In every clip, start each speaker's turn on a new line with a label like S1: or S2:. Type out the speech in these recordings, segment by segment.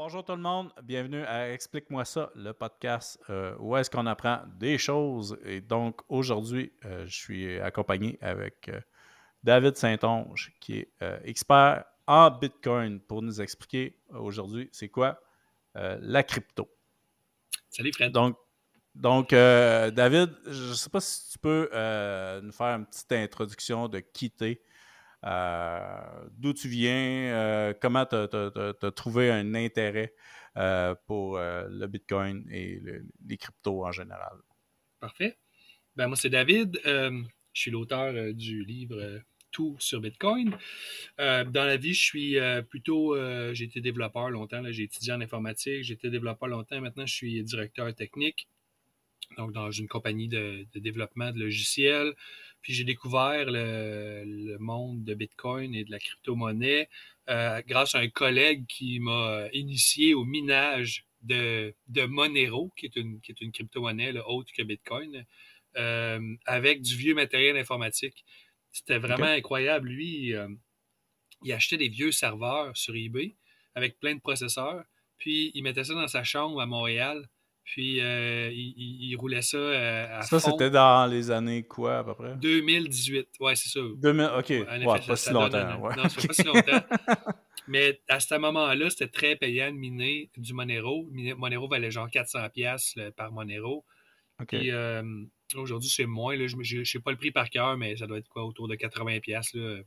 S1: Bonjour tout le monde, bienvenue à Explique-moi ça, le podcast où est-ce qu'on apprend des choses. Et donc aujourd'hui, je suis accompagné avec David Saint-Onge, qui est expert en Bitcoin pour nous expliquer aujourd'hui c'est quoi la crypto.
S2: Salut Fred.
S1: Donc, David, je ne sais pas si tu peux nous faire une petite introduction de qui t'es. D'où tu viens, comment tu as trouvé un intérêt pour le Bitcoin et les cryptos en général.
S2: Parfait. Moi, c'est David. Je suis l'auteur du livre Tout sur Bitcoin. Dans la vie, je suis j'ai été développeur longtemps. Là, j'ai étudié en informatique. J'ai été développeur longtemps. Maintenant, je suis directeur technique. Donc, dans une compagnie de développement de logiciels. Puis, j'ai découvert le monde de Bitcoin et de la crypto-monnaie grâce à un collègue qui m'a initié au minage de Monero, qui est une crypto-monnaie là, autre que Bitcoin, avec du vieux matériel informatique. C'était vraiment
S1: OK?
S2: incroyable. Lui, il achetait des vieux serveurs sur eBay avec plein de processeurs, puis il mettait ça dans sa chambre à Montréal, puis il roulait ça à
S1: Ça,
S2: fond.
S1: c'était dans les années quoi, à peu près?
S2: 2018, ouais, c'est ça.
S1: 2000, OK.
S2: Ouais, en
S1: Ouais,
S2: effet,
S1: pas si
S2: ça donne
S1: longtemps. Ouais,
S2: Non, ça fait
S1: OK.
S2: pas si longtemps. Mais à ce moment-là, c'était très payant de miner du Monero. Monero valait genre 400$ par Monero.
S1: OK.
S2: Puis aujourd'hui, c'est moins. Là, je ne sais pas le prix par cœur, mais ça doit être quoi, autour de 80$. Là.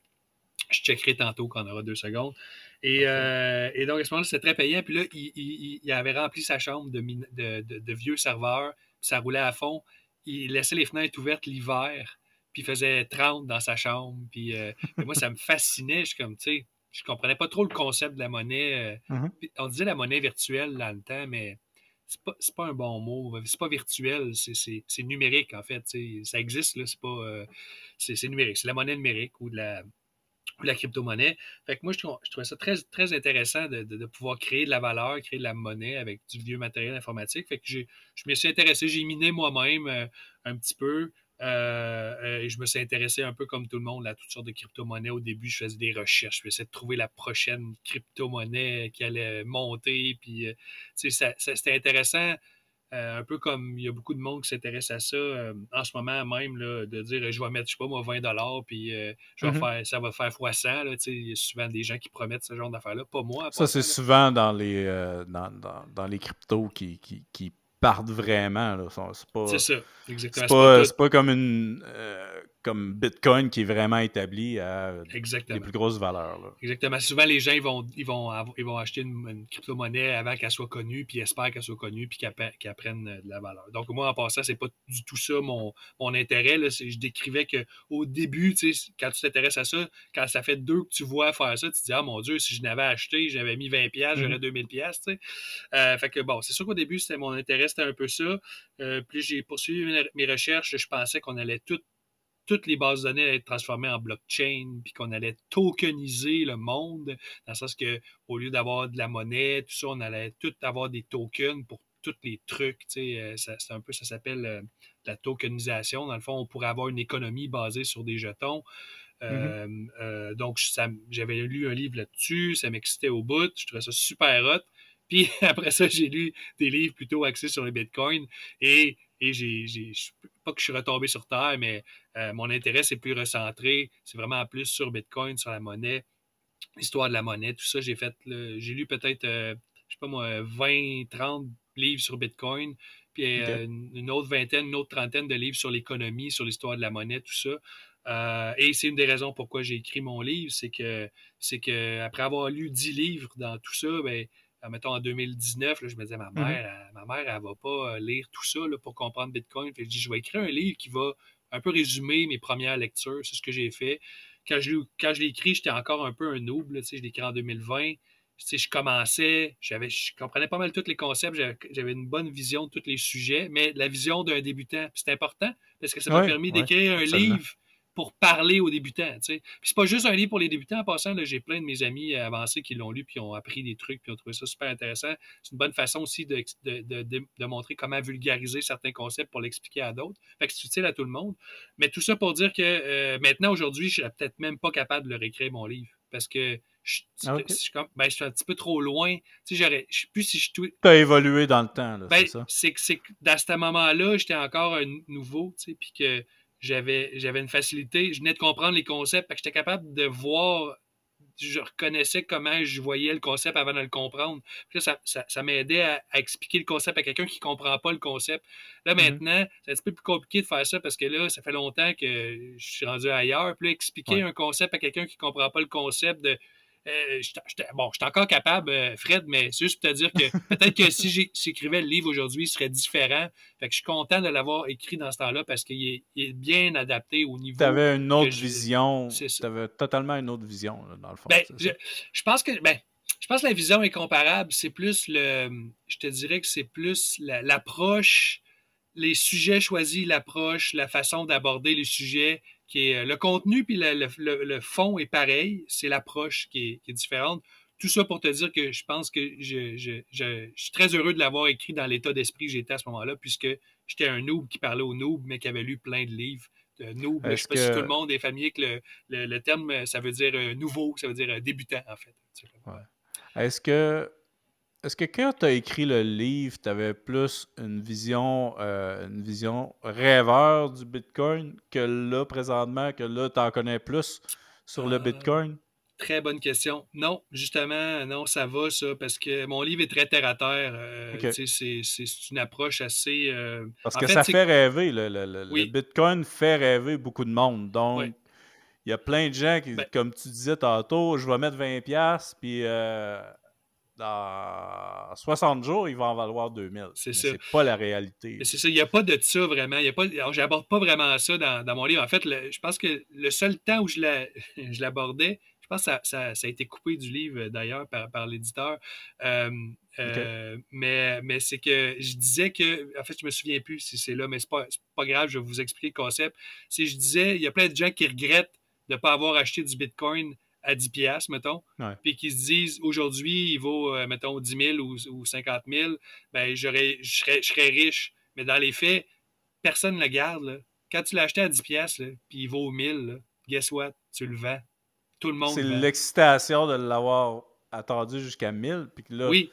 S2: Je checkerai tantôt quand on aura 2 secondes.
S1: Parfait.
S2: Et donc, à ce moment-là, c'était très payant. Puis là, il avait rempli sa chambre de vieux serveurs. Puis ça roulait à fond. Il laissait les fenêtres ouvertes l'hiver. Puis il faisait 30 dans sa chambre. Puis et moi, ça me fascinait. Je suis comme, tu sais, je comprenais pas trop le concept de la monnaie.
S1: Mhm.
S2: On disait la monnaie virtuelle dans le temps, mais c'est pas un bon mot. C'est pas virtuel, c'est numérique, en fait. Ça existe, là. C'est numérique. C'est la monnaie numérique ou la crypto-monnaie. Fait que moi, je trouvais ça très, très intéressant de pouvoir créer de la valeur, créer de la monnaie avec du vieux matériel informatique. Fait que je me suis intéressé, j'ai miné moi-même un petit peu. Et je me suis intéressé un peu comme tout le monde à toutes sortes de crypto-monnaies. Au début, je faisais des recherches. Je essayais de trouver la prochaine crypto-monnaie qui allait monter. Puis, c'était intéressant. Un peu comme il y a beaucoup de monde qui s'intéresse à ça en ce moment même, là, de dire je vais mettre, je sais pas moi, 20$, puis
S1: Mhm.
S2: ça va faire fois 100. Là, il y a souvent des gens qui promettent ce genre d'affaires-là. Pas moi, en
S1: Ça, c'est
S2: passant. Là.
S1: souvent dans les cryptos qui partent vraiment. Là.
S2: C'est ça, exactement.
S1: C'est
S2: C'est pas
S1: pas,
S2: tout.
S1: c'est pas comme comme Bitcoin qui est vraiment établi à des
S2: Exactement.
S1: plus grosses valeurs. Là.
S2: Exactement. Souvent, les gens, ils vont acheter une crypto-monnaie avant qu'elle soit connue, puis espèrent qu'elle soit connue, puis qu'elle prenne de la valeur. Donc, moi, en passant, c'est pas du tout ça mon intérêt. Là. Je décrivais qu'au début, quand tu t'intéresses à ça, quand ça fait 2 que tu vois faire ça, tu te dis, ah mon Dieu, si je n'avais acheté, j'avais mis 20$,
S1: Mhm.
S2: j'aurais 2000$. Fait que bon, c'est sûr qu'au début, c'était mon intérêt, c'était un peu ça. Puis j'ai poursuivi mes recherches. Je pensais qu'on allait toutes les bases de données allaient être transformées en blockchain, puis qu'on allait tokeniser le monde, dans le sens que au lieu d'avoir de la monnaie, tout ça, on allait tout avoir des tokens pour tous les trucs. C'est un peu, ça s'appelle la tokenisation. Dans le fond, on pourrait avoir une économie basée sur des jetons.
S1: Mhm.
S2: Donc, j'avais lu un livre là-dessus, ça m'excitait au bout, je trouvais ça super hot. Puis après ça, j'ai lu des livres plutôt axés sur le Bitcoin et pas que je suis retombé sur Terre, mais mon intérêt, c'est plus recentré. C'est vraiment plus sur Bitcoin, sur la monnaie, l'histoire de la monnaie, tout ça. J'ai lu peut-être, je sais pas moi, 20, 30 livres sur Bitcoin, puis
S1: OK.
S2: une autre vingtaine, une autre trentaine de livres sur l'économie, sur l'histoire de la monnaie, tout ça. Et c'est une des raisons pourquoi j'ai écrit mon livre, c'est que après avoir lu 10 livres dans tout ça, ben, mettons en 2019, là, je me disais,
S1: Mhm.
S2: ma mère, elle va pas lire tout ça là, pour comprendre Bitcoin. Fait que je dis, je vais écrire un livre qui va un peu résumer mes premières lectures. C'est ce que j'ai fait. Quand je l'ai écrit, j'étais encore un peu un noob. Là, je l'ai écrit en 2020. Je commençais, je comprenais pas mal tous les concepts, j'avais une bonne vision de tous les sujets, mais la vision d'un débutant, c'est important parce que ça m'a
S1: Oui,
S2: permis
S1: oui,
S2: d'écrire un
S1: absolument.
S2: livre pour parler aux débutants. Puis c'est pas juste un livre pour les débutants. En passant, là, j'ai plein de mes amis avancés qui l'ont lu, puis ont appris des trucs, puis ont trouvé ça super intéressant. C'est une bonne façon aussi de montrer comment vulgariser certains concepts pour l'expliquer à d'autres. Fait que c'est utile à tout le monde. Mais tout ça pour dire que maintenant, aujourd'hui, je suis peut-être même pas capable de le réécrire, mon livre. Parce que
S1: Ah, OK.
S2: je suis un petit peu trop loin. Tu sais, je sais plus si je
S1: Tu as évolué dans le temps, là,
S2: ben,
S1: c'est ça?
S2: c'est que dans ce moment-là, j'étais encore un nouveau, tu sais, puis que j'avais une facilité. Je venais de comprendre les concepts, fait que j'étais capable de voir, je reconnaissais comment je voyais le concept avant de le comprendre. Puis là, ça m'aidait à expliquer le concept à quelqu'un qui ne comprend pas le concept. Là,
S1: Mhm.
S2: maintenant, c'est un petit peu plus compliqué de faire ça parce que là, ça fait longtemps que je suis rendu ailleurs. Puis là, expliquer
S1: Ouais.
S2: un concept à quelqu'un qui ne comprend pas le concept de bon, je suis encore capable, Fred, mais c'est juste pour te dire que peut-être que si j'écrivais le livre aujourd'hui, il serait différent. Fait que je suis content de l'avoir écrit dans ce temps-là parce qu'il est bien adapté au
S1: Tu
S2: niveau
S1: avais une
S2: que
S1: autre
S2: je.
S1: vision.
S2: C'est ça.
S1: Tu avais totalement une autre vision, là, dans le fond,
S2: Ben,
S1: c'est ça?
S2: je pense que je pense que la vision est comparable. C'est plus je te dirais que c'est plus l'approche, les sujets choisis, l'approche, la façon d'aborder les sujets, qui est le contenu puis le fond est pareil. C'est l'approche qui est différente. Tout ça pour te dire que je pense que je suis très heureux de l'avoir écrit dans l'état d'esprit que j'étais à ce moment-là, puisque j'étais un noob qui parlait aux noobs, mais qui avait lu plein de livres. Noob, je ne sais
S1: Est-ce
S2: pas si tout le
S1: que.
S2: monde est familier que le terme, ça veut dire nouveau, ça veut dire débutant, en fait.
S1: Ouais. Est-ce que. Est-ce que quand tu as écrit le livre, tu avais plus une vision rêveur du Bitcoin que là, présentement, que là, tu en connais plus sur le
S2: Euh,
S1: Bitcoin?
S2: Très bonne question. Non, justement, non, ça va, ça, parce que mon livre est très terre à terre.
S1: OK.
S2: Tu sais, c'est une approche assez.
S1: Parce
S2: En
S1: que
S2: fait,
S1: ça
S2: c'est.
S1: fait rêver. Le
S2: Oui,
S1: Bitcoin fait rêver beaucoup de monde.
S2: oui.
S1: Donc, il y a plein de gens qui,
S2: Ben,
S1: comme tu disais tantôt, je vais mettre 20$, puis dans 60 jours, il va en valoir 2000.
S2: c'est
S1: Mais
S2: ça.
S1: c'est pas la réalité.
S2: Mais c'est ça, il n'y a pas de ça vraiment. Il y a pas, alors, j'aborde pas vraiment ça dans mon livre. En fait, je pense que le seul temps où je l'abordais, je pense que ça a été coupé du livre d'ailleurs par l'éditeur. Euh,
S1: OK.
S2: mais c'est que je disais que, en fait, je me souviens plus si c'est là, mais c'est pas grave, je vais vous expliquer le concept. C'est je disais, il y a plein de gens qui regrettent de ne pas avoir acheté du Bitcoin à 10$, mettons,
S1: Ouais.
S2: puis qui se disent aujourd'hui, il vaut, mettons, 10 000 ou 50 000, ben, je serais riche. Mais dans les faits, personne ne le garde. Là. Quand tu l'as acheté à 10$, là, puis il vaut 1000, là, guess what? Tu le vends. Tout le
S1: C'est
S2: monde vend.
S1: l'excitation de l'avoir attendu jusqu'à 1000, puis que là,
S2: Oui,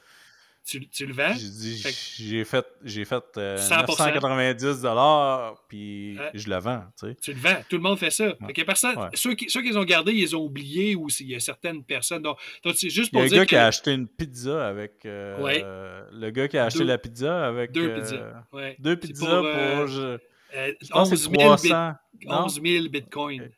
S2: tu le vends.
S1: j'ai dit,
S2: Fait que
S1: j'ai fait
S2: 100%.
S1: 990$, puis
S2: euh,
S1: je le vends, tu sais.
S2: tu le vends. Tout le monde fait ça.
S1: Ouais.
S2: Fait que personne,
S1: Ouais.
S2: ceux qui les ont gardés, ils les ont oubliés ou il y a certaines personnes. Donc c'est juste
S1: Il y a
S2: pour
S1: un
S2: dire
S1: gars
S2: que
S1: qui a acheté une pizza avec.
S2: ouais,
S1: Le gars qui a acheté
S2: deux,
S1: la pizza avec
S2: deux pizzas. Ouais.
S1: deux
S2: C'est pour
S1: pizzas pour. Je pense que c'est
S2: 11 000
S1: 300. Non?
S2: 11 000 bitcoins.
S1: Ok.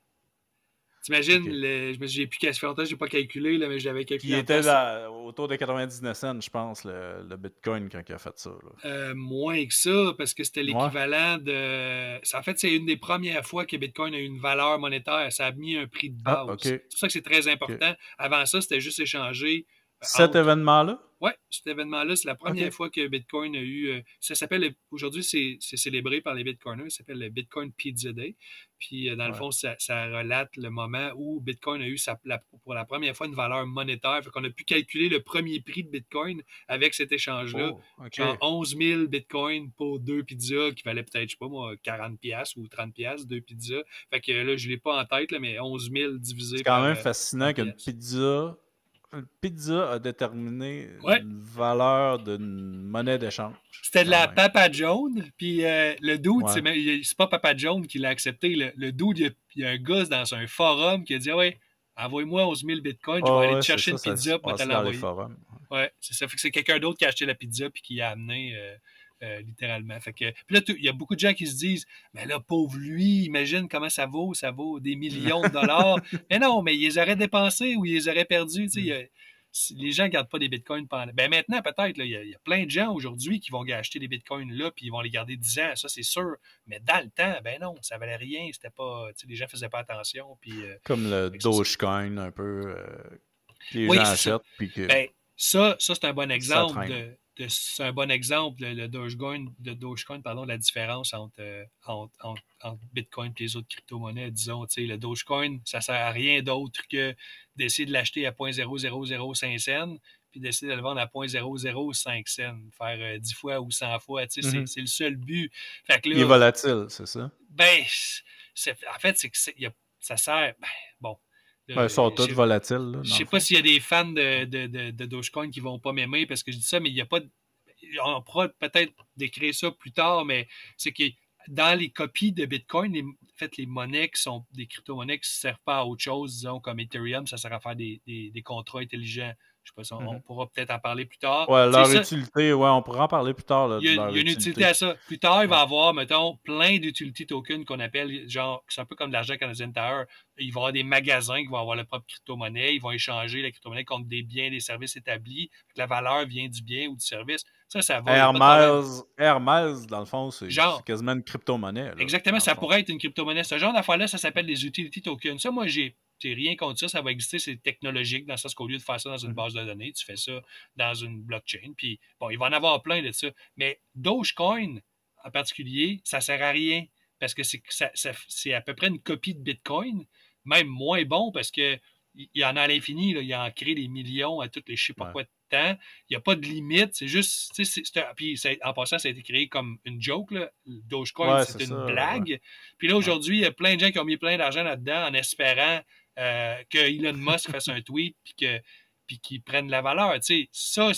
S2: T'imagines,
S1: Ok.
S2: j'ai plus qu'à se faire longtemps, j'ai pas calculé, là, mais j'avais
S1: Puis il
S2: calculé en
S1: était
S2: place.
S1: autour de 99 cents, je pense, le Bitcoin quand il a fait ça. Là.
S2: Moins que ça, parce que c'était
S1: Ouais.
S2: l'équivalent de. En fait, c'est une des premières fois que Bitcoin a eu une valeur monétaire. Ça a mis un prix de
S1: Ah, OK.
S2: base. C'est pour ça que c'est très
S1: OK.
S2: important. Avant ça, c'était juste échangé
S1: Cet
S2: entre.
S1: événement-là?
S2: Ouais, cet événement-là, c'est la première
S1: OK.
S2: fois que Bitcoin a eu. Ça s'appelle. Aujourd'hui, c'est célébré par les Bitcoiners. Ça s'appelle le Bitcoin Pizza Day. Puis, dans le
S1: Ouais.
S2: fond, ça relate le moment où Bitcoin a eu pour la première fois une valeur monétaire. Fait qu'on a pu calculer le premier prix de Bitcoin avec cet échange-là.
S1: Oh, OK.
S2: Genre 11 000 Bitcoin pour deux pizzas qui valaient peut-être, je sais pas moi, 40$ ou 30$, deux pizzas. Fait que là, je l'ai pas en tête, là, mais 11 000
S1: C'est
S2: divisé
S1: quand
S2: par
S1: même
S2: 30
S1: fascinant qu'une
S2: pièces.
S1: pizza. Une pizza a déterminé
S2: Ouais,
S1: une valeur d'une monnaie d'échange,
S2: c'était de
S1: quand
S2: la
S1: même.
S2: Papa John, puis le dude,
S1: Ouais.
S2: c'est pas Papa John qui l'a accepté. Le dude, il y a un gars dans un forum qui a dit ah ouais, envoie-moi 11 000 bitcoins, je vais
S1: Oh,
S2: aller te
S1: ouais, c'est
S2: chercher
S1: ça,
S2: une
S1: ça se
S2: pizza pour te
S1: passait dans les
S2: l'envoyer.
S1: forums.
S2: Ouais, c'est ça. Fait que c'est quelqu'un d'autre qui a acheté la pizza puis qui l'a amené littéralement. Fait que, puis là, il y a beaucoup de gens qui se disent mais là, pauvre lui, imagine comment ça vaut des millions de dollars. Mais non, mais ils les auraient dépensés ou ils les auraient perdus. Tu sais, les gens ne gardent pas des bitcoins pendant. Ben maintenant, peut-être, il y a plein de gens aujourd'hui qui vont acheter des bitcoins là puis ils vont les garder 10 ans, ça c'est sûr. Mais dans le temps, ben non, ça valait rien. C'était pas. Les gens faisaient pas attention. Puis,
S1: Comme le
S2: c'est ça.
S1: Dogecoin, un peu, que les
S2: Oui,
S1: gens
S2: c'est ça.
S1: achètent, puis que
S2: Ben, ça c'est un bon
S1: ça
S2: exemple
S1: traîne.
S2: c'est un bon exemple, le Dogecoin, pardon, de la différence entre Bitcoin et les autres crypto-monnaies. Disons, tu sais, le Dogecoin, ça sert à rien d'autre que d'essayer de l'acheter à 0.0005 cents, puis d'essayer de le vendre à 0.005 cents, faire 10 fois ou 100 fois, tu sais,
S1: Mhm.
S2: c'est le seul but. Fait que
S1: Il est
S2: là,
S1: volatile, c'est ça?
S2: ben, en fait, c'est que ça sert, ben, bon,
S1: Ils sont tous volatiles, là,
S2: Je
S1: dans
S2: sais
S1: le
S2: pas
S1: fond.
S2: s'il y a des fans de Dogecoin qui vont pas m'aimer parce que je dis ça, mais il y a pas on pourra peut-être décrire ça plus tard, mais c'est que dans les copies de Bitcoin, en fait, les monnaies qui sont des crypto-monnaies qui ne servent pas à autre chose, disons, comme Ethereum, ça sert à faire des contrats intelligents. Je sais pas si on pourra peut-être en parler plus tard.
S1: Ouais,
S2: C'est
S1: leur
S2: ça,
S1: utilité, ouais, on pourra en parler plus tard, là, de
S2: il
S1: leur
S2: y a une utilité
S1: utilité.
S2: à ça. Plus tard, il va y
S1: Ouais.
S2: avoir, mettons, plein d'utility tokens qu'on appelle, genre, c'est un peu comme l'argent Canadian Tower. Il va y avoir des magasins qui vont avoir leur propre crypto-monnaie. Ils vont échanger la crypto-monnaie contre des biens, des services établis. La valeur vient du bien ou du service. Ça va, il n'y a pas de problème.
S1: Hermès, dans le fond, c'est
S2: Genre,
S1: quasiment une crypto-monnaie, là,
S2: exactement,
S1: dans le
S2: ça
S1: fond.
S2: pourrait être une crypto-monnaie. Ce genre d'affaires-là, ça s'appelle des utility tokens. Ça, moi, j'ai rien contre ça. Ça va exister, c'est technologique, dans le sens qu'au lieu de faire ça dans une base de données, tu fais ça dans une blockchain. Puis, bon, il va en avoir plein de ça. Mais Dogecoin, en particulier, ça sert à rien parce que c'est à peu près une copie de Bitcoin, même moins bon parce que il y en a à l'infini. Il en crée des millions à toutes les je sais pas quoi de temps. Il n'y a pas de limite. C'est juste. Puis en passant, ça a été créé comme une joke. Là. Dogecoin,
S1: Ouais,
S2: c'est
S1: c'est
S2: une
S1: ça.
S2: blague.
S1: Ouais.
S2: Puis là, aujourd'hui, il y a plein de gens qui ont mis plein d'argent là-dedans en espérant que Elon Musk fasse un tweet puis qu'ils prennent la valeur. Tu sais, ça,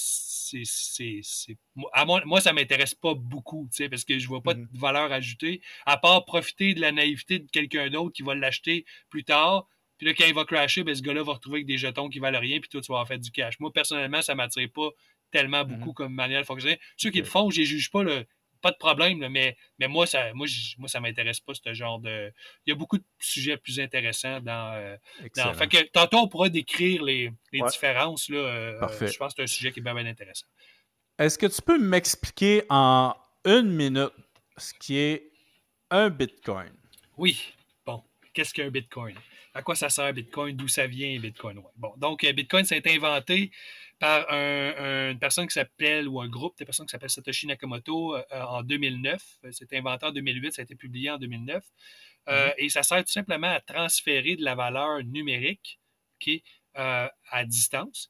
S2: moi, ça m'intéresse pas beaucoup, tu sais, parce que je vois pas de valeur ajoutée, à part profiter de la naïveté de quelqu'un d'autre qui va l'acheter plus tard. Puis là, quand il va crasher, ben, ce gars-là va retrouver avec des jetons qui valent rien, puis toi, tu vas avoir fait du cash. Moi, personnellement, ça m'attire pas tellement beaucoup comme manière de fonctionner. Ceux qui le font, je les juge pas, là, pas de problème, là, mais moi, ça m'intéresse pas, ce genre de. Il y a beaucoup de sujets plus intéressants dans. Fait que tantôt, on pourra décrire les différences. Là,
S1: Parfait.
S2: je pense que c'est un sujet qui est bien intéressant.
S1: Est-ce que tu peux m'expliquer en 1 minute ce qui est un Bitcoin?
S2: Oui. Bon, qu'est-ce qu'un Bitcoin? À quoi ça sert Bitcoin? D'où ça vient Bitcoin? Ouais. Bon, donc Bitcoin, ça a été inventé par une personne qui s'appelle, ou un groupe de personnes qui s'appelle Satoshi Nakamoto en 2009. C'était inventé en 2008, ça a été publié en 2009. Et ça sert tout simplement à transférer de la valeur numérique à distance.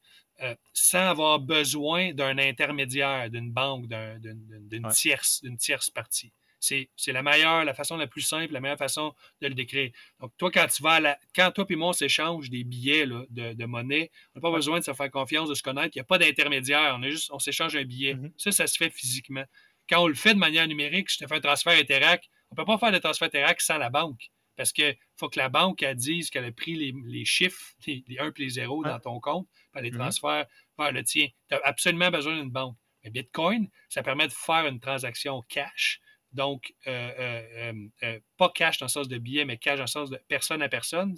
S2: Sans avoir besoin d'un intermédiaire, d'une banque, d'une tierce partie. C'est la façon la plus simple, la meilleure façon de le décrire. Donc, toi, quand toi et moi, on s'échange des billets là, de monnaie, on n'a pas besoin de se faire confiance, de se connaître. Il n'y a pas d'intermédiaire. On s'échange un billet. Ça se fait physiquement. Quand on le fait de manière numérique, je te fais un transfert Interac, on ne peut pas faire de transfert Interac sans la banque. Parce qu'il faut que la banque elle dise qu'elle a pris les chiffres, les 1 et les 0 dans ton compte, puis les transfère vers le tien. Tu as absolument besoin d'une banque. Mais Bitcoin, ça permet de faire une transaction cash. Donc, pas cash dans le sens de billet, mais cash dans le sens de personne à personne,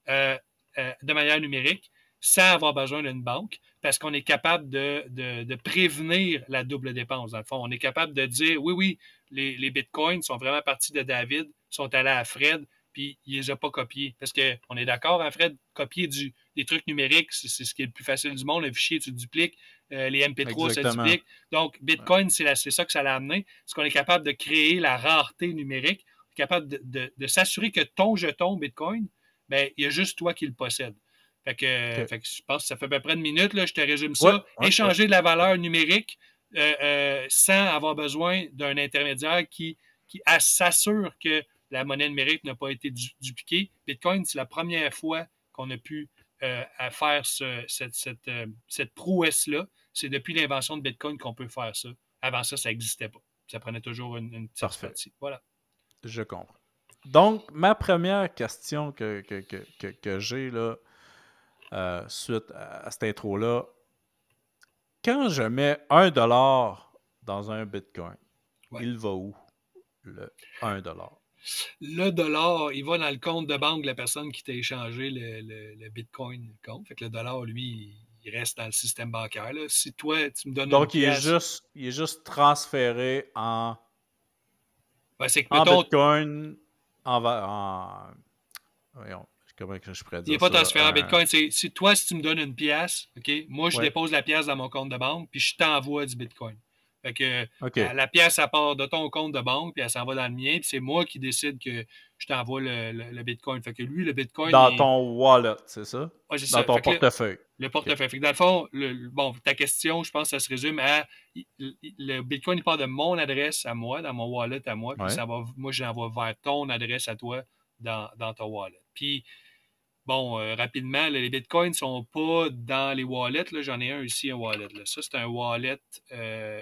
S2: de manière numérique, sans avoir besoin d'une banque, parce qu'on est capable de prévenir la double dépense. Dans le fond, on est capable de dire, oui, les bitcoins sont vraiment partis de David, sont allés à Fred, puis il les a pas copiés. Parce qu'on est d'accord, hein, Fred, copier des trucs numériques, c'est ce qui est le plus facile du monde. Le fichier, tu le dupliques. Les MP3, ça duplique. Donc, Bitcoin, c'est ça que ça l'a amené. C'est qu'on est capable de créer la rareté numérique. On est capable de s'assurer que ton jeton Bitcoin, ben, il y a juste toi qui le possède. Fait que je pense que ça fait à peu près une minute, là, je te résume ça. Échanger de la valeur numérique sans avoir besoin d'un intermédiaire qui s'assure que la monnaie numérique n'a pas été dupliquée. Bitcoin, c'est la première fois qu'on a pu faire cette prouesse-là. C'est depuis l'invention de Bitcoin qu'on peut faire ça. Avant ça, ça n'existait pas. Ça prenait toujours une petite partie. Voilà.
S1: Je comprends. Donc, ma première question que j'ai là, suite à cette intro-là, quand je mets 1$ dans un Bitcoin, il va où, le 1$?
S2: Le dollar, il va dans le compte de banque de la personne qui t'a échangé le Bitcoin compte. Fait que le dollar, lui, il reste dans le système bancaire. Là. Si toi, tu me donnes une pièce...
S1: Donc, il est juste transféré en
S2: mettons,
S1: Bitcoin, voyons, comment je pourrais dire ça?
S2: Il n'est pas transféré en Bitcoin. Si tu me donnes une pièce, OK, moi, je dépose la pièce dans mon compte de banque, puis je t'envoie du Bitcoin. Fait que la pièce, elle part de ton compte de banque, puis elle s'en va dans le mien, puis c'est moi qui décide que je t'envoie le Bitcoin. Fait que lui, le Bitcoin...
S1: Dans ton wallet, c'est ça?
S2: Ouais, c'est
S1: dans
S2: ça.
S1: ton portefeuille.
S2: Le portefeuille. Fait que dans le fond, ta question, je pense que ça se résume à le Bitcoin, il part de mon adresse à moi, dans mon wallet à moi, puis moi, je l'envoie vers ton adresse à toi dans ton wallet. Puis bon, rapidement, là, les bitcoins ne sont pas dans les wallets. Là, j'en ai un ici, un wallet. Là. Ça, c'est un wallet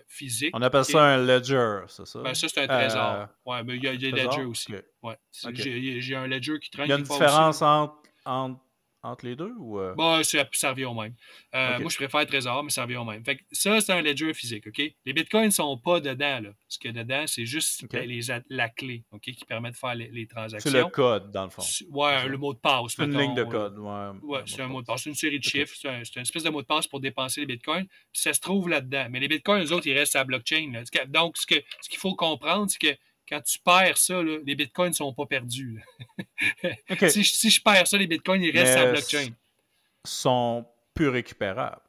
S2: physique.
S1: On appelle
S2: OK?
S1: ça un ledger, c'est
S2: Ben,
S1: ça?
S2: ça, c'est un trésor. Ouais, mais il y a des ledgers
S1: Trésor?
S2: aussi.
S1: OK.
S2: Ouais.
S1: OK.
S2: J'ai un ledger qui
S1: Il
S2: traîne
S1: y a une
S2: quelque part aussi. Là.
S1: différence entre les deux ou...
S2: Bon, ça revient au même.
S1: OK.
S2: Moi, je préfère Trésor, mais ça revient au même. Fait que ça, c'est un ledger physique, OK? Les bitcoins ne sont pas dedans, là. Ce qu'il y a dedans, c'est juste
S1: OK.
S2: la clé, OK, qui permet de faire les
S1: C'est le
S2: transactions.
S1: code, dans le fond.
S2: Ouais, le mot de passe,
S1: C'est une ligne de
S2: mettons.
S1: code. Ouais,
S2: Ouais,
S1: un mot
S2: c'est
S1: de
S2: un mot de
S1: passe.
S2: passe. C'est une série de
S1: OK.
S2: chiffres. C'est une espèce de mot de passe pour dépenser les bitcoins. Puis ça se trouve là-dedans. Mais les bitcoins, eux autres, ils restent à la blockchain. Là. Donc, ce qu'il faut comprendre, c'est que quand tu perds ça, là, les bitcoins ne sont pas perdus.
S1: OK.
S2: Si je perds ça, les bitcoins, ils restent à la
S1: Mais
S2: blockchain.
S1: sont plus récupérables.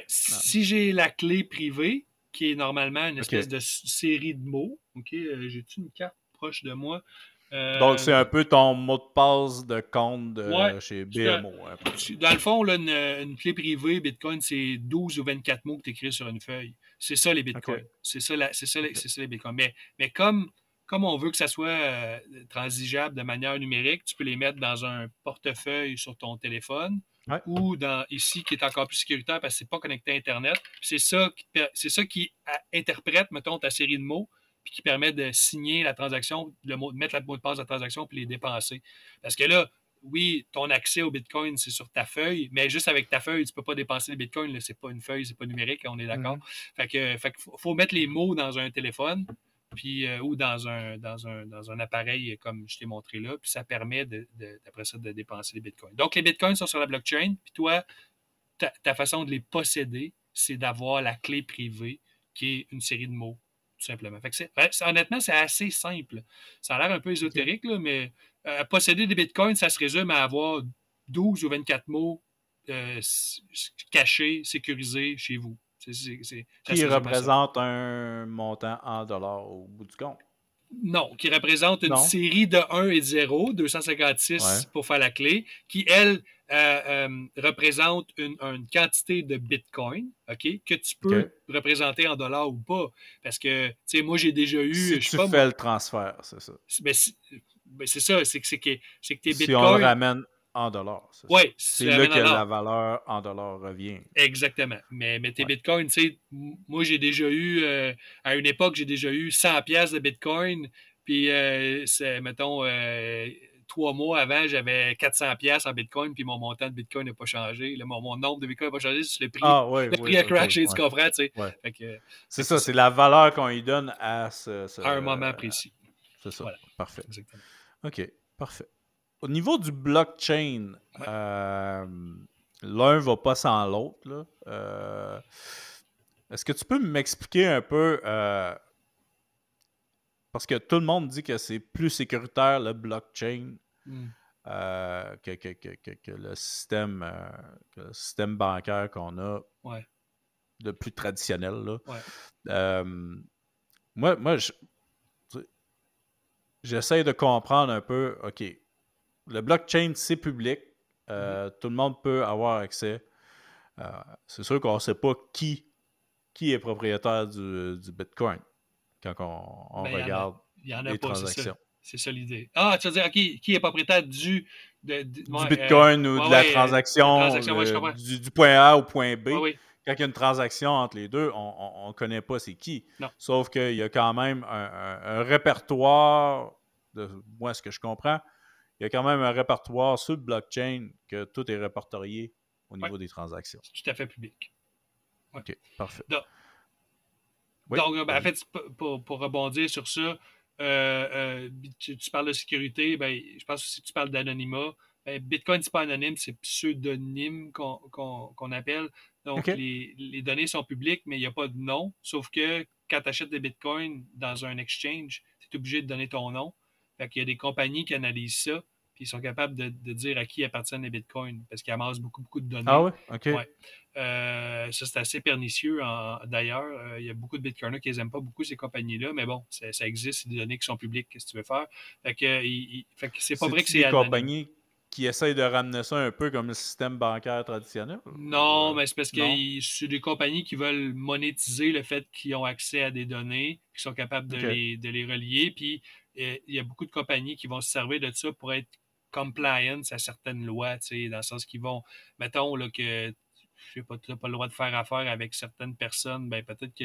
S2: Si j'ai la clé privée, qui est normalement une espèce
S1: OK.
S2: de série de mots, OK, j'ai-tu une carte proche de moi?
S1: Donc, c'est un peu ton mot de passe de compte
S2: Ouais,
S1: chez BMO. Un peu.
S2: dans le fond, là, une clé privée, Bitcoin, c'est 12 ou 24 mots que tu écris sur une feuille. C'est ça, les Bitcoins.
S1: OK.
S2: C'est ça, les Bitcoins. Mais comme on veut que ça soit transigeable de manière numérique, tu peux les mettre dans un portefeuille sur ton téléphone
S1: Ouais.
S2: ou ici, qui est encore plus sécuritaire parce que c'est pas connecté à Internet. C'est ça qui interprète, mettons, ta série de mots puis qui permet de signer la transaction, mettre le mot de passe de la transaction puis les dépenser. Parce que là, oui, ton accès au Bitcoin, c'est sur ta feuille, mais juste avec ta feuille, tu peux pas dépenser le Bitcoin. C'est pas une feuille, c'est pas numérique, on est d'accord. Fait que faut mettre les mots dans un téléphone puis, ou dans un appareil comme je t'ai montré là, puis ça permet d'après ça de dépenser les Bitcoins. Donc, les Bitcoins sont sur la blockchain, puis toi, ta façon de les posséder, c'est d'avoir la clé privée qui est une série de mots, tout simplement. Fait que honnêtement, c'est assez simple. Ça a l'air un peu ésotérique, là, mais posséder des bitcoins, ça se résume à avoir 12 ou 24 mots cachés, sécurisés chez vous.
S1: Qui représente un montant en dollars au bout du compte.
S2: Non, qui représente une
S1: Non.
S2: série de 1 et de 0, 256 pour faire la clé, qui, elle, représente une quantité de Bitcoin, OK, que tu peux représenter en dollars ou pas. Parce que, tu sais, moi, j'ai déjà eu...
S1: Si tu fais le transfert, c'est ça.
S2: C'est ça, c'est que tes Bitcoins...
S1: Si on le ramène en dollars, c'est ça.
S2: Ouais,
S1: c'est là que la valeur en dollars revient.
S2: Exactement. Mais tes bitcoins, tu sais, moi, j'ai déjà eu, à une époque, j'ai déjà eu 100 pièces de bitcoin, puis, mettons, 3 mois avant, j'avais 400 pièces en bitcoin, puis mon montant de bitcoin n'a pas changé. Là, mon nombre de bitcoin n'a pas changé, c'est le prix. Le prix a crashé, tu comprends, tu sais.
S1: Ouais. C'est ça, c'est la valeur qu'on lui donne à
S2: un moment précis.
S1: C'est ça, voilà. Parfait.
S2: Exactement.
S1: OK, parfait. Au niveau du blockchain, l'un ne va pas sans l'autre. Est-ce que tu peux m'expliquer un peu, parce que tout le monde dit que c'est plus sécuritaire le blockchain que le système bancaire qu'on a de plus traditionnel. Là. Moi j'essaie de comprendre un peu, OK, le blockchain, c'est public. Tout le monde peut avoir accès. C'est sûr qu'on ne sait pas qui est propriétaire du Bitcoin quand on regarde les transactions.
S2: C'est ça l'idée. Ah, tu veux dire, qui est propriétaire du
S1: Bitcoin ou de la transaction, du point A au point B. Quand il y a une transaction entre les deux, on ne connaît pas c'est qui.
S2: Non.
S1: Sauf qu'il y a quand même un répertoire, de moi, ce que je comprends, il y a quand même un répertoire sur le blockchain que tout est répertorié au niveau des transactions.
S2: C'est tout à fait public.
S1: OK, parfait.
S2: Donc, en fait, pour rebondir sur ça, tu parles de sécurité, je pense aussi que tu parles d'anonymat. Bitcoin, c'est pas anonyme, c'est pseudonyme qu'on appelle. Donc, les données sont publiques, mais il n'y a pas de nom. Sauf que quand tu achètes des bitcoins dans un exchange, tu es obligé de donner ton nom. Fait qu'il y a des compagnies qui analysent ça, puis ils sont capables de dire à qui appartiennent les bitcoins, parce qu'ils amassent beaucoup de données.
S1: Ah ouais? OK.
S2: Ouais. Ça, c'est assez pernicieux, d'ailleurs. Il y a beaucoup de bitcoiners qui n'aiment pas beaucoup, ces compagnies-là, mais bon, ça existe, c'est des données qui sont publiques, qu'est-ce que tu veux faire? Fait que c'est pas vrai que c'est
S1: des compagnies qui essayent de ramener ça un peu comme le système bancaire traditionnel?
S2: Non, mais c'est parce que c'est des compagnies qui veulent monétiser le fait qu'ils ont accès à des données, qui sont capables de les relier, puis il y a beaucoup de compagnies qui vont se servir de ça pour être compliance à certaines lois, dans le sens qu'ils vont, mettons là, que je sais pas, tu n'as pas le droit de faire affaire avec certaines personnes, ben peut-être que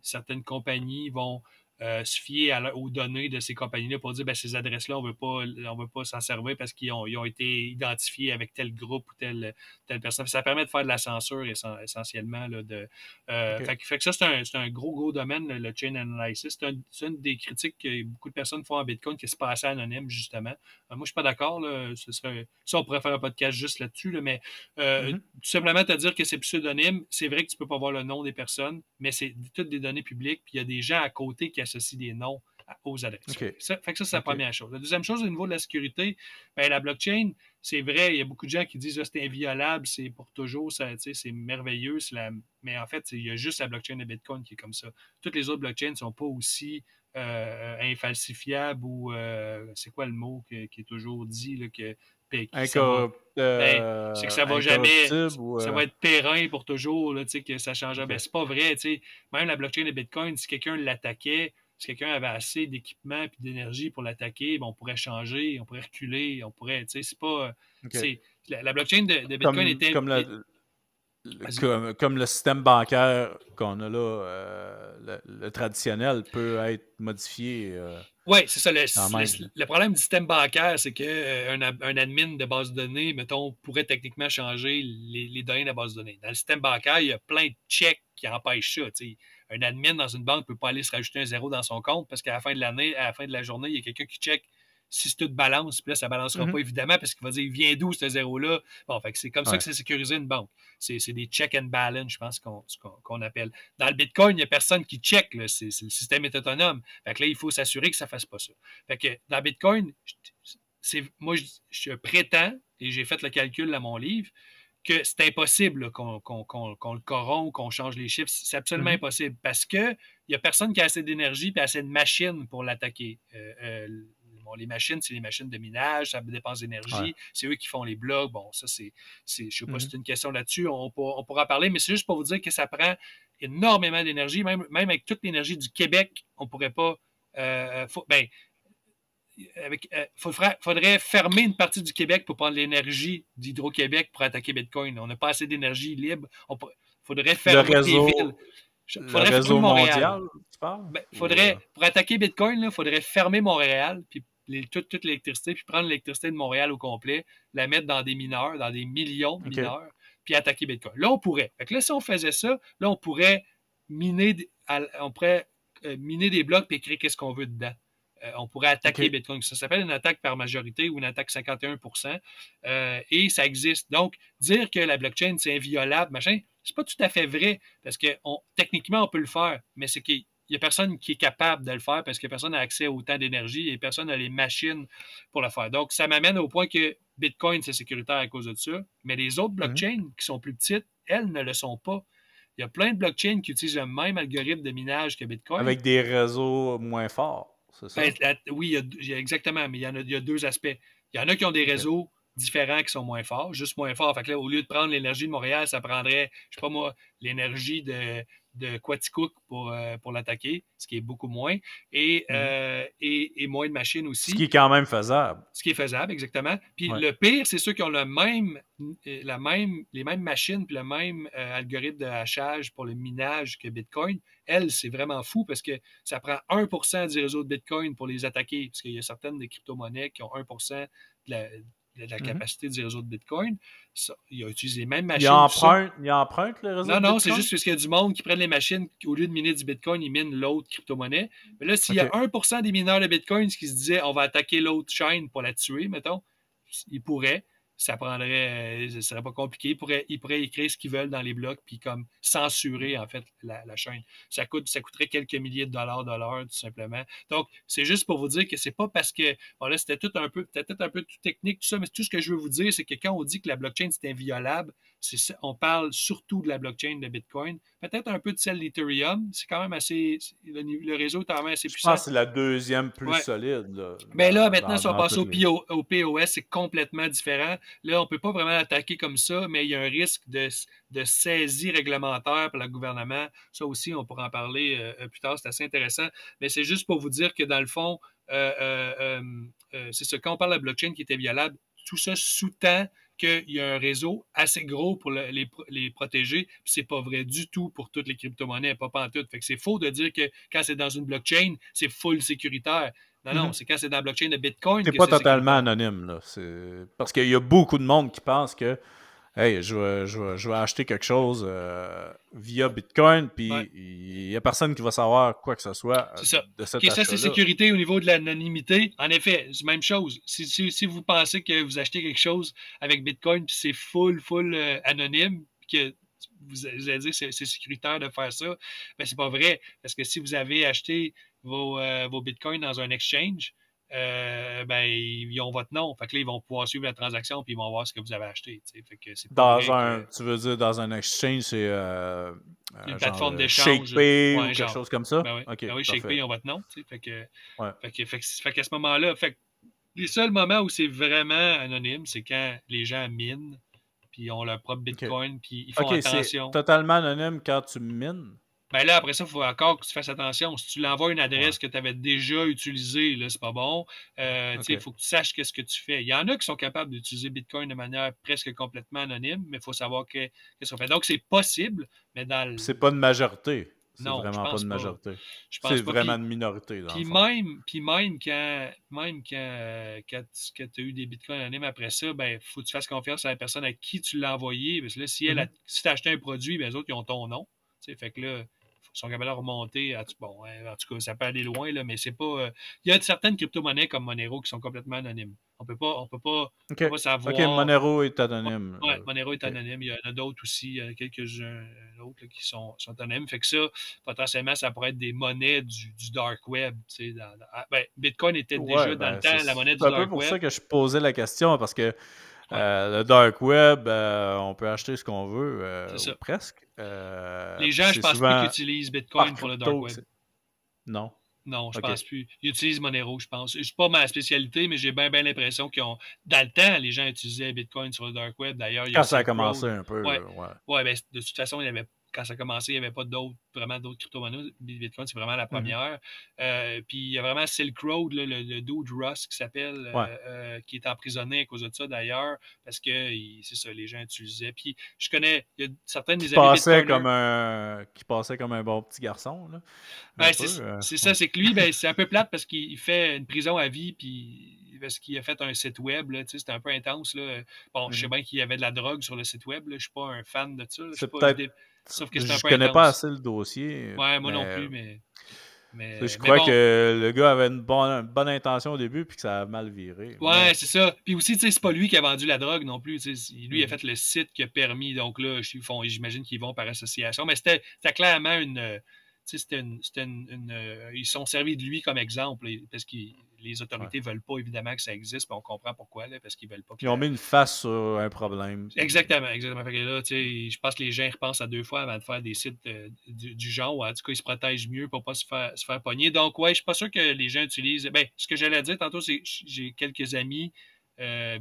S2: certaines compagnies vont se fier aux données de ces compagnies-là pour dire ben, ces adresses-là, on veut pas s'en servir parce ils ont été identifiés avec tel groupe ou telle personne. Ça permet de faire de la censure essentiellement. Là,
S1: OK.
S2: fait que ça, c'est un gros domaine, le chain analysis. C'est une des critiques que beaucoup de personnes font en Bitcoin, que c'est pas assez anonyme, justement. Moi, je suis pas d'accord. Là, ça, on pourrait faire un podcast juste là-dessus, là, mais
S1: Mhm.
S2: tout simplement te dire que c'est pseudonyme, c'est vrai que tu peux pas voir le nom des personnes, mais c'est toutes des données publiques, puis il y a des gens à côté qui associent des noms aux adresses.
S1: OK.
S2: Fait que ça, c'est la
S1: OK.
S2: première chose. La deuxième chose, au niveau de la sécurité, ben, la blockchain, c'est vrai, il y a beaucoup de gens qui disent que c'est inviolable, c'est pour toujours, c'est merveilleux, mais en fait, il y a juste la blockchain de Bitcoin qui est comme ça. Toutes les autres blockchains ne sont pas aussi infalsifiables ou c'est quoi le mot qui est toujours dit là, que ça va. Ben, c'est que ça va jamais.
S1: Incorruptible ou.
S2: Ça va être périn pour toujours, là, que ça change. Ben,
S1: OK.
S2: c'est pas vrai. Même la blockchain de Bitcoin, si quelqu'un l'attaquait, si quelqu'un avait assez d'équipement et d'énergie pour l'attaquer, ben, on pourrait changer, on pourrait reculer, on pourrait. C'est pas.
S1: OK.
S2: La blockchain de Bitcoin était.
S1: Comme le système bancaire qu'on a là, le traditionnel peut être modifié
S2: Oui, c'est ça.
S1: quand même.
S2: Le problème du système bancaire, c'est qu'un un admin de base de données, mettons, pourrait techniquement changer les données de la base de données. Dans le système bancaire, il y a plein de checks qui empêchent ça. T'sais. Un admin dans une banque ne peut pas aller se rajouter un zéro dans son compte parce qu'à la fin de l'année, à la fin de la journée, il y a quelqu'un qui check si tout balance, puis là, ça ne balancera pas
S1: Mhm.
S2: évidemment parce qu'il va dire il vient d'où ce zéro-là. Bon, fait que c'est comme ça que
S1: Ouais.
S2: c'est sécurisé une banque. C'est des check and balance, je pense qu'on appelle. Dans le Bitcoin, il n'y a personne qui check. Là. Le système est autonome. Fait que là, il faut s'assurer que ça ne fasse pas ça. Fait que dans Bitcoin, moi, je prétends, et j'ai fait le calcul dans mon livre, que c'est impossible qu'on le corrompt, qu'on change les chiffres. C'est absolument
S1: Mhm.
S2: impossible parce qu'il n'y a personne qui a assez d'énergie et assez de machines pour l'attaquer. Bon, les machines, c'est les machines de minage, ça dépense
S1: Ouais.
S2: d'énergie, c'est eux qui font les blocs. Bon, ça, je ne sais pas si
S1: Mhm.
S2: c'est une question là-dessus, on pourra en parler, mais c'est juste pour vous dire que ça prend énormément d'énergie. Même avec toute l'énergie du Québec, on ne pourrait pas. Faudrait fermer une partie du Québec pour prendre l'énergie d'Hydro-Québec pour attaquer Bitcoin. On n'a pas assez d'énergie libre. Faudrait
S1: Le
S2: fermer des villes.
S1: réseau, le
S2: Faudrait fermer
S1: réseau
S2: Montréal.
S1: mondial, tu parles?
S2: Pour attaquer Bitcoin, il faudrait fermer Montréal, puis toute l'électricité, puis prendre l'électricité de Montréal au complet, la mettre dans des mineurs, dans des millions de
S1: OK.
S2: mineurs, puis attaquer Bitcoin. Là, on pourrait. Fait que là, si on faisait ça, là, on pourrait miner, miner des blocs et écrire qu'est-ce qu'on veut dedans. On pourrait attaquer
S1: OK.
S2: Bitcoin. Ça s'appelle une attaque par majorité ou une attaque 51%. Et ça existe. Donc, dire que la blockchain, c'est inviolable, machin, c'est pas tout à fait vrai parce que techniquement, on peut le faire, mais c'est qu'il n'y a personne qui est capable de le faire parce que personne n'a accès à autant d'énergie et personne n'a les machines pour le faire. Donc, ça m'amène au point que Bitcoin, c'est sécuritaire à cause de ça, mais les autres
S1: Mhm.
S2: blockchains qui sont plus petites, elles ne le sont pas. Il y a plein de blockchains qui utilisent le même algorithme de minage que Bitcoin.
S1: Avec des réseaux moins forts, c'est
S2: Ben,
S1: ça?
S2: oui, exactement, mais il y a deux aspects. Il y en a qui ont des
S1: OK.
S2: réseaux différents qui sont moins forts, juste moins forts. Fait que là, au lieu de prendre l'énergie de Montréal, ça prendrait, je sais pas moi, l'énergie de Quaticook pour l'attaquer, ce qui est beaucoup moins,
S1: Mhm.
S2: et moins de machines
S1: Ce qui
S2: aussi.
S1: est quand même faisable.
S2: Ce qui est faisable, exactement. Puis
S1: Ouais.
S2: le pire, c'est ceux qui ont les mêmes machines puis le même algorithme de hachage pour le minage que Bitcoin. Elle, c'est vraiment fou parce que ça prend 1% du réseau de Bitcoin pour les attaquer. Parce qu'il y a certaines des crypto-monnaies qui ont 1% de la
S1: Mhm.
S2: capacité du réseau de Bitcoin. Ils ont utilisé les mêmes
S1: Il
S2: machines, tout ça.
S1: emprunte le réseau
S2: Non,
S1: de
S2: non, c'est
S1: Bitcoin?
S2: juste parce qu'il y a du monde qui prennent les machines, au lieu de miner du Bitcoin, ils minent l'autre crypto-monnaie. Mais là, s'il y a
S1: OK.
S2: 1% des mineurs de Bitcoin qui se disaient on va attaquer l'autre chaîne pour la tuer, mettons, ils pourraient. Ça prendrait, ce serait pas compliqué. Ils pourraient écrire ce qu'ils veulent dans les blocs, puis comme censurer, en fait, la chaîne. Ça coûterait quelques milliers de dollars, tout simplement. Donc, c'est juste pour vous dire que c'est pas parce que, bon là, c'était peut-être un peu tout technique, tout ça, mais tout ce que je veux vous dire, c'est que quand on dit que la blockchain, c'est inviolable, on parle surtout de la blockchain de Bitcoin, peut-être un peu de celle d'Ethereum. C'est quand même assez. Le réseau est quand même assez
S1: Je
S2: puissant.
S1: pense que c'est la deuxième plus
S2: Ouais.
S1: solide là,
S2: Mais là, maintenant, si on
S1: dans
S2: passe
S1: toutes les.
S2: au POS, c'est complètement différent. Là, on ne peut pas vraiment l'attaquer comme ça, mais il y a un risque de saisie réglementaire par le gouvernement. Ça aussi, on pourra en parler plus tard. C'est assez intéressant. Mais c'est juste pour vous dire que dans le fond, c'est ça. Quand on parle de la blockchain qui était violable, tout ça sous-tend qu'il y a un réseau assez gros pour les protéger. Puis c'est pas vrai du tout pour toutes les crypto-monnaies, pas pantoute. Fait que c'est faux de dire que quand c'est dans une blockchain, c'est full sécuritaire. Non, non, c'est quand c'est dans la blockchain de Bitcoin
S1: C'est
S2: que
S1: pas
S2: c'est
S1: totalement
S2: sécuritaire.
S1: anonyme, là. Parce qu'il y a beaucoup de monde qui pense que hey, je vais acheter quelque chose via Bitcoin,
S2: Ouais,
S1: puis il n'y a personne qui va savoir quoi que ce soit
S2: c'est ça.
S1: de
S2: OK,
S1: cet
S2: ça, c'est
S1: achat-là.
S2: sécurité au niveau de l'anonymité. En effet, c'est la même chose. Si vous pensez que vous achetez quelque chose avec Bitcoin, puis c'est full anonyme, que vous allez dire que c'est sécuritaire de faire ça, ben c'est pas vrai. Parce que si vous avez acheté vos Bitcoins dans un exchange, ben, ils ont votre nom. Fait que là, ils vont pouvoir suivre la transaction puis ils vont voir ce que vous avez acheté. T'sais. Fait que c'est pas vrai que
S1: Tu veux dire dans un exchange, c'est
S2: une
S1: genre
S2: plateforme d'échange,
S1: ShakePay ou
S2: ouais,
S1: quelque
S2: genre.
S1: chose comme ça?
S2: Ben oui,
S1: Ok,
S2: ben oui, ShakePay,
S1: parfait.
S2: ils ont votre nom. T'sais.
S1: Ouais.
S2: Fait qu'à ce moment-là, fait que les seuls moments où c'est vraiment anonyme, c'est quand les gens minent, puis ils ont leur propre
S1: Ok.
S2: Bitcoin, puis ils font
S1: Ok, c'est
S2: attention.
S1: totalement anonyme quand tu mines.
S2: Ben là, après ça, il faut encore que tu fasses attention. Si tu l'envoies à une
S1: Ouais.
S2: adresse que tu avais déjà utilisée, là, c'est pas bon. Il
S1: Ok.
S2: faut que tu saches qu'est-ce que tu fais. Il y en a qui sont capables d'utiliser Bitcoin de manière presque complètement anonyme, mais il faut savoir qu'est-ce qu'on fait. Donc, c'est possible, mais dans le...
S1: C'est pas une majorité. C'est
S2: Non, je
S1: vraiment pas
S2: pense
S1: une
S2: pas.
S1: majorité.
S2: Je
S1: C'est
S2: pense pas.
S1: vraiment une minorité, dans le
S2: Puis
S1: fond.
S2: quand tu as eu des bitcoins anonymes après ça, ben, faut que tu fasses confiance à la personne à qui tu l'as envoyé. Parce que là, si tu as acheté un produit, ben, les autres, ils ont ton nom. Tu sais, fait que là, ils sont capables de remonter. Bon, hein, en tout cas, ça peut aller loin, là, mais c'est pas. Il y a certaines crypto-monnaies comme Monero qui sont complètement anonymes.
S1: OK.
S2: On peut pas
S1: OK,
S2: savoir.
S1: Monero est anonyme.
S2: Ouais, Monero est
S1: OK.
S2: anonyme. Il y en a d'autres aussi. Il y en a quelques-uns d'autres là, qui sont anonymes. Fait que ça, potentiellement, ça pourrait être des monnaies du dark web. Tu sais, ben, Bitcoin était
S1: Ouais,
S2: déjà dans le
S1: ben c'est
S2: temps la monnaie du
S1: un peu
S2: dark
S1: pour
S2: web.
S1: ça que je posais la question, parce que
S2: Ouais,
S1: le dark web, on peut acheter ce qu'on veut,
S2: c'est
S1: ou
S2: ça.
S1: presque.
S2: Les
S1: Puis
S2: gens, je
S1: c'est
S2: pense plus qu'ils
S1: souvent
S2: utilisent
S1: par
S2: Bitcoin pour le dark
S1: crypto.
S2: web.
S1: Non.
S2: Non, je
S1: OK.
S2: pense plus. Ils utilisent Monero, je pense. C'est pas ma spécialité, mais j'ai bien l'impression qu'ils ont. Dans le temps, les gens utilisaient Bitcoin sur le dark web. D'ailleurs, il y a
S1: Quand
S2: le
S1: ça a
S2: Silk
S1: commencé
S2: Road.
S1: un peu,
S2: Ouais.
S1: ouais.
S2: Ouais, ben, de toute façon, quand ça a commencé, il n'y avait pas vraiment d'autres crypto-monnaies. Bitcoin, c'est vraiment la
S1: Mhm.
S2: première. Puis il y a vraiment Silk Road, là, le dude Russ qui s'appelle,
S1: Ouais.
S2: qui est emprisonné à cause de ça d'ailleurs, parce que c'est ça, les gens utilisaient. Puis je connais, il y a certains de mes amis Bitcoiners.
S1: Qui passait comme un bon petit garçon, là. Un
S2: Ben,
S1: peu.
S2: c'est
S1: Ouais.
S2: ça, c'est que lui, ben, c'est un peu plate parce qu'il fait une prison à vie, puis parce qu'il a fait un site web, là, tu sais, c'était un peu intense, là. Bon, je sais
S1: Mhm.
S2: bien qu'il y avait de la drogue sur le site web, là, je suis pas un fan de ça, là, je suis
S1: C'est
S2: pas,
S1: peut-être.
S2: sauf que c'était un
S1: Je
S2: peu
S1: connais pas
S2: intense.
S1: assez le dossier,
S2: Ouais, moi non
S1: mais
S2: plus,
S1: je
S2: mais
S1: crois
S2: bon,
S1: que le gars avait une bonne intention au début, puis que ça a mal viré.
S2: ouais,
S1: Mais.
S2: c'est ça. Puis aussi, tu sais, c'est pas lui qui a vendu la drogue non plus. Lui, il a
S1: Mhm.
S2: fait le site qui a permis. Donc là, j'imagine qu'ils vont par association. Mais c'était clairement une. Tu sais, ils se sont servis de lui comme exemple. Parce que les
S1: Ouais.
S2: autorités veulent pas, évidemment, que ça existe. Puis on comprend pourquoi, là, parce qu'ils veulent pas que
S1: Ils ont mis une face sur un problème. Puis.
S2: Exactement, exactement. Fait que là, tu sais, je pense que les gens y repensent à deux fois avant de faire des sites du genre. En tout cas, ils se protègent mieux pour pas se faire pogner. Donc, ouais, je suis pas sûr que les gens utilisent. Ben, ce que j'allais dire tantôt, c'est que j'ai quelques amis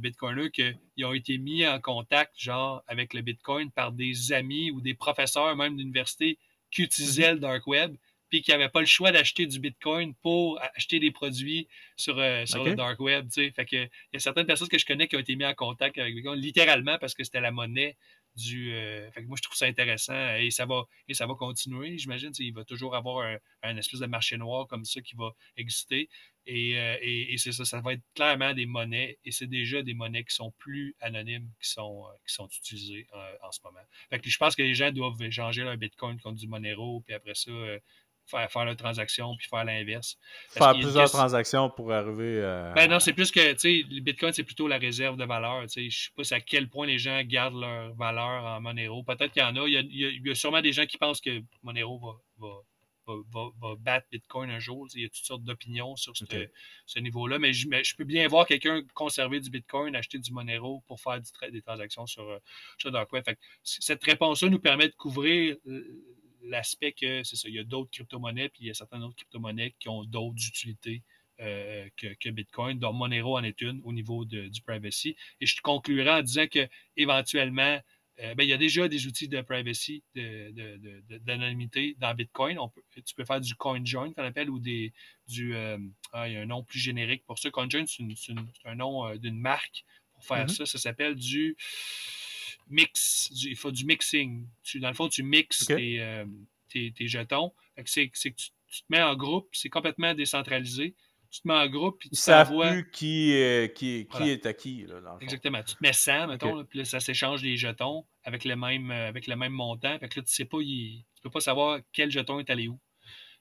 S2: Bitcoiners qui ont été mis en contact, genre, avec le Bitcoin par des amis ou des professeurs, même d'université, qui
S1: Mhm.
S2: utilisaient le dark web, puis qui n'avaient pas le choix d'acheter du Bitcoin pour acheter des produits sur le
S1: OK?
S2: dark web, tu sais. Fait que il y a certaines personnes que je connais qui ont été mis en contact avec Bitcoin, littéralement parce que c'était la monnaie du. Fait que moi, je trouve ça intéressant et ça va continuer, j'imagine. Il va toujours avoir un espèce de marché noir comme ça qui va exister. Et c'est ça, ça va être clairement des monnaies et c'est déjà des monnaies qui sont plus anonymes qui sont utilisées en ce moment. Fait que je pense que les gens doivent échanger leur Bitcoin contre du Monero, puis après ça, faire leur transaction, puis faire l'inverse. Parce
S1: Faire
S2: qu'il y a une
S1: plusieurs
S2: question.
S1: transactions pour arriver
S2: Ben non, c'est
S1: à.
S2: plus que, tu sais, le Bitcoin, c'est plutôt la réserve de valeur. Tu sais, je sais pas à quel point les gens gardent leur valeur en Monero. Peut-être qu'il y en a. Il y a sûrement des gens qui pensent que Monero va va battre Bitcoin un jour. Il y a toutes sortes d'opinions sur
S1: OK.
S2: ce niveau-là, mais je peux bien voir quelqu'un conserver du Bitcoin, acheter du Monero pour faire des transactions sur Dark Web. Fait que cette réponse-là nous permet de couvrir l'aspect que c'est ça, il y a d'autres crypto-monnaies, puis il y a certaines autres crypto-monnaies qui ont d'autres utilités que Bitcoin, dont Monero en est une au niveau du privacy. Et je conclurai en disant que éventuellement, il y a déjà des outils de privacy, d'anonymité dans Bitcoin. Tu peux faire du CoinJoin, qu'on appelle, ou il y a un nom plus générique pour ça. CoinJoin, c'est un nom d'une marque pour faire
S1: Mhm.
S2: ça. Ça s'appelle du il faut du mixing. Dans le fond, tu mixes
S1: OK.
S2: tes jetons. C'est que tu te mets en groupe, c'est complètement décentralisé. Tu te mets en groupe, puis
S1: Ils
S2: tu
S1: savent
S2: t'envoies.
S1: plus qui
S2: Voilà.
S1: est à qui, là, dans le fond.
S2: Exactement. Tu te mets 100,
S1: OK.
S2: mettons, là, puis là, ça s'échange des jetons avec le même montant. Fait que là, tu sais pas, tu peux pas savoir quel jeton est allé où.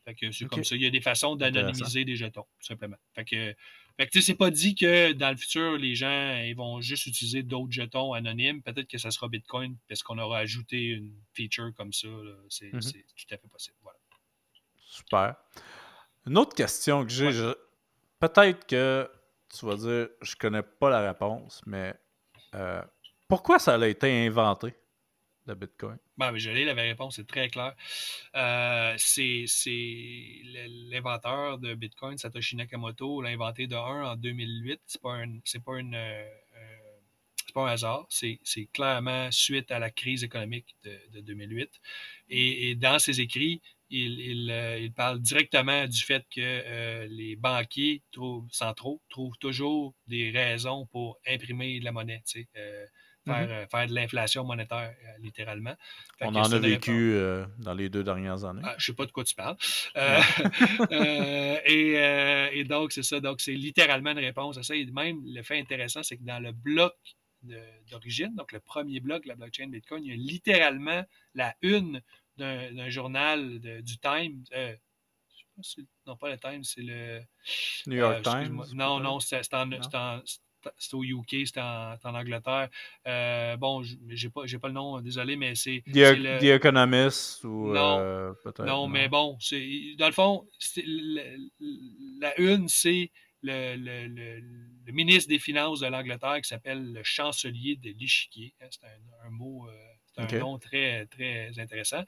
S2: Fait que c'est comme
S1: OK.
S2: ça. Il y a des façons
S1: Intéressant.
S2: d'anonymiser des jetons, tout simplement. Fait que tu sais, c'est pas dit que dans le futur, les gens ils vont juste utiliser d'autres jetons anonymes. Peut-être que ça sera Bitcoin parce qu'on aura ajouté une feature comme ça. C'est
S1: Mhm.
S2: tout à fait possible. Voilà.
S1: Super. Une autre question que j'ai,
S2: Ouais.
S1: peut-être que tu vas dire, je connais pas la réponse, mais euh, pourquoi ça a été inventé, le Bitcoin?
S2: Ben, je l'ai, la réponse est très claire. C'est l'inventeur de Bitcoin, Satoshi Nakamoto, l'a inventé de un en 2008. C'est pas un hasard. C'est clairement suite à la crise économique de 2008. Et dans ses écrits, il parle directement du fait que les banquiers centraux trouvent toujours des raisons pour imprimer de la monnaie, tu sais,
S1: Mhm.
S2: faire de l'inflation monétaire, littéralement. Fait
S1: On
S2: que
S1: en
S2: c'est
S1: a
S2: une réponse.
S1: vécu dans les 2 dernières années.
S2: Je sais pas de quoi tu parles.
S1: Ouais.
S2: Et donc, c'est ça. Donc, c'est littéralement une réponse à ça. Et même, le fait intéressant, c'est que dans le bloc d'origine, donc le premier bloc de la blockchain Bitcoin, il y a littéralement la une d'un journal du Time. Je sais pas non, pas le Time, c'est le.
S1: New York
S2: Excuse-moi.
S1: Times,
S2: Non,
S1: peut-être?
S2: non,
S1: Non?
S2: c'est au UK, c'est en Angleterre. Bon, j'ai pas le nom, désolé, mais c'est
S1: The
S2: le.
S1: Economist ou
S2: Non,
S1: peut-être,
S2: non, mais
S1: non?
S2: bon, dans le fond, la une, c'est le ministre des Finances de l'Angleterre qui s'appelle le chancelier de l'Échiquier. C'est un mot, c'est un
S1: OK.
S2: nom très, très intéressant.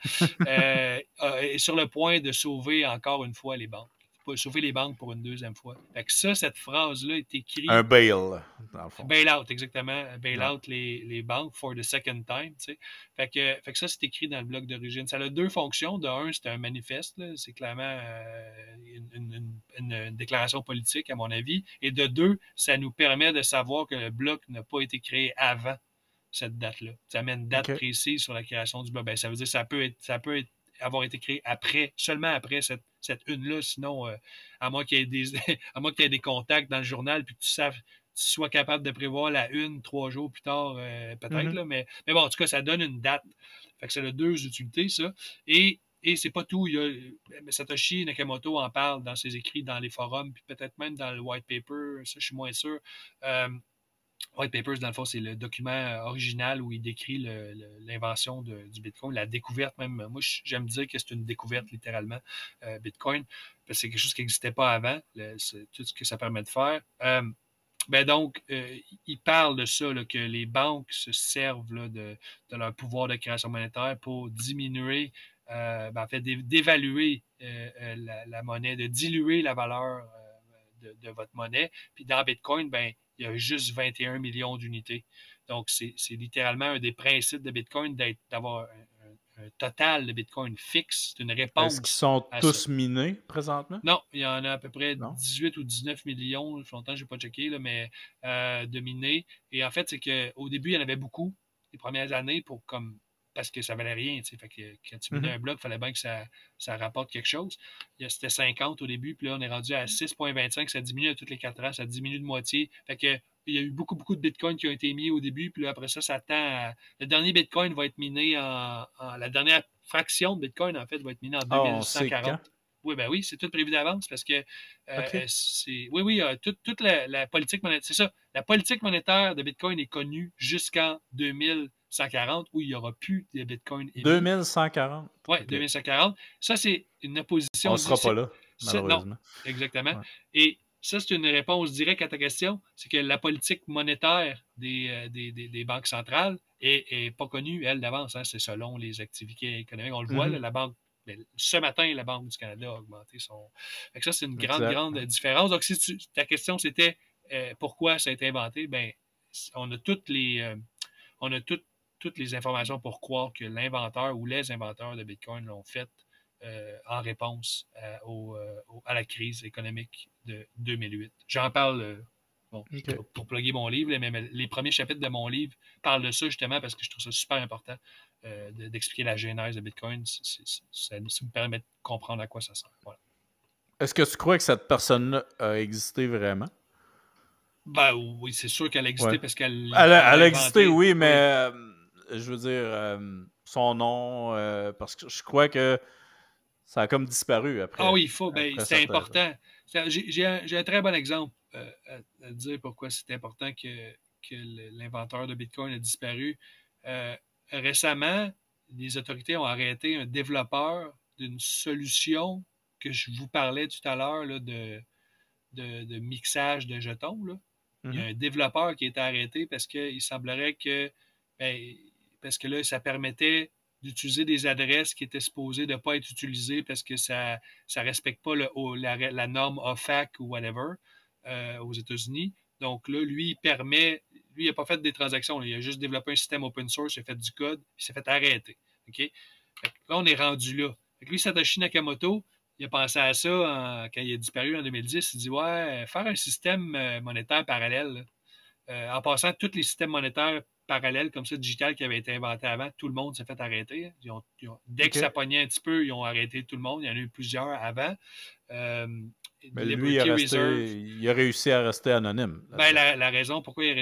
S2: Est sur le point de sauver encore une fois les banques. Sauver les banques pour une deuxième fois. Fait que ça, cette phrase-là est
S1: Un
S2: écrite.
S1: bail, dans le fond.
S2: Bail-out, exactement.
S1: Ouais.
S2: Bail-out les banques for the second time. Tu sais. Fait que ça, c'est écrit dans le bloc d'origine. Ça a deux fonctions. De un, c'est un manifeste. C'est clairement une déclaration politique, à mon avis. Et de deux, ça nous permet de savoir que le bloc n'a pas été créé avant cette date-là. Ça met une date
S1: OK.
S2: précise sur la création du bloc. Ben, ça veut dire que avoir été créé seulement après cette une-là. Sinon, à moins qu'il y ait à moins qu'il y ait des contacts dans le journal puis que tu sois capable de prévoir la une 3 jours plus tard, peut-être,
S1: Mhm.
S2: là, mais bon, en tout cas, ça donne une date. Fait que ça a deux utilités, ça. Et c'est pas tout. Satoshi Nakamoto en parle dans ses écrits, dans les forums, puis peut-être même dans le white paper, ça, je suis moins sûr. White Papers, dans le fond, c'est le document original où il décrit l'invention du Bitcoin, la découverte même. Moi, j'aime dire que c'est une découverte, littéralement, Bitcoin, parce que c'est quelque chose qui n'existait pas avant, tout ce que ça permet de faire. Donc, il parle de ça, là, que les banques se servent là, de leur pouvoir de création monétaire pour diminuer, en fait, d'évaluer la monnaie, de diluer la valeur de votre monnaie. Puis dans Bitcoin, il y a juste 21 millions d'unités. Donc, c'est littéralement un des principes de Bitcoin d'avoir un total de Bitcoin fixe. C'est une
S1: Est-ce qu'ils
S2: réponse
S1: sont
S2: à ça.
S1: tous minés présentement?
S2: Non, il y en a à peu près
S1: Non?
S2: 18 ou 19 millions, longtemps je n'ai pas checké, là, mais de minés. Et en fait, c'est qu'au début, il y en avait beaucoup les premières années parce que ça valait rien. Fait que quand tu minais
S1: Mhm.
S2: un bloc, il fallait bien que ça rapporte quelque chose. C'était 50 au début, puis là, on est rendu à 6,25. Ça diminue à tous les 4 ans, ça diminue de moitié. Fait que il y a eu beaucoup, beaucoup de bitcoins qui ont été mis au début, puis là, après ça, ça tend à. Le dernier bitcoin va être miné la dernière fraction de bitcoin, en fait, va être minée en
S1: Ah, on sait
S2: 2140.
S1: quand?
S2: Oui, ben oui, c'est tout prévu d'avance parce que
S1: OK.
S2: oui, toute la politique monétaire, c'est ça. La politique monétaire de Bitcoin est connue jusqu'en 2000, 2140 où il n'y aura plus de Bitcoin émis.
S1: 2140?
S2: Oui,
S1: OK.
S2: 2140. Ça, c'est une opposition.
S1: On ne sera pas là,
S2: Non,
S1: malheureusement.
S2: exactement.
S1: Ouais.
S2: Et ça, c'est une réponse directe à ta question. C'est que la politique monétaire des banques centrales est pas connue, elle, d'avance. Hein. C'est selon les activités économiques. On le voit, là, la banque. Ce matin, la Banque du Canada a augmenté son. Fait que ça, c'est une grande différence. Donc, si ta question, c'était pourquoi ça a été inventé, ben, on a toutes les. On a toutes les informations pour croire que l'inventeur ou les inventeurs de Bitcoin l'ont fait en réponse à la crise économique de 2008. J'en parle pour plugger mon livre, mais les premiers chapitres de mon livre parlent de ça justement parce que je trouve ça super important d'expliquer la genèse de Bitcoin. Ça me permet de comprendre à quoi ça sert. Voilà.
S1: Est-ce que tu crois que cette personne-là a existé vraiment?
S2: Ben oui, c'est sûr qu'elle a existé parce qu'elle
S1: Elle a
S2: inventé.
S1: existé, oui, mais je veux dire, son nom, parce que je crois que ça a comme disparu après.
S2: Ah oui, il faut. Ben,
S1: après
S2: c'est
S1: certains...
S2: important. J'ai un très bon exemple à dire pourquoi c'est important que l'inventeur de Bitcoin a disparu. Récemment, les autorités ont arrêté un développeur d'une solution que je vous parlais tout à l'heure de mixage de jetons. Là. Il y a un développeur qui a été arrêté parce qu'il semblerait que parce que là, ça permettait d'utiliser des adresses qui étaient supposées de ne pas être utilisées parce que ça ne respecte pas la norme OFAC ou whatever aux États-Unis. Donc là, lui, il n'a pas fait des transactions, il a juste développé un système open source, il a fait du code, il s'est fait arrêter. Okay? Là, on est rendu là. Lui, Satoshi Nakamoto, il a pensé à ça quand il a disparu en 2010. Il dit ouais, faire un système monétaire parallèle. En passant, tous les systèmes monétaires parallèles comme ça, digital, qui avaient été inventés avant, tout le monde s'est fait arrêter. Dès que ça pognait un petit peu, ils ont arrêté tout le monde. Il y en a eu plusieurs avant.
S1: Mais lui, il a réussi à rester anonyme.
S2: Ben, la raison pourquoi il a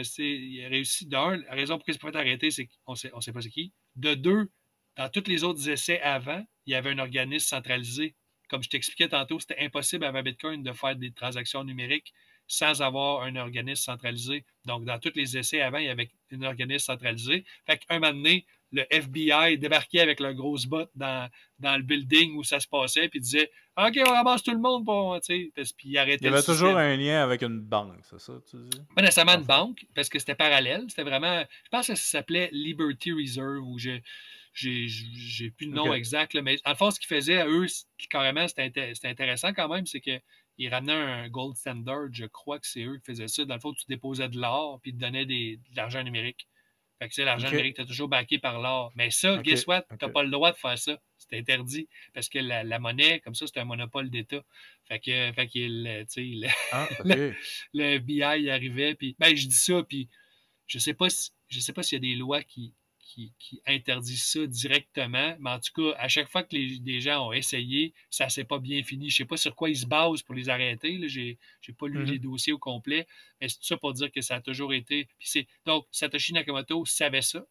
S2: réussi, d'un, la raison pourquoi il s'est fait arrêter, c'est qu'on ne sait pas c'est qui. De deux, dans tous les autres essais avant, il y avait un organisme centralisé. Comme je t'expliquais tantôt, c'était impossible avant Bitcoin de faire des transactions numériques sans avoir un organisme centralisé. Donc, dans tous les essais avant, il y avait un organisme centralisé. Fait qu'un moment donné, le FBI débarquait avec leur grosse botte dans le building où ça se passait, puis disait OK, on ramasse tout le monde pour. Puis il arrêtait.
S1: Il y avait toujours un lien avec une banque, c'est ça, tu dis?
S2: Pas nécessairement une banque, parce que c'était parallèle. C'était vraiment. Je pense que ça s'appelait Liberty Reserve, ou j'ai plus le nom exact, là, mais en fait, ce qu'ils faisaient à eux, carrément, c'était intéressant quand même, c'est qu'ils ramenaient un gold standard, je crois que c'est eux qui faisaient ça. Dans le fond, tu déposais de l'or, puis ils te donnaient de l'argent numérique. Fait que l'argent numérique, t'es toujours backé par l'or. Mais ça, guess what? T'as pas le droit de faire ça. C'est interdit. Parce que la monnaie, comme ça, c'est un monopole d'État. Fait que le FBI arrivait, puis ben, je dis ça, puis je sais pas s'il y a des lois qui interdisent ça directement, mais en tout cas, à chaque fois que les gens ont essayé, ça s'est pas bien fini. Je sais pas sur quoi ils se basent pour les arrêter. J'ai pas lu les dossiers au complet, mais c'est tout ça pour dire que ça a toujours été. Donc, Satoshi Nakamoto savait ça,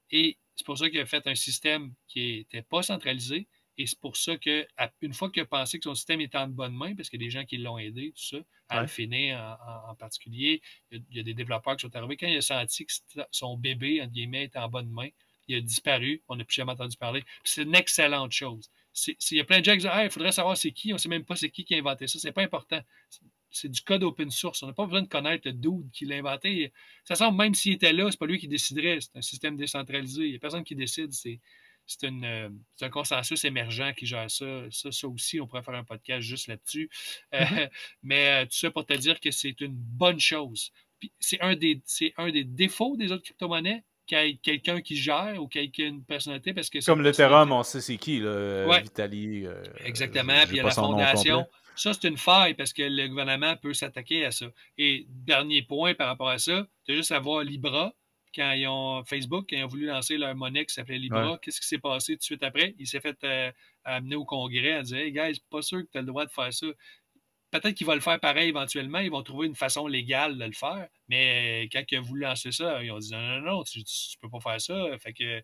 S2: et c'est pour ça qu'il a fait un système qui n'était pas centralisé. Et c'est pour ça qu'une fois qu'il a pensé que son système était en bonne main, parce qu'il y a des gens qui l'ont aidé, tout ça, à le finir en particulier, il y a des développeurs qui sont arrivés. Quand il a senti que son bébé, entre guillemets, était en bonne main, il a disparu. On n'a plus jamais entendu parler. C'est une excellente chose. Il y a plein de gens qui disent il faudrait savoir c'est qui. On ne sait même pas c'est qui a inventé ça. C'est pas important. C'est du code open source. On n'a pas besoin de connaître le dude qui l'a inventé. Ça semble même s'il était là, c'est pas lui qui déciderait. C'est un système décentralisé. Il n'y a personne qui décide. C'est un consensus émergent qui gère ça. Ça aussi, on pourrait faire un podcast juste là-dessus. Mais tout ça pour te dire que c'est une bonne chose. C'est un des défauts des autres crypto-monnaies qu'il y ait quelqu'un qui gère ou qu'il y ait une personnalité. Parce que
S1: comme l'Ethereum, on sait c'est qui, là, Vitalik.
S2: Exactement. Puis il y a la fondation. Ça, c'est une faille parce que le gouvernement peut s'attaquer à ça. Et dernier point par rapport à ça, tu as juste à voir Libra. Quand ils ont Facebook, quand ils ont voulu lancer leur monnaie qui s'appelait Libra, qu'est-ce qui s'est passé tout de suite après? Il s'est fait amener au Congrès à dire hey guys, pas sûr que tu as le droit de faire ça. Peut-être qu'il va le faire pareil éventuellement, ils vont trouver une façon légale de le faire, mais quand ils ont voulu lancer ça, ils ont dit non, tu peux pas faire ça. Fait que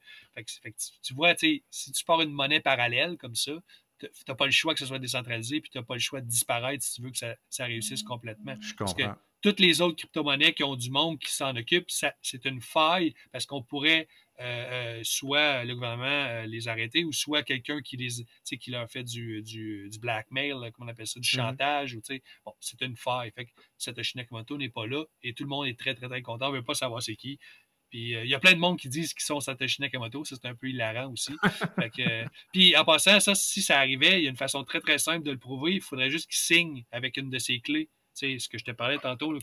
S2: tu vois, si tu pars une monnaie parallèle comme ça, tu n'as pas le choix que ce soit décentralisé, puis tu n'as pas le choix de disparaître si tu veux que ça réussisse complètement.
S1: Je comprends.
S2: Parce que toutes les autres crypto-monnaies qui ont du monde qui s'en occupe, c'est une faille parce qu'on pourrait soit le gouvernement les arrêter ou soit quelqu'un qui leur fait du blackmail, comme on appelle ça, du chantage. Ou, bon, c'est une faille. Fait que Satoshi Nakamoto n'est pas là et tout le monde est très, très, très content. On ne veut pas savoir c'est qui. Puis il y a plein de monde qui disent qu'ils sont Satoshi Nakamoto. Ça, c'est un peu hilarant aussi. Fait que, puis en passant, ça, si ça arrivait, il y a une façon très, très simple de le prouver. Il faudrait juste qu'il signe avec une de ses clés. Tu sais, ce que je te parlais tantôt, là,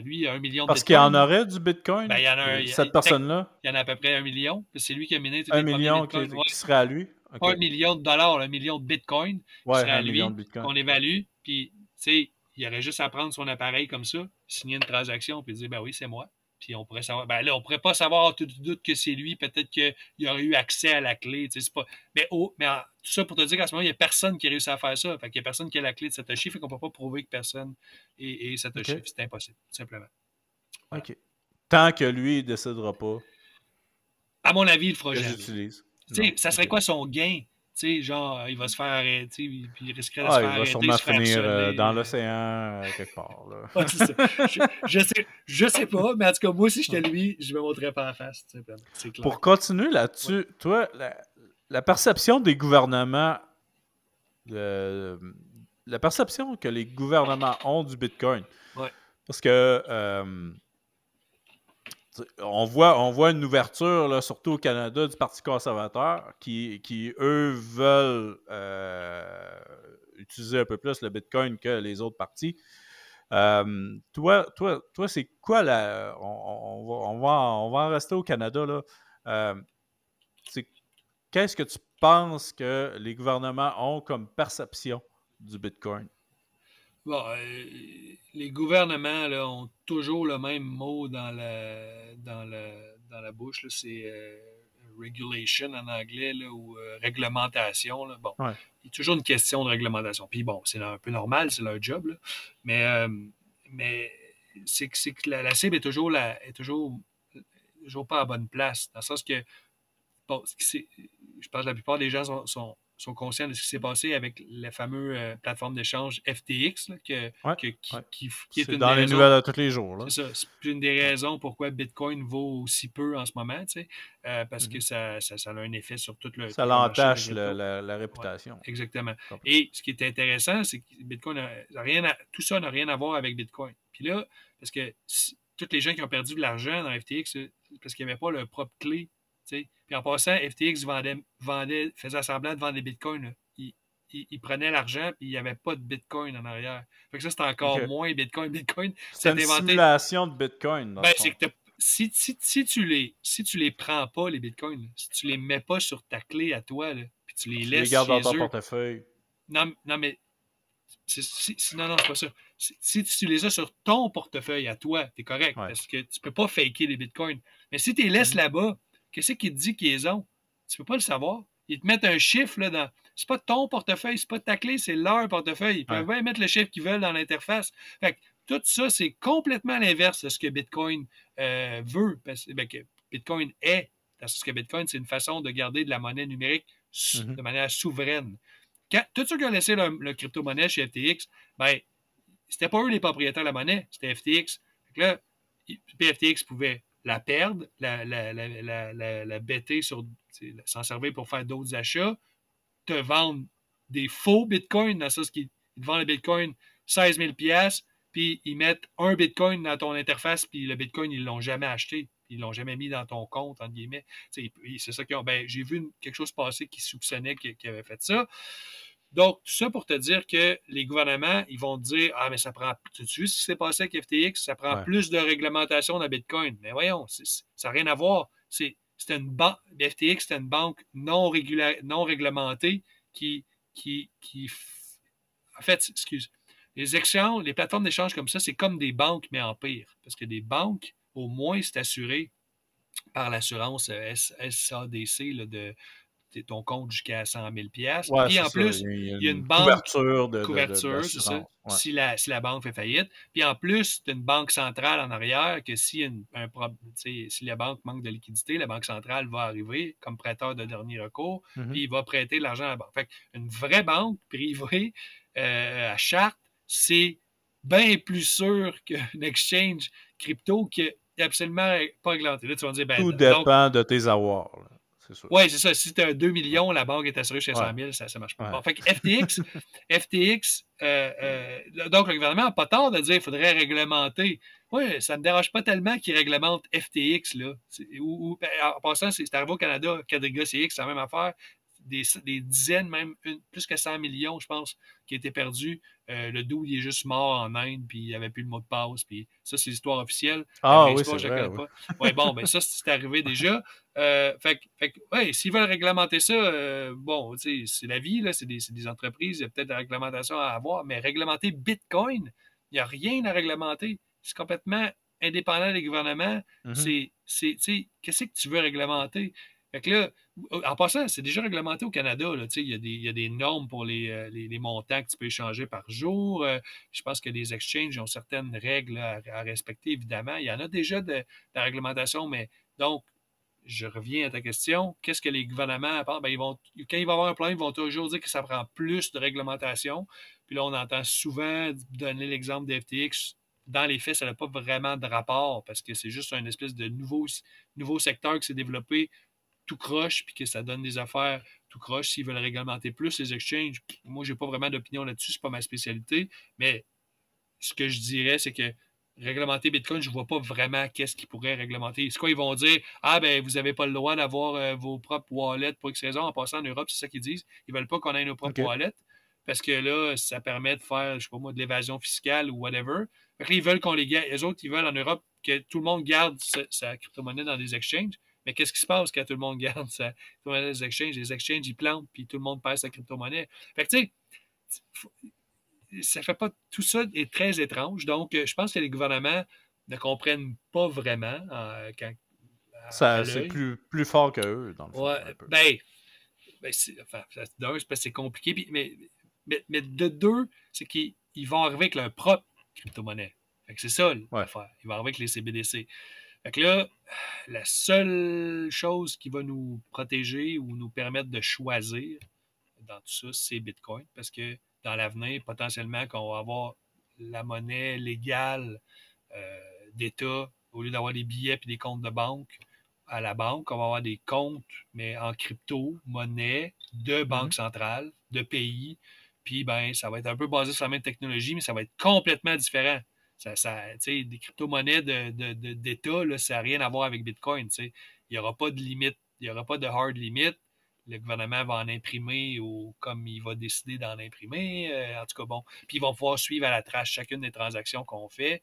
S2: lui, il a 1 million de
S1: Parce qu'il y
S2: bitcoins.
S1: en aurait du bitcoin,
S2: Ben, il y en a
S1: cette personne-là.
S2: Il y en a à peu près 1 million. C'est lui qui a miné tous
S1: 1
S2: les premiers
S1: million
S2: bitcoins.
S1: qui serait à lui.
S2: Pas
S1: Okay.
S2: 1 million de dollars, 1 million de bitcoins qui
S1: Ouais,
S2: serait à
S1: 1 million
S2: lui,
S1: de bitcoin.
S2: qu'on évalue. Puis, tu sais, il aurait juste à prendre son appareil comme ça, signer une transaction, puis dire, ben oui, c'est moi. Puis on pourrait savoir, ben là, on pourrait pas savoir tout doute que c'est lui. Peut-être qu'il aurait eu accès à la clé. C'est pas, mais tout ça pour te dire qu'à ce moment, il n'y a personne qui a réussi à faire ça. Fait qu'il n'y a personne qui a la clé de Satoshi. Fait qu'on peut pas prouver que personne est Satoshi. Okay. C'est impossible, tout simplement.
S1: Voilà. OK. Tant que lui, il ne décidera pas.
S2: À mon avis, il le fera jamais.
S1: J'utilise.
S2: Ça serait quoi son gain? T'sais, genre, il va se faire arrêter, puis il risquerait de se faire
S1: arrêter. Il va sûrement finir dans l'océan quelque part. Là.
S2: Ouais, c'est ça. Je sais pas, mais en tout cas, moi, si j'étais lui, je me montrerais pas en face. C'est clair.
S1: Pour continuer là-dessus, toi, la perception des gouvernements, la perception que les gouvernements ont du Bitcoin, parce que on voit une ouverture, là, surtout au Canada, du Parti conservateur qui eux, veulent utiliser un peu plus le Bitcoin que les autres partis. Toi, c'est quoi la... On va en rester au Canada, là. Qu'est-ce que tu penses que les gouvernements ont comme perception du Bitcoin?
S2: Bon, les gouvernements là, ont toujours le même mot dans la bouche. C'est regulation en anglais là, ou réglementation. Là. Bon, il y a toujours une question de réglementation. Puis bon, c'est un peu normal, c'est leur job. Là. Mais c'est que la cible est toujours pas à bonne place. Dans le sens que, bon, je pense que la plupart des gens sont conscients de ce qui s'est passé avec la fameuse plateforme d'échange FTX, là, qui est une
S1: dans les nouvelles de tous les jours.
S2: C'est ça. C'est une des raisons pourquoi Bitcoin vaut aussi peu en ce moment, parce que ça a un effet sur tout le...
S1: Ça l'entache la réputation.
S2: Ouais, exactement. Et ce qui est intéressant, c'est que Bitcoin tout ça n'a rien à voir avec Bitcoin. Puis là, parce que tous les gens qui ont perdu de l'argent dans FTX, c'est parce qu'il n'y avait pas leur propre clé. T'sais. Puis en passant, FTX faisait semblant de vendre des bitcoins. Il prenait l'argent puis il n'y avait pas de bitcoin en arrière. Fait que ça, c'est encore moins bitcoin. Bitcoin,
S1: c'est une simulation de bitcoin.
S2: Ben, c'est que si tu les prends pas, les bitcoins, si tu les mets pas sur ta clé à toi, là, puis tu les laisses
S1: gardes dans ton
S2: eux,
S1: portefeuille.
S2: Non, mais non, c'est pas ça. Si tu les as sur ton portefeuille à toi, t'es correct. Parce que tu peux pas faker les bitcoins. Mais si tu les laisses là-bas, qu'est-ce qui te dit qu'ils ont? Tu peux pas le savoir. Ils te mettent un chiffre là dans. C'est pas ton portefeuille, c'est pas ta clé, c'est leur portefeuille. Ils peuvent bien mettre le chiffre qu'ils veulent dans l'interface. Fait que tout ça, c'est complètement l'inverse de ce que Bitcoin veut. Que Bitcoin est. Parce que Bitcoin, c'est une façon de garder de la monnaie numérique de manière souveraine. Tous ceux qui ont laissé le crypto-monnaie chez FTX, ben, c'était pas eux les propriétaires de la monnaie, c'était FTX. Fait que là, FTX pouvait la perdre, la bêter s'en servir pour faire d'autres achats, te vendre des faux bitcoins, dans le sens qu'ils te vendent le bitcoin 16 000 $, puis ils mettent un bitcoin dans ton interface, puis le bitcoin, ils l'ont jamais acheté. Ils l'ont jamais mis dans ton compte, entre guillemets. C'est ça qu'ils ont. Ben, j'ai vu quelque chose passer qui soupçonnait qu'ils avaient fait ça. Donc, tout ça pour te dire que les gouvernements, ils vont te dire, ah, mais ça prend, tu as vu ce qui s'est passé avec FTX? Ça prend plus de réglementation dans Bitcoin. Mais voyons, ça n'a rien à voir. C'était une banque, FTX, c'était une banque non réglementée qui en fait, excuse, les plateformes d'échange comme ça, c'est comme des banques, mais en pire. Parce que des banques, au moins, c'est assuré par l'assurance SADC là, de ton compte jusqu'à 100 000 $.
S1: Ouais,
S2: puis en plus, il y a une banque couverture, c'est ça, si la banque fait faillite. Puis en plus, tu as une banque centrale en arrière que si la banque manque de liquidité, la banque centrale va arriver comme prêteur de dernier recours, puis il va prêter l'argent à la banque. Fait une vraie banque privée à charte, c'est bien plus sûr qu'un exchange crypto que absolument pas réglementé. Là, tu vas me dire, ben,
S1: Tout
S2: donc,
S1: dépend de tes avoirs, là. C'est sûr.
S2: oui, c'est ça. Si tu as 2 millions, la banque est assurée chez
S1: Ouais.
S2: 100 000, ça ne marche pas.
S1: Ouais.
S2: Bon, fait que FTX donc le gouvernement n'a pas tort de dire qu'il faudrait réglementer. Oui, ça ne me dérange pas tellement qu'ils réglementent FTX. Là. Ben, en passant, c'est arrivé au Canada, Quadriga CX, c'est la même affaire. Des dizaines, même plus que 100 millions, je pense, qui étaient perdus. Le dude, il est juste mort en Inde, puis il n'avait plus le mot de passe. Puis ça, c'est l'histoire officielle. La
S1: Ah
S2: vraie
S1: oui,
S2: histoire,
S1: c'est
S2: je ne la
S1: vrai.
S2: connais
S1: Oui.
S2: pas. Oui, bon, ben ça, c'est arrivé déjà. Ouais, s'ils veulent réglementer ça, bon, tu sais, c'est la vie, là, c'est des entreprises, il y a peut-être des réglementations à avoir, mais réglementer Bitcoin, il n'y a rien à réglementer. C'est complètement indépendant des gouvernements.
S1: Mhm.
S2: Tu sais, qu'est-ce que tu veux réglementer? Fait que là, en passant, c'est déjà réglementé au Canada. Là, il y a des normes pour les montants que tu peux échanger par jour. Je pense que les exchanges ont certaines règles à respecter, évidemment. Il y en a déjà de la réglementation, mais donc, je reviens à ta question. Qu'est-ce que les gouvernements apportent? Ben, quand il va y avoir un problème, ils vont toujours dire que ça prend plus de réglementation. Puis là, on entend souvent donner l'exemple de FTX. Dans les faits, ça n'a pas vraiment de rapport parce que c'est juste un espèce de nouveau secteur qui s'est développé tout croche puis que ça donne des affaires tout croche. S'ils veulent réglementer plus les exchanges, moi, j'ai pas vraiment d'opinion là-dessus. C'est pas ma spécialité. Mais ce que je dirais, c'est que réglementer Bitcoin, je ne vois pas vraiment qu'est-ce qu'ils pourraient réglementer. C'est quoi, ils vont dire, ah ben, vous n'avez pas le droit d'avoir vos propres wallets pour X raison. En passant en Europe, c'est ça qu'ils disent. Ils ne veulent pas qu'on ait nos propres
S1: OK.
S2: wallets parce que là, ça permet de faire, je ne sais pas moi, de l'évasion fiscale ou whatever. Fait que là, ils veulent qu'on les garde. Les autres, ils veulent en Europe que tout le monde garde sa crypto-monnaie dans des exchanges. Mais qu'est-ce qui se passe quand tout le monde garde sa crypto-monnaie dans les exchanges? Les exchanges, ils plantent, puis tout le monde perd sa crypto-monnaie. Fait que, tu sais, ça fait pas tout ça est très étrange. Donc, je pense que les gouvernements ne comprennent pas vraiment à
S1: C'est
S2: l'œil.
S1: plus fort que eux, dans le fond,
S2: Ouais,
S1: un peu.
S2: enfin, d'un, c'est parce que c'est compliqué. Mais de deux, c'est qu'ils vont arriver avec leur propre crypto-monnaie. Fait que c'est ça
S1: Ouais.
S2: l'affaire. Ils vont arriver avec les CBDC. Fait que là, la seule chose qui va nous protéger ou nous permettre de choisir dans tout ça, c'est Bitcoin. Parce que dans l'avenir, potentiellement, qu'on va avoir la monnaie légale d'État, au lieu d'avoir des billets et des comptes de banque à la banque, on va avoir des comptes, mais en crypto, monnaie, de banque
S1: Mhm.
S2: centrale, de pays. Puis, ben, ça va être un peu basé sur la même technologie, mais ça va être complètement différent. Des crypto-monnaies d'État, là, ça n'a rien à voir avec Bitcoin. Il n'y aura pas de limite, il n'y aura pas de hard limit. Le gouvernement va en imprimer ou comme il va décider d'en imprimer. En tout cas, bon. Puis ils vont pouvoir suivre à la trace chacune des transactions qu'on fait.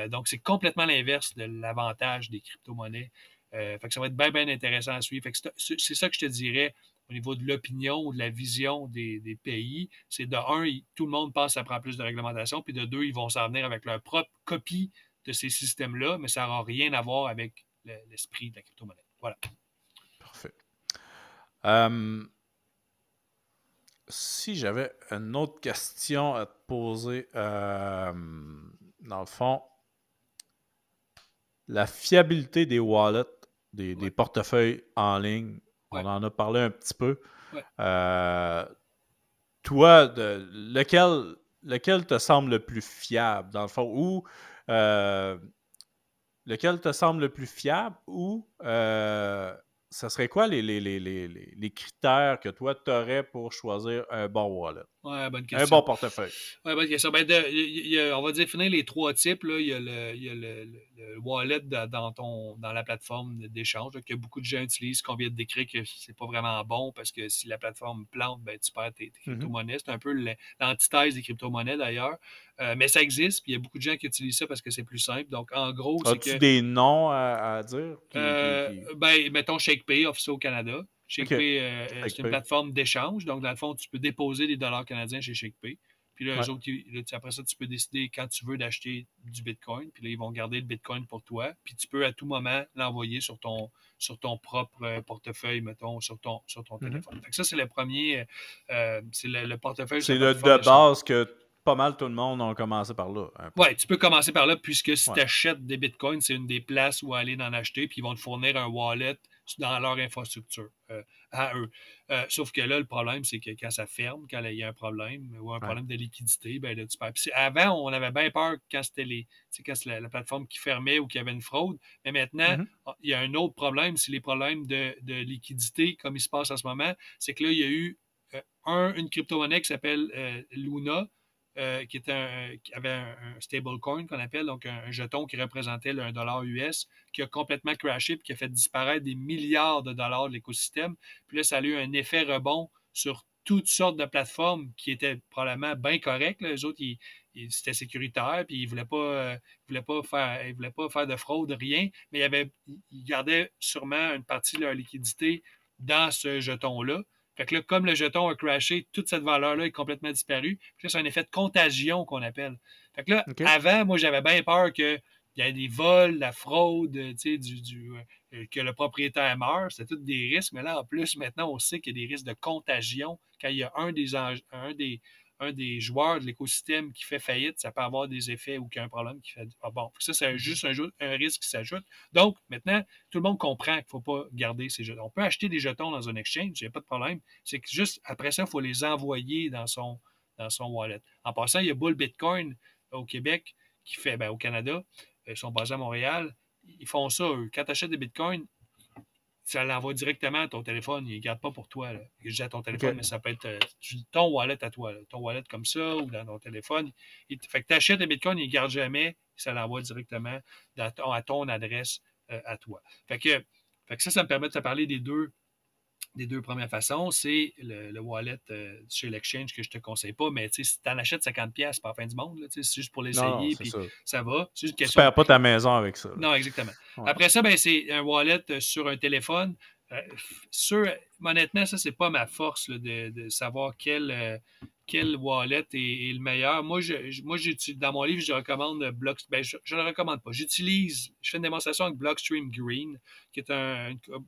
S2: Donc, c'est complètement l'inverse de l'avantage des crypto-monnaies. Fait que ça va être bien, bien intéressant à suivre. Fait que c'est ça que je te dirais au niveau de l'opinion ou de la vision des pays. C'est de un, tout le monde pense que ça prend plus de réglementation, puis de deux, ils vont s'en venir avec leur propre copie de ces systèmes-là, mais ça n'aura rien à voir avec l'esprit de la crypto-monnaie. Voilà.
S1: Parfait. Si j'avais une autre question à te poser, dans le fond, la fiabilité des wallets, des
S2: Ouais.
S1: portefeuilles en ligne, on
S2: Ouais.
S1: en a parlé un petit peu.
S2: Ouais.
S1: Toi, lequel te semble le plus fiable, dans le fond, ou lequel te semble le plus fiable, ou ça serait quoi les critères que toi, tu aurais pour choisir un bon wallet?
S2: Ouais, bonne
S1: Un bon
S2: question.
S1: portefeuille.
S2: Ouais, bonne question. Ben, on va définir les trois types. Là. Il y a le wallet dans la plateforme d'échange là, que beaucoup de gens utilisent, qu'on vient de décrire que c'est pas vraiment bon parce que si la plateforme plante, ben, tu perds tes
S1: Mhm.
S2: crypto-monnaies. C'est un peu l'antithèse des crypto-monnaies d'ailleurs. Mais ça existe, puis il y a beaucoup de gens qui utilisent ça parce que c'est plus simple. Donc, en gros, c'est
S1: As-tu
S2: que
S1: des noms à dire?
S2: ben, mettons ShakePay, officiel au Canada.
S1: OK.
S2: ShakePay, c'est une
S1: ShakePay.
S2: plateforme d'échange. Donc, dans le fond, tu peux déposer des dollars canadiens chez ShakePay. Puis là,
S1: Ouais.
S2: eux autres, après ça, tu peux décider quand tu veux d'acheter du Bitcoin. Puis là, ils vont garder le Bitcoin pour toi. Puis tu peux à tout moment l'envoyer sur ton propre portefeuille, mettons, sur ton
S1: Mhm.
S2: téléphone. Fait que ça, c'est le premier, c'est le portefeuille sur
S1: C'est
S2: la plateforme
S1: de
S2: d'échange.
S1: base que pas mal tout le monde a commencé par là, un peu.
S2: Ouais, tu peux commencer par là, puisque si
S1: Ouais.
S2: tu achètes des bitcoins, c'est une des places où aller en acheter, puis ils vont te fournir un wallet dans leur infrastructure à eux. Sauf que là, le problème, c'est que quand ça ferme, quand il y a un problème ou un problème de liquidité, ben là, tu perds. Puis avant, on avait bien peur quand c'était quand c'est la plateforme qui fermait ou qu'il y avait une fraude. Mais maintenant, il y a un autre problème, c'est les problèmes de liquidité, comme il se passe en ce moment. C'est que là, il y a eu une crypto-monnaie qui s'appelle Luna, qui avait un stablecoin qu'on appelle, donc un jeton qui représentait un dollar US, qui a complètement crashé et qui a fait disparaître des milliards de dollars de l'écosystème. Puis là, ça a eu un effet rebond sur toutes sortes de plateformes qui étaient probablement bien correctes. Là. Les autres, c'était sécuritaire, puis ils ne voulaient pas faire de fraude, rien, mais ils gardaient sûrement une partie de leur liquidité dans ce jeton-là. Fait que là, comme le jeton a crashé, toute cette valeur-là est complètement disparue. Puis là, c'est un effet de contagion qu'on appelle. Fait que là, avant, moi, j'avais bien peur qu'il y ait des vols, la fraude, que le propriétaire meure. C'était tous des risques. Mais là, en plus, maintenant, on sait qu'il y a des risques de contagion. Quand il y a un des joueurs de l'écosystème qui fait faillite, ça peut avoir des effets ou qu'il y a un problème qui fait... Ah bon, ça, c'est juste un risque qui s'ajoute. Donc, maintenant, tout le monde comprend qu'il ne faut pas garder ces jetons. On peut acheter des jetons dans un exchange, il n'y a pas de problème. C'est que juste après ça, il faut les envoyer dans son wallet. En passant, il y a Bull Bitcoin au Québec, au Canada, ils sont basés à Montréal. Ils font ça, eux. Quand tu achètes des bitcoins, ça l'envoie directement à ton téléphone. Il ne garde pas pour toi. Là. Il jette ton téléphone, mais ça peut être ton wallet à toi. Là. Ton wallet comme ça ou dans ton téléphone. Fait que tu achètes des bitcoins, il ne garde jamais. Ça l'envoie directement à ton adresse à toi. Fait que ça me permet de te parler des deux premières façons. C'est le wallet chez l'exchange que je ne te conseille pas, mais si tu en achètes 50$, c'est pas la fin du monde. C'est juste pour l'essayer, puis ça va. C'est juste une question.
S1: Tu ne perds pas ta maison avec ça. Là.
S2: Non, exactement. Ouais. Après ça, c'est un wallet sur un téléphone. Honnêtement, ça, c'est pas ma force là, de savoir quel wallet est le meilleur. Moi, dans mon livre, je recommande je ne le recommande pas. Je fais une démonstration avec Blockstream Green, qui est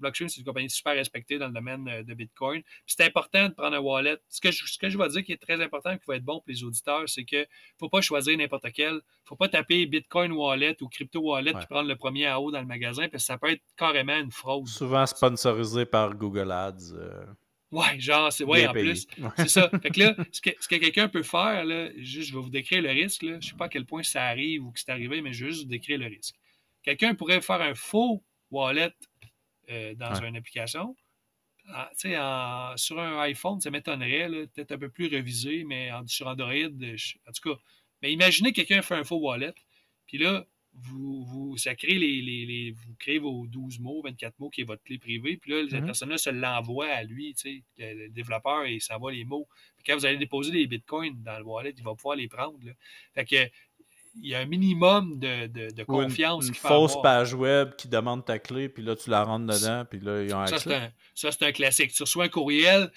S2: Blockstream, c'est une compagnie super respectée dans le domaine de Bitcoin. Puis c'est important de prendre un wallet. Ce que je vais dire qui est très important et qui va être bon pour les auditeurs, c'est qu'il ne faut pas choisir n'importe quel. Il ne faut pas taper Bitcoin Wallet ou Crypto Wallet puis prendre le premier en haut dans le magasin, parce que ça peut être carrément une fraude.
S1: Souvent sponsorisé par Google Ads.
S2: Ouais, genre, en plus. C'est ça. Fait que là, ce que quelqu'un peut faire, là, je vais vous décrire le risque. Là. Je ne sais pas à quel point ça arrive ou que c'est arrivé, mais je vais juste vous décrire le risque. Quelqu'un pourrait faire un faux wallet dans une application. Sur un iPhone, ça m'étonnerait, peut-être un peu plus revisé, mais sur Android, en tout cas. Mais imaginez que quelqu'un fait un faux wallet, puis là, ça crée vous créez vos 12 mots, 24 mots qui est votre clé privée, puis là, cette personne-là se l'envoie à lui, le développeur, et il s'envoie les mots. Puis quand vous allez déposer des bitcoins dans le wallet, il va pouvoir les prendre. Là. Fait que il y a un minimum de confiance.
S1: Une fausse page web qui demande ta clé, puis là, tu la rentres dedans, puis là, ils ont accès.
S2: Ça, c'est un classique. Tu reçois un courriel,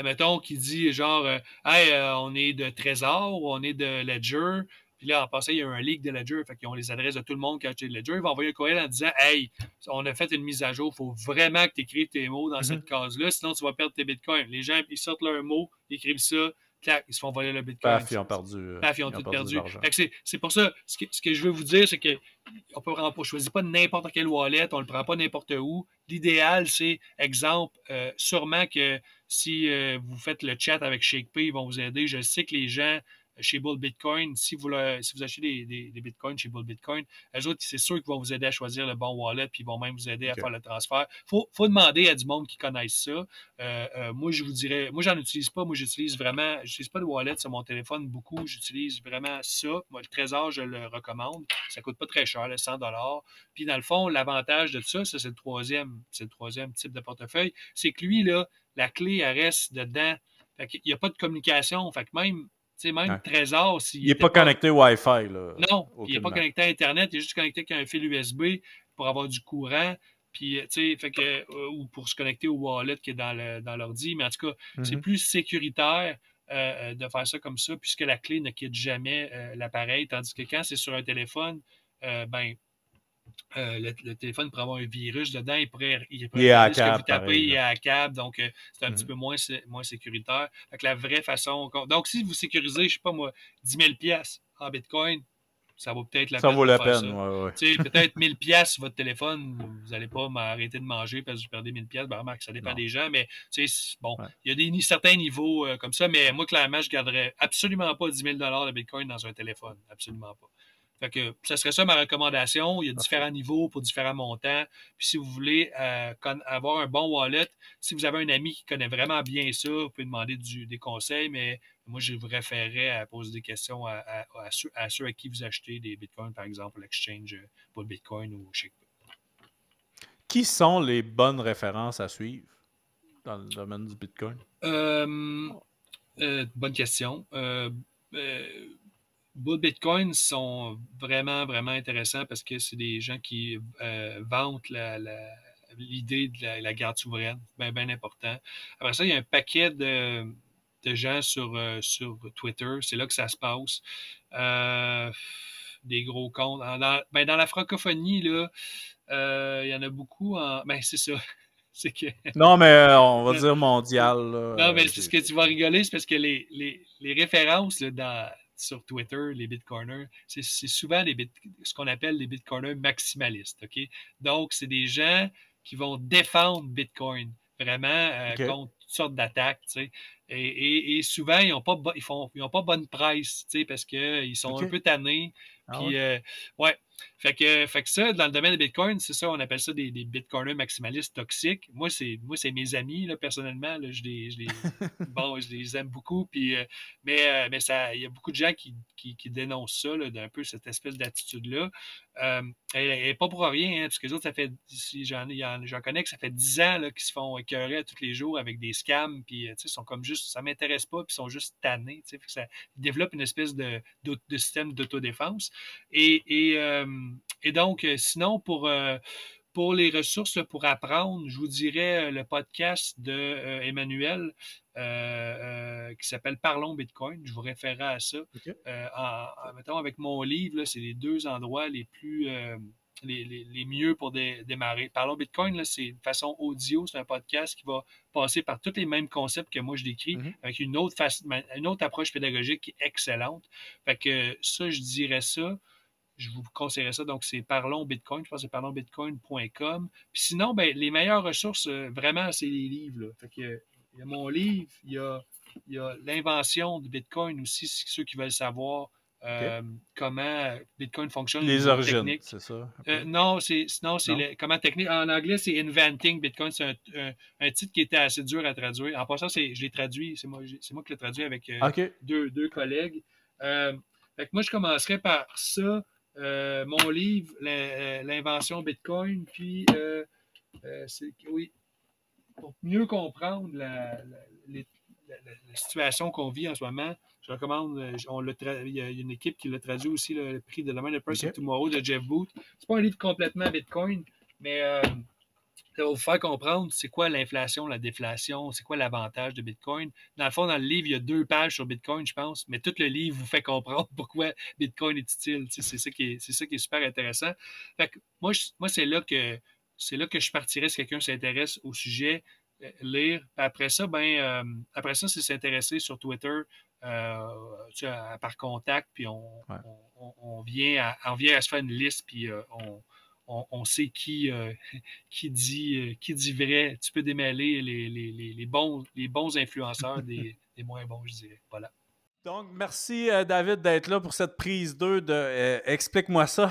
S2: mettons, qui dit genre hey, on est de Trésor, ou on est de Ledger. Puis là, en passant, il y a un leak de Ledger. Fait qu'ils ont les adresses de tout le monde qui a acheté Ledger. Ils vont envoyer un courriel en disant hey, on a fait une mise à jour. Il faut vraiment que tu écrives tes mots dans cette case-là, sinon tu vas perdre tes bitcoins. Les gens, ils sortent leurs mots, ils écrivent ça. Clac, ils se font voler le bitcoin.
S1: Paf, ils ont perdu.
S2: Paf, ils ont tout perdu. C'est pour ça, ce que je veux vous dire, c'est qu'on ne choisit pas n'importe quel wallet, on ne le prend pas n'importe où. L'idéal, c'est, exemple, sûrement que si vous faites le chat avec ShakePay, ils vont vous aider. Je sais que les gens chez Bull Bitcoin, si vous achetez des bitcoins chez Bull Bitcoin, eux autres, c'est sûr qu'ils vont vous aider à choisir le bon wallet, puis ils vont même vous aider à faire le transfert. Faut demander à du monde qui connaisse ça. Moi, je vous dirais, moi, j'en utilise pas. Moi, j'utilise pas de wallet sur mon téléphone beaucoup. J'utilise vraiment ça. Moi, le Trésor, je le recommande. Ça coûte pas très cher, 100$. Puis, dans le fond, l'avantage de ça, c'est le troisième type de portefeuille, c'est que lui, là, la clé, elle reste dedans. Fait qu'il n'y a pas de communication. Fait que même Trésor,
S1: il n'est pas connecté Wi-Fi. Là,
S2: non, il n'est pas connecté à Internet, il est juste connecté avec un fil USB pour avoir du courant, puis, fait que, ou pour se connecter au wallet qui est dans l'ordi. Mais en tout cas, c'est plus sécuritaire de faire ça comme ça, puisque la clé ne quitte jamais l'appareil, tandis que quand c'est sur un téléphone, le téléphone pourrait avoir un virus dedans, il est à câble, que vous tapez, il est à câble, donc c'est un petit peu moins sécuritaire. Fait que la vraie façon... Donc, si vous sécurisez, je ne sais pas moi, 10 000$ en Bitcoin, ça vaut peut-être la
S1: Ça
S2: peine
S1: vaut
S2: de
S1: la
S2: faire
S1: peine,
S2: ça.
S1: ouais.
S2: Tu sais, peut-être 1000$ sur votre téléphone, vous n'allez pas m'arrêter de manger parce que je perdais 1000$. Ben, remarque, ça dépend
S1: Non.
S2: des gens, mais tu sais, bon,
S1: Ouais.
S2: il y a certains niveaux comme ça, mais moi, clairement, je garderais absolument pas 10 000$ de Bitcoin dans un téléphone. Absolument pas. Fait que ça serait ça ma recommandation. Il y a
S1: Parfait.
S2: différents niveaux pour différents montants. Puis si vous voulez avoir un bon wallet, si vous avez un ami qui connaît vraiment bien ça, vous pouvez demander des conseils, mais moi, je vous référerais à poser des questions à ceux à qui vous achetez des bitcoins, par exemple, l'exchange pour le bitcoin ou chez.
S1: Qui sont les bonnes références à suivre dans le domaine du Bitcoin?
S2: Bonne question. Bull Bitcoin sont vraiment, vraiment intéressants parce que c'est des gens qui vantent l'idée de la garde souveraine. Bien, bien important. Après ça, il y a un paquet de gens sur Twitter. C'est là que ça se passe. Des gros comptes. Dans la francophonie, là, il y en a beaucoup ben, c'est ça. C'est que.
S1: Non, mais on va dire mondial.
S2: Non, mais ce que tu vas rigoler, c'est parce que les références là, sur Twitter, les Bitcoiners, c'est souvent ce qu'on appelle les Bitcoiners maximalistes. OK? Donc, c'est des gens qui vont défendre Bitcoin vraiment
S1: OK.
S2: contre toutes sortes d'attaques. Tu sais. Et souvent, ils ont pas bonne presse parce qu'ils sont
S1: OK.
S2: un peu tannés.
S1: Ah
S2: Puis,
S1: ouais?
S2: ouais. Fait que ça, dans le domaine des Bitcoin, c'est ça, on appelle ça des Bitcoiners maximalistes toxiques. Moi, c'est mes amis, là, personnellement. Là, bon, je les aime beaucoup. Puis, mais ça, il y a beaucoup de gens qui dénoncent ça, là, d'un peu cette espèce d'attitude-là. Elle n'est pas pour rien, hein, parce que les autres, ça fait, j'en connais que ça fait 10 ans là, qu'ils se font écœurer tous les jours avec des scams, puis ils sont comme juste, ça m'intéresse pas, puis ils sont juste tannés. Ils développent une espèce de système d'autodéfense. Et donc, sinon, pour les ressources, là, pour apprendre, je vous dirais le podcast de Emmanuel qui s'appelle Parlons Bitcoin. Je vous référerai à ça.
S1: OK.
S2: Mettons, avec mon livre, c'est les deux endroits les plus les mieux pour démarrer. Parlons Bitcoin, là, c'est une façon audio, c'est un podcast qui va passer par tous les mêmes concepts que moi je décris, avec une autre approche pédagogique qui est excellente. Fait que ça, je dirais ça. Je vous conseillerais ça. Donc, c'est Parlons Bitcoin. Je pense que c'est parlonsbitcoin.com. Puis sinon, ben, les meilleures ressources, vraiment, c'est les livres. Là. Fait que, il y a mon livre, il y a l'invention de Bitcoin aussi, ceux qui veulent savoir
S1: OK.
S2: comment Bitcoin fonctionne au
S1: Les
S2: niveau
S1: origines,
S2: technique.
S1: c'est ça? Un peu?
S2: Non, c'est
S1: Non?
S2: comment technique. En anglais, c'est Inventing Bitcoin. C'est un titre qui était assez dur à traduire. En passant, je l'ai traduit. C'est moi qui l'ai traduit avec
S1: OK.
S2: deux collègues. Fait que moi, je commencerai par ça. Mon livre, l'invention Bitcoin, puis oui, pour mieux comprendre la situation qu'on vit en ce moment, je recommande, il y a une équipe qui l'a traduit aussi, le prix de demain, The Price of
S1: OK.
S2: Tomorrow de Jeff Booth. C'est pas un livre complètement Bitcoin, mais ça va vous faire comprendre c'est quoi l'inflation, la déflation, c'est quoi l'avantage de Bitcoin. Dans le fond, dans le livre, il y a 2 pages sur Bitcoin, je pense, mais tout le livre vous fait comprendre pourquoi Bitcoin est utile. C'est ça qui est super intéressant. Fait que moi, c'est là que je partirais si quelqu'un s'intéresse au sujet, lire. Puis après ça, c'est s'intéresser sur Twitter par contact, puis
S1: Ouais.
S2: on vient à se faire une liste, puis on sait qui dit vrai. Tu peux démêler les bons influenceurs des moins bons, je dirais. Voilà.
S1: Donc, merci David d'être là pour cette prise 2 de Explique-moi ça.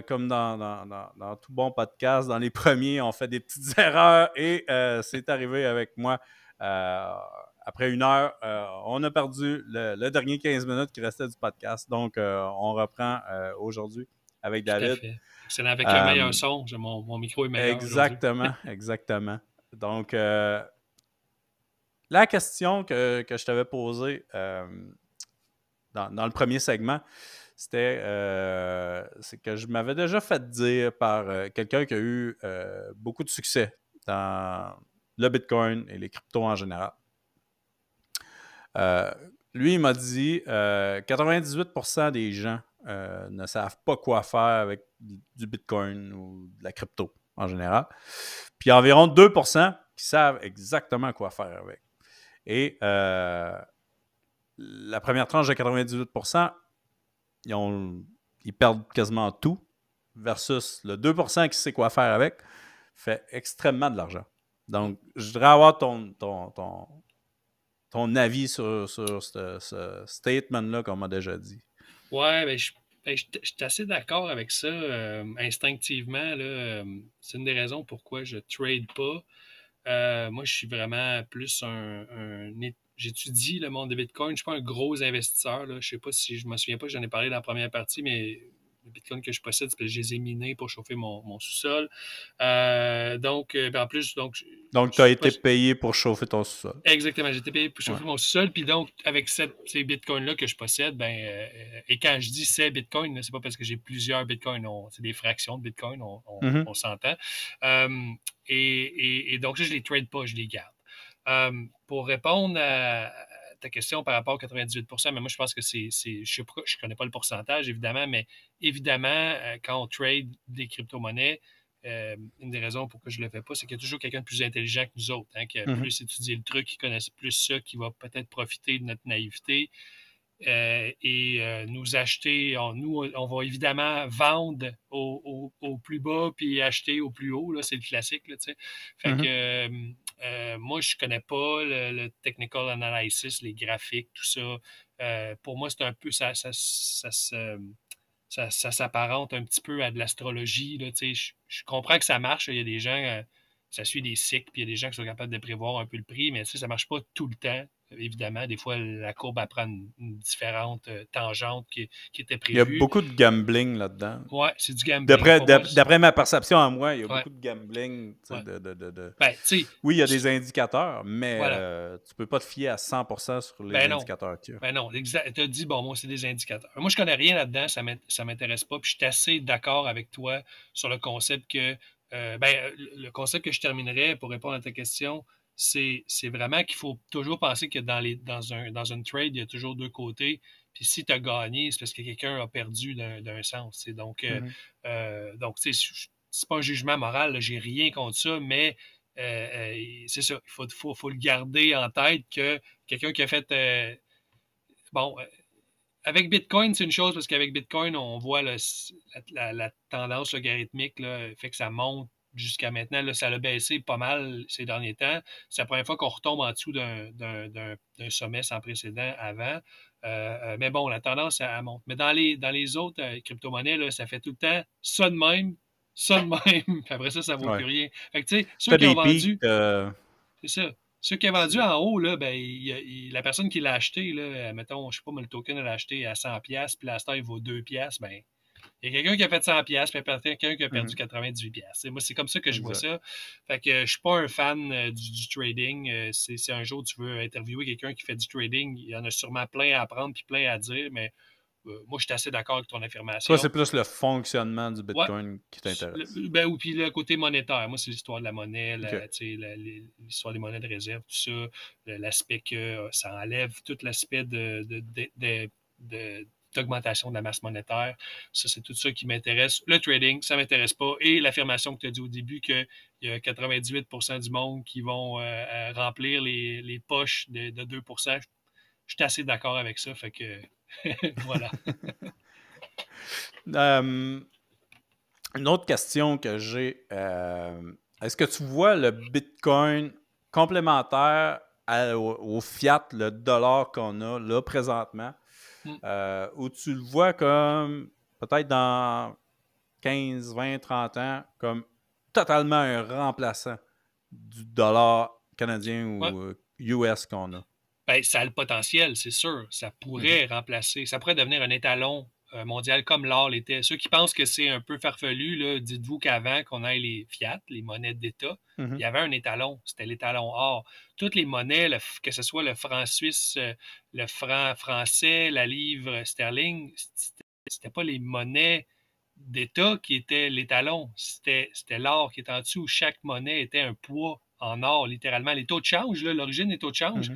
S1: Comme dans tout bon podcast, dans les premiers, on fait des petites erreurs et c'est arrivé avec moi. Après 1 heure, on a perdu le dernier 15 minutes qui restait du podcast. Donc, on reprend aujourd'hui avec
S2: Tout à
S1: David.
S2: fait. Excellent. Avec le meilleur son. Mon micro est meilleur aujourd'hui.
S1: Exactement. Donc, la question que je t'avais posée dans le premier segment, c'est que je m'avais déjà fait dire par quelqu'un qui a eu beaucoup de succès dans le Bitcoin et les cryptos en général. Lui, il m'a dit 98% des gens ne savent pas quoi faire avec du Bitcoin ou de la crypto en général. Puis environ 2% qui savent exactement quoi faire avec. Et la première tranche de 98%, ils ont ils perdent quasiment tout, versus le 2% qui sait quoi faire avec, fait extrêmement de l'argent. Donc, je voudrais avoir ton avis sur ce statement-là qu'on m'a déjà dit.
S2: Ouais, je suis assez d'accord avec ça. Instinctivement, là, c'est une des raisons pourquoi je trade pas. Moi, je suis vraiment plus j'étudie le monde de Bitcoin. Je ne suis pas un gros investisseur. Là. Je sais pas si je me souviens pas, j'en ai parlé dans la première partie, mais les Bitcoins que je possède, c'est parce que je les ai minés pour chauffer mon sous-sol. En plus,
S1: Donc,
S2: je
S1: tu as
S2: suis pas.
S1: été payé pour chauffer ton sous-sol.
S2: Exactement, j'ai été payé pour
S1: Ouais.
S2: chauffer mon sous-sol. Puis donc, avec ces bitcoins-là que je possède, et quand je dis ces bitcoins, c'est pas parce que j'ai plusieurs bitcoins, c'est des fractions de bitcoin, on s'entend. Euh, donc, ça, je les trade pas, je les garde. Pour répondre à ta question par rapport au 98%, mais moi, je pense que je connais pas le pourcentage, évidemment, mais évidemment, quand on trade des crypto-monnaies, une des raisons pourquoi je ne le fais pas, c'est qu'il y a toujours quelqu'un de plus intelligent que nous autres, qui a plus étudié le truc, qui connaît plus ça, qui va peut-être profiter de notre naïveté et nous acheter. On va évidemment vendre au plus bas puis acheter au plus haut. Là, c'est le classique. Là, fait que moi, je ne connais pas le technical analysis, les graphiques, tout ça. Pour moi, c'est un peu ça s'apparente un petit peu à de l'astrologie. Là, je comprends que ça marche. Il y a des gens, ça suit des cycles, puis il y a des gens qui sont capables de prévoir un peu le prix, mais ça ne marche pas tout le temps. Évidemment, des fois, la courbe apprend une différente tangente qui était
S1: Il y a
S2: prévue.
S1: beaucoup de gambling là-dedans.
S2: Ouais, c'est du gambling.
S1: D'après ma perception à moi, il y a
S2: Ouais.
S1: beaucoup de gambling.
S2: Ouais.
S1: Oui, il y a des indicateurs, mais
S2: voilà.
S1: tu peux pas te fier à 100% sur les indicateurs qu'il y a.
S2: Ben non, tu as dit, bon, moi, c'est des indicateurs. Moi, je connais rien là-dedans, ça m'intéresse pas, puis je suis assez d'accord avec toi sur le concept que, le concept que je terminerais pour répondre à ta question, c'est vraiment qu'il faut toujours penser que dans un trade, il y a toujours deux côtés. Puis si tu as gagné, c'est parce que quelqu'un a perdu d'un sens. Donc, tu sais, c'est pas un jugement moral, j'ai rien contre ça, mais c'est ça, il faut le garder en tête que quelqu'un qui a fait. Avec Bitcoin, c'est une chose parce qu'avec Bitcoin, on voit la tendance logarithmique, là, fait que ça monte jusqu'à maintenant. Là, ça a baissé pas mal ces derniers temps. C'est la première fois qu'on retombe en dessous d'un sommet sans précédent avant. Mais bon, la tendance, elle monte. Mais dans les autres crypto-monnaies, là, ça fait tout le temps ça de même, ça de même. Puis après ça vaut plus rien. Fait que tu sais, ceux qui ont vendu. C'est ça. Ceux qui ont vendu en haut, là, la personne qui l'a acheté, là, mettons, je sais pas, mais le token, elle l'a acheté à 100$, puis la star, il vaut 2$, ben, il y a quelqu'un qui a fait 100$, puis quelqu'un qui a perdu 98$. Moi, c'est comme ça que je vois ça. Fait que je suis pas un fan du trading. Si un jour tu veux interviewer quelqu'un qui fait du trading, il y en a sûrement plein à apprendre puis plein à dire, mais moi, je suis assez d'accord avec ton affirmation.
S1: Toi, c'est plus le fonctionnement du Bitcoin qui t'intéresse.
S2: Ou puis le côté monétaire. Moi, c'est l'histoire de la monnaie, l'histoire des monnaies de réserve, tout ça. L'aspect que ça enlève tout l'aspect d'augmentation de la masse monétaire. Ça, c'est tout ça qui m'intéresse. Le trading, ça ne m'intéresse pas. Et l'affirmation que tu as dit au début qu'il y a 98% du monde qui vont remplir les poches de 2%. Je suis assez d'accord avec ça. Fait que voilà.
S1: Une autre question que j'ai. Est-ce que tu vois le Bitcoin complémentaire au fiat, le dollar qu'on a là présentement, ou tu le vois comme peut-être dans 15, 20, 30 ans, comme totalement un remplaçant du dollar canadien ou US qu'on a?
S2: Ben, ça a le potentiel, c'est sûr. Ça pourrait remplacer, ça pourrait devenir un étalon mondial comme l'or l'était. Ceux qui pensent que c'est un peu farfelu, là, dites-vous qu'avant qu'on ait les fiat, les monnaies d'État, il y avait un étalon, c'était l'étalon or. Toutes les monnaies, que ce soit le franc suisse, le franc français, la livre sterling, c'était pas les monnaies d'État qui étaient l'étalon, c'était l'or qui était en dessous. Chaque monnaie était un poids en or, littéralement. Les taux de change, l'origine des taux de change,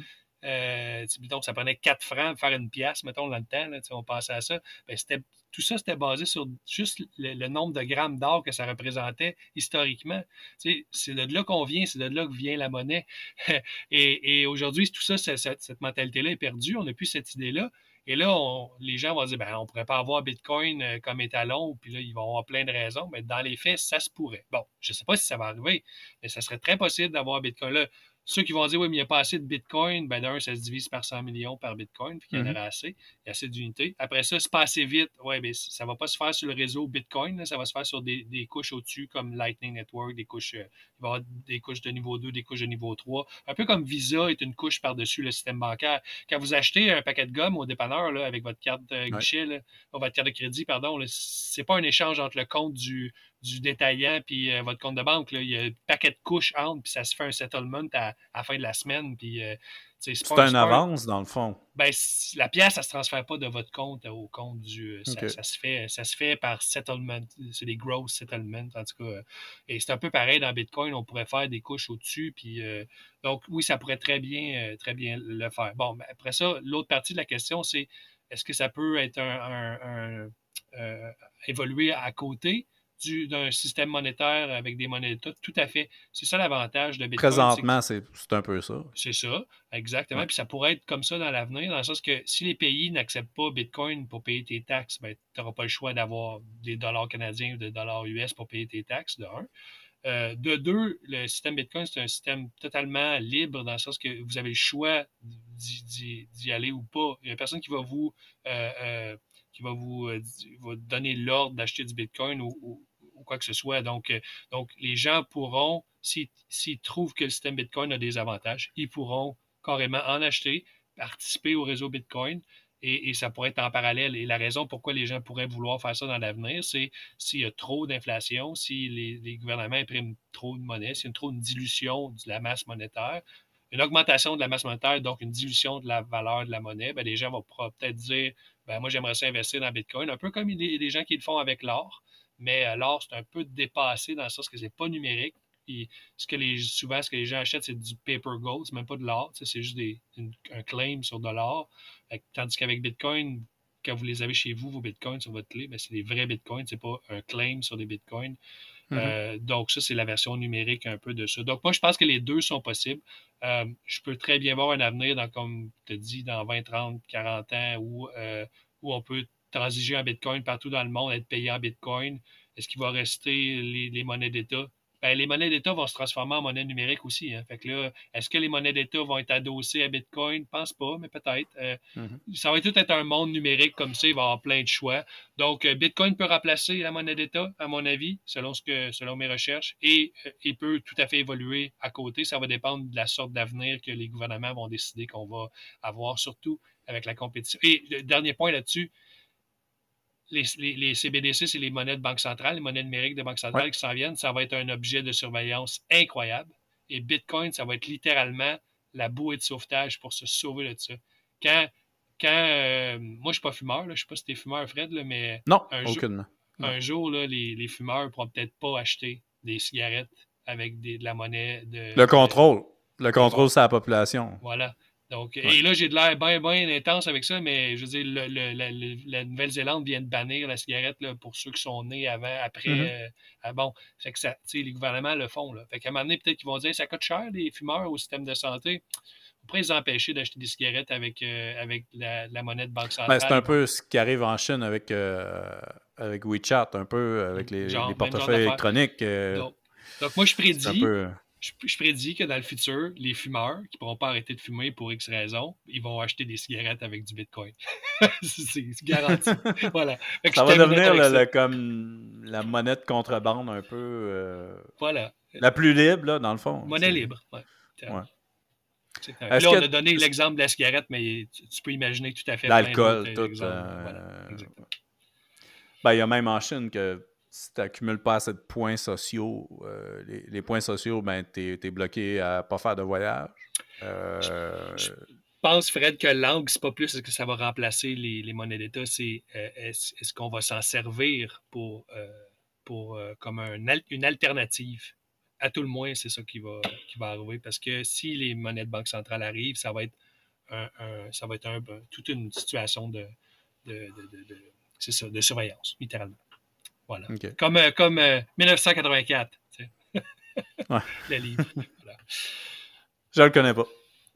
S2: mettons, ça prenait 4 francs de faire une pièce, mettons, dans le temps, là, on pensait à ça. Ben, tout ça, c'était basé sur juste le nombre de grammes d'or que ça représentait historiquement. C'est de là qu'on vient, c'est de là que vient la monnaie. Et aujourd'hui, tout ça, cette mentalité-là est perdue. On n'a plus cette idée-là. Et là, les gens vont dire, ben, on ne pourrait pas avoir Bitcoin comme étalon, puis là, ils vont avoir plein de raisons, mais dans les faits, ça se pourrait. Bon, je ne sais pas si ça va arriver, mais ça serait très possible d'avoir Bitcoin. Là, ceux qui vont dire, oui, mais il n'y a pas assez de Bitcoin, ben d'un, ça se divise par 100 millions par Bitcoin, puis qu'il y en
S1: Mhm.
S2: aurait assez. Il y a assez d'unités. Après ça, c'est pas assez vite. Oui, mais ça ne va pas se faire sur le réseau Bitcoin, là, ça va se faire sur des couches au-dessus, comme Lightning Network, des couches, il va y avoir des couches de niveau 2, des couches de niveau 3. Un peu comme Visa est une couche par-dessus le système bancaire. Quand vous achetez un paquet de gomme au dépanneur là, avec votre carte
S1: Ouais.
S2: guichet, là, votre carte de crédit, pardon, c'est pas un échange entre le compte du détaillant puis votre compte de banque. Là. Il y a un paquet de couches entre, puis ça se fait un settlement à la fin de la semaine. Puis, c'est
S1: C'est
S2: pas,
S1: une
S2: pas un,
S1: avance, dans le fond.
S2: ben, la pièce, ça ne se transfère pas de votre compte au compte du.
S1: OK.
S2: Ça se fait par settlement. C'est des gross settlements, en tout cas. Et c'est un peu pareil dans Bitcoin. On pourrait faire des couches au-dessus. Puis, donc, oui, ça pourrait très bien le faire. Bon, mais après ça, l'autre partie de la question, c'est est-ce que ça peut être évoluer à côté d'un système monétaire avec des monnaies d'État? Tout à fait. C'est ça l'avantage de Bitcoin, c'est que
S1: Présentement, c'est un peu ça.
S2: c'est ça, exactement.
S1: Ouais.
S2: Puis ça pourrait être comme ça dans l'avenir, dans le sens que si les pays n'acceptent pas Bitcoin pour payer tes taxes, ben, tu n'auras pas le choix d'avoir des dollars canadiens ou des dollars US pour payer tes taxes, de un. De deux, le système Bitcoin, c'est un système totalement libre, dans le sens que vous avez le choix d'y aller ou pas. Il n'y a personne qui va vous donner l'ordre d'acheter du Bitcoin ou quoi que ce soit. Donc, les gens pourront, s'ils trouvent que le système Bitcoin a des avantages, ils pourront carrément en acheter, participer au réseau Bitcoin. Et ça pourrait être en parallèle. Et la raison pourquoi les gens pourraient vouloir faire ça dans l'avenir, c'est s'il y a trop d'inflation, si les gouvernements impriment trop de monnaie, s'il y a trop une dilution de la masse monétaire, une augmentation de la masse monétaire, donc une dilution de la valeur de la monnaie, ben, les gens vont peut-être dire, ben, moi j'aimerais ça investir dans Bitcoin, un peu comme il y a des gens qui le font avec l'or, mais l'or c'est un peu dépassé dans le sens que c'est pas numérique. Puis, souvent, ce que les gens achètent, c'est du paper gold, c'est même pas de l'or, c'est juste un claim sur de l'or. Tandis qu'avec Bitcoin, quand vous les avez chez vous, vos bitcoins sur votre clé, ben, c'est des vrais bitcoins, c'est pas un claim sur des bitcoins.
S1: Mhm.
S2: Donc, ça, c'est la version numérique un peu de ça. Donc, moi, je pense que les deux sont possibles. Je peux très bien voir un avenir, comme tu as dit, dans 20, 30, 40 ans, où on peut transiger en bitcoin partout dans le monde, être payé en bitcoin. Est-ce qu'il va rester les monnaies d'État? Ben, les monnaies d'État vont se transformer en monnaie numérique aussi. Hein. Fait que là, est-ce que les monnaies d'État vont être adossées à Bitcoin? Je pense pas, mais peut-être.
S1: Mhm.
S2: Ça va tout être un monde numérique comme ça, il va y avoir plein de choix. Donc, Bitcoin peut remplacer la monnaie d'État, à mon avis, selon mes recherches, et il peut tout à fait évoluer à côté. Ça va dépendre de la sorte d'avenir que les gouvernements vont décider qu'on va avoir, surtout avec la compétition. Et le dernier point là-dessus, les CBDC, c'est les monnaies de banque centrale, les monnaies numériques de banque
S1: Ouais.
S2: centrale qui s'en viennent. Ça va être un objet de surveillance incroyable. Et Bitcoin, ça va être littéralement la bouée de sauvetage pour se sauver de ça. Quand, moi, je ne suis pas fumeur, là, je ne sais pas si tu es fumeur, Fred, là, mais
S1: Non,
S2: un jour,
S1: aucunement. Non.
S2: un jour là, les fumeurs ne pourront peut-être pas acheter des cigarettes avec de la monnaie
S1: Le contrôle. Le
S2: de
S1: contrôle, c'est la population.
S2: voilà. Donc,
S1: Ouais.
S2: et là, j'ai de l'air bien intense avec ça, mais je veux dire, la Nouvelle-Zélande vient de bannir la cigarette là, pour ceux qui sont nés avant,
S1: Mhm.
S2: après. Bon, fait que ça, les gouvernements le font. Là. Fait qu'à un moment donné, peut-être qu'ils vont dire ça coûte cher, les fumeurs au système de santé. On pourrait les empêcher d'acheter des cigarettes avec la monnaie de banque
S1: Ben, c'est
S2: centrale.
S1: un
S2: Ils vont,
S1: peu ce qui arrive en Chine avec WeChat, un peu avec les
S2: même genre
S1: portefeuilles
S2: d'affaires.
S1: électroniques.
S2: Donc, moi,
S1: C'est un peu.
S2: je prédis que dans le futur, les fumeurs qui ne pourront pas arrêter de fumer pour X raisons, ils vont acheter des cigarettes avec du Bitcoin. C'est garanti. Voilà. Fait que je
S1: Ça va
S2: terminerai
S1: devenir
S2: avec ça.
S1: comme la monnaie de contrebande un peu
S2: Voilà.
S1: la plus libre, là, dans le fond.
S2: Monnaie libre. Ouais.
S1: Ouais.
S2: Puis
S1: Est-ce
S2: là, on
S1: que
S2: a donné l'exemple de la cigarette, mais tu peux imaginer tout à fait plein d'autres
S1: l'alcool, tout.
S2: exemples. Voilà. Exactement.
S1: Ben, il y a même en Chine que si tu n'accumules pas assez de points sociaux, les points sociaux, ben, tu es bloqué à pas faire de voyage.
S2: Je
S1: Euh,
S2: pense, Fred, que l'angle, c'est pas plus est-ce que ça va remplacer les monnaies d'État, c'est est-ce qu'on va s'en servir comme une alternative. À tout le moins, c'est ça qui va arriver. Parce que si les monnaies de banque centrale arrivent, ça va être toute une situation de c'est ça, de surveillance, littéralement. Voilà.
S1: OK.
S2: Comme 1984, tu sais,
S1: Ouais.
S2: le livre. Voilà.
S1: Je le connais pas.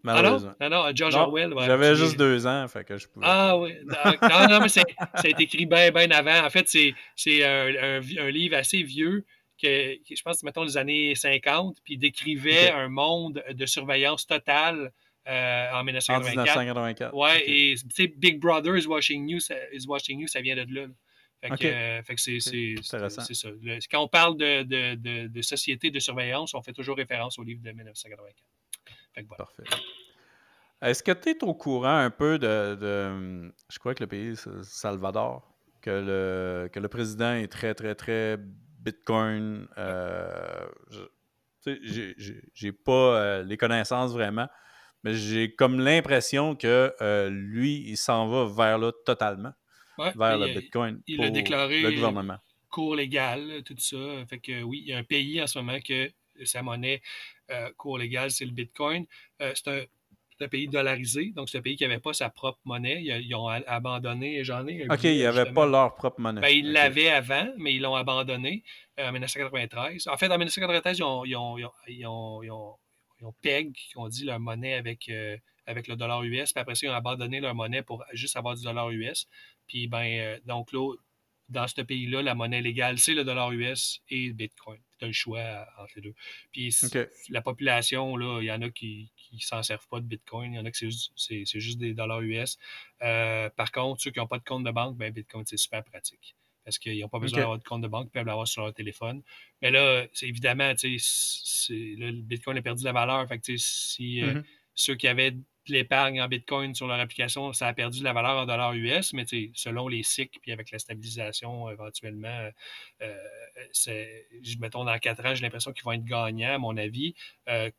S2: Ah non?
S1: malheureusement.
S2: Non, non, George
S1: Non,
S2: Orwell. Ouais,
S1: j'avais juste 2 ans, fait que je pouvais pas.
S2: Ah oui. Non, non, mais ça a été écrit bien, bien avant. En fait, c'est un livre assez vieux que je pense, mettons, les années 50, puis il décrivait
S1: OK.
S2: un monde de surveillance totale en
S1: En
S2: 1984.
S1: 1984.
S2: Ouais,
S1: OK.
S2: et tu sais, Big Brother is watching you, ça vient de là.
S1: OK.
S2: Fait que c'est
S1: OK. Intéressant.
S2: ça. Quand on parle de société de surveillance, on fait toujours référence au livre de 1984. Fait que voilà.
S1: Parfait. Est-ce que tu es au courant un peu je crois que le pays, c'est Salvador, que le président est très, très, très Bitcoin. Tu sais, j'ai pas les connaissances vraiment, mais j'ai comme l'impression que lui, il s'en va vers là totalement,
S2: Ouais,
S1: vers
S2: ben,
S1: le Bitcoin
S2: il a
S1: pour le
S2: déclaré
S1: gouvernement.
S2: cours légal, tout ça. Fait que oui, il y a un pays en ce moment que sa monnaie cours légal, c'est le Bitcoin. C'est un pays dollarisé, donc c'est un pays qui n'avait pas sa propre monnaie. Ils ont abandonné, j'en ai un
S1: OK, ils
S2: billet
S1: n'avaient pas
S2: justement.
S1: leur propre monnaie.
S2: Ben, ils
S1: OK.
S2: l'avaient avant, mais ils l'ont abandonné en 1993. En fait, en 1993, ils ont PEG, qui ont dit leur monnaie avec le dollar US, puis après ça, ils ont abandonné leur monnaie pour juste avoir du dollar US. Puis, donc là, dans ce pays-là, la monnaie légale, c'est le dollar US et le Bitcoin. Tu as le choix entre les deux. Puis,
S1: OK.
S2: la population, là, il y en a qui s'en servent pas de Bitcoin, il y en a que c'est juste des dollars US. Par contre, ceux qui n'ont pas de compte de banque, ben Bitcoin, c'est super pratique. Parce qu'ils n'ont pas besoin
S1: OK.
S2: d'avoir de compte de banque, ils peuvent l'avoir sur leur téléphone. Mais là, c'est évidemment, le Bitcoin a perdu de la valeur. Fait que, si
S1: Mhm.
S2: ceux qui avaient de l'épargne en Bitcoin sur leur application, ça a perdu de la valeur en dollars US, mais selon les cycles, puis avec la stabilisation éventuellement, mettons dans 4 ans, j'ai l'impression qu'ils vont être gagnants, à mon avis,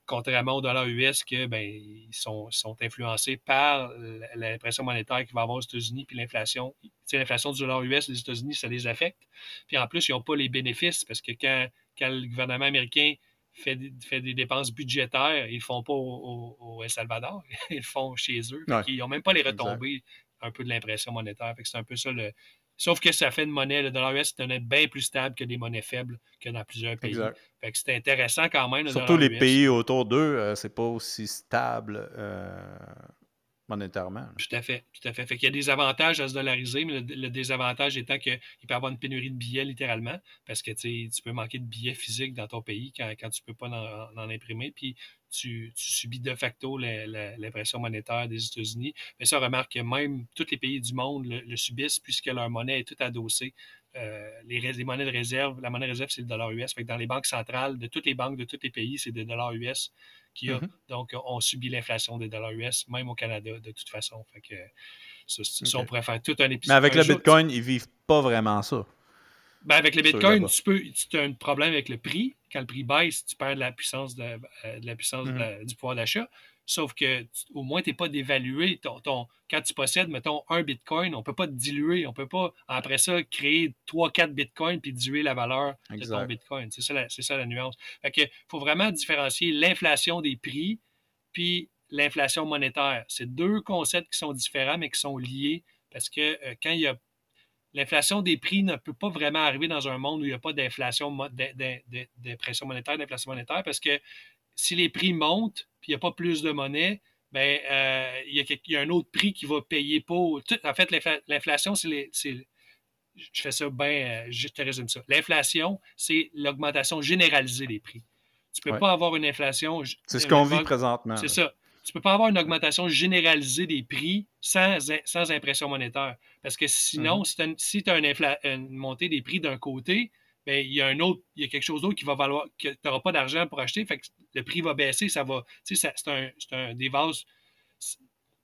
S2: contrairement au dollar US, que ils sont influencés par l'impression monétaire qu'il va y avoir aux États-Unis, puis l'inflation. L'inflation du dollar US, les États-Unis, ça les affecte. Puis en plus, ils n'ont pas les bénéfices, parce que quand le gouvernement américain fait des dépenses budgétaires, ils ne le font pas au El Salvador, ils le font chez eux.
S1: Ouais,
S2: Ils n'ont même pas les
S1: exact.
S2: retombées un peu de l'impression monétaire. Fait que c'est un peu ça le. Sauf que ça fait une monnaie, le dollar US, c'est une monnaie bien plus stable que des monnaies faibles que dans plusieurs pays.
S1: Exact.
S2: Fait que c'est intéressant quand même, le
S1: Surtout
S2: dollar
S1: les
S2: US.
S1: pays autour d'eux, c'est pas aussi stable monétairement.
S2: Tout à fait, tout à fait. Fait qu'il y a des avantages à se dollariser, mais le désavantage étant qu'il peut y avoir une pénurie de billets littéralement, parce que tu peux manquer de billets physiques dans ton pays quand tu ne peux pas en imprimer, puis tu subis de facto l'impression monétaire des États-Unis. Mais ça, on remarque que même tous les pays du monde le subissent puisque leur monnaie est toute adossée. Les monnaies de réserve, la monnaie de réserve, c'est le dollar US. Fait que dans les banques centrales de toutes les banques de tous les pays, c'est des dollars US qu'il y a.
S1: Mhm.
S2: Donc, on subit l'inflation des dollars US, même au Canada, de toute façon. Fait que ça, on
S1: OK.
S2: pourrait faire tout un
S1: Mais
S2: épisode.
S1: avec
S2: Un
S1: le
S2: jour,
S1: Bitcoin, ils vivent pas vraiment ça,
S2: avec le
S1: ceux
S2: Bitcoin,
S1: là-bas.
S2: tu as un problème avec le prix. Quand le prix baisse, tu perds de la puissance,
S1: Mhm.
S2: du pouvoir d'achat. Sauf que au moins, tu n'es pas dévalué. Quand tu possèdes, mettons, un Bitcoin, on ne peut pas te diluer. On ne peut pas, après ça, créer 3-4 Bitcoins puis diluer la valeur de ton
S1: Exact.
S2: Bitcoin. C'est ça la nuance. Fait que, faut vraiment différencier l'inflation des prix puis l'inflation monétaire. C'est deux concepts qui sont différents, mais qui sont liés parce que quand il y a l'inflation des prix ne peut pas vraiment arriver dans un monde où il n'y a pas d'inflation, d'impression monétaire, d'inflation monétaire, parce que si les prix montent, puis il n'y a pas plus de monnaie, ben, il y a un autre prix qui va payer pour. En fait, l'inflation, je fais ça bien, je te résume ça. L'inflation, c'est l'augmentation généralisée des prix. Tu ne peux
S1: Ouais.
S2: pas avoir une inflation.
S1: C'est ce qu'on vit présentement.
S2: C'est
S1: Là.
S2: ça. Tu ne peux pas avoir une augmentation généralisée des prix sans impression monétaire. Parce que sinon,
S1: Mhm.
S2: si tu as une montée des prix d'un côté, ben, il y a quelque chose d'autre qui va valoir, que tu n'auras pas d'argent pour acheter, fait que le prix va baisser, ça va. C'est des vases,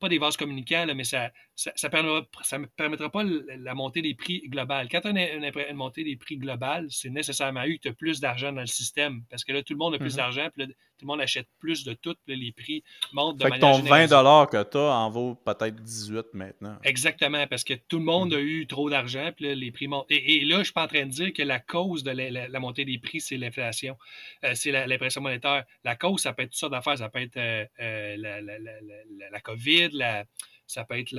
S2: pas des vases communicants, là, mais ça me permettra pas la montée des prix globale. Quand tu as une montée des prix globale, c'est nécessairement eu que tu as plus d'argent dans le système. Parce que là, tout le monde a plus
S1: Mhm.
S2: d'argent, puis là, tout le monde achète plus de tout, puis là, les prix montent de
S1: Fait que
S2: manière
S1: ton 20
S2: généralisée.
S1: que tu as en vaut peut-être 18 maintenant.
S2: Exactement, parce que tout le monde
S1: Mhm.
S2: a eu trop d'argent, puis là, les prix montent. Et là, je ne suis pas en train de dire que la cause de la montée des prix, c'est l'inflation, c'est l'impression monétaire. La cause, ça peut être toutes sortes d'affaires, ça peut être la COVID, ça peut être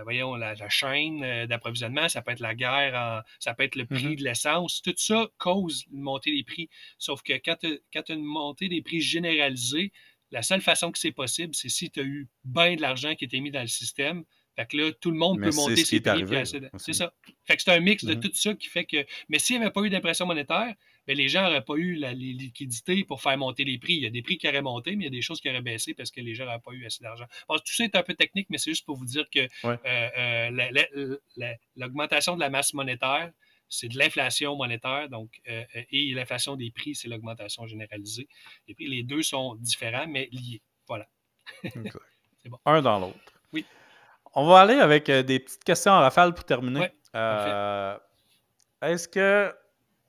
S2: voyons, la chaîne d'approvisionnement, ça peut être la guerre, ça peut être le prix
S1: Mhm.
S2: de l'essence. Tout ça cause une montée des prix. Sauf que quand tu as une montée des prix généralisée, La seule façon que c'est possible, c'est si tu as eu bien de l'argent qui était mis dans le système. Fait que là, tout le monde
S1: Mais
S2: peut
S1: c'est
S2: monter
S1: ce qui
S2: ses
S1: est
S2: prix. Puis
S1: arrivé là,
S2: c'est
S1: aussi.
S2: ça. Fait que c'est un mix de
S1: Mhm.
S2: tout ça qui fait que. Mais s'il n'y avait pas eu d'impression monétaire, ben, les gens n'auraient pas eu les liquidités pour faire monter les prix. Il y a des prix qui auraient monté, mais il y a des choses qui auraient baissé parce que les gens n'auraient pas eu assez d'argent. Bon, tout ça est un peu technique, mais c'est juste pour vous dire que
S1: Ouais.
S2: l'augmentation de la masse monétaire, c'est de l'inflation monétaire, donc, et l'inflation des prix, c'est l'augmentation généralisée. Les deux sont différents, mais liés. Voilà.
S1: Exact.
S2: C'est bon.
S1: Un dans l'autre.
S2: Oui.
S1: On va aller avec des petites questions en rafale pour terminer.
S2: Ouais. Parfait.
S1: Est-ce que,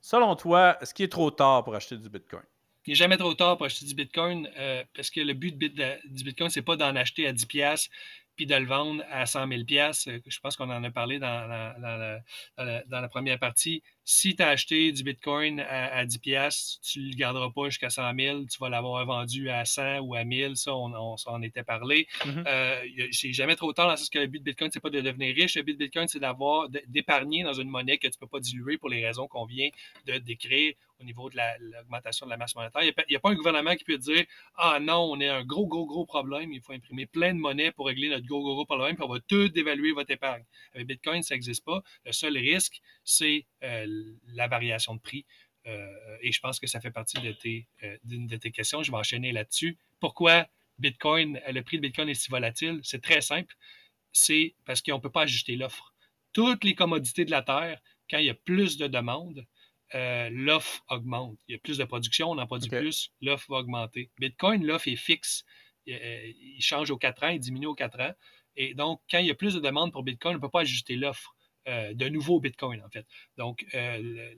S1: selon toi, est-ce qu'il est trop tard pour acheter du Bitcoin?
S2: Il n'est jamais trop tard pour acheter du Bitcoin parce que le but du Bitcoin, c'est pas d'en acheter à 10$ puis de le vendre à 100 000 $. Je pense qu'on en a parlé dans la première partie. Si tu as acheté du Bitcoin à 10$, tu ne le garderas pas jusqu'à 100 000. Tu vas l'avoir vendu à 100 ou à 1000. Ça, on s'en était parlé.
S1: Mhm.
S2: C'est jamais trop tard dans ce que le but de Bitcoin, c'est pas de devenir riche. Le but de Bitcoin, c'est d'épargner dans une monnaie que tu peux pas diluer pour les raisons qu'on vient de décrire au niveau de l'augmentation de la masse monétaire. Il n'y a pas un gouvernement qui peut dire « Ah non, on a un gros problème, il faut imprimer plein de monnaie pour régler notre gros problème, puis on va tout dévaluer votre épargne. » Avec Bitcoin, ça n'existe pas. Le seul risque, c'est la variation de prix. Et je pense que ça fait partie d'une de tes questions. Je vais enchaîner là-dessus. Pourquoi Bitcoin, le prix de Bitcoin est si volatile? C'est très simple. C'est parce qu'on ne peut pas ajuster l'offre. Toutes les commodités de la Terre, quand il y a plus de demandes, l'offre augmente. Il y a plus de production, on en produit
S1: OK.
S2: plus, l'offre va augmenter. Bitcoin, l'offre est fixe. Il change aux 4 ans, il diminue aux 4 ans. Et donc, quand il y a plus de demandes pour Bitcoin, on ne peut pas ajuster l'offre de nouveaux Bitcoin, en fait. Donc,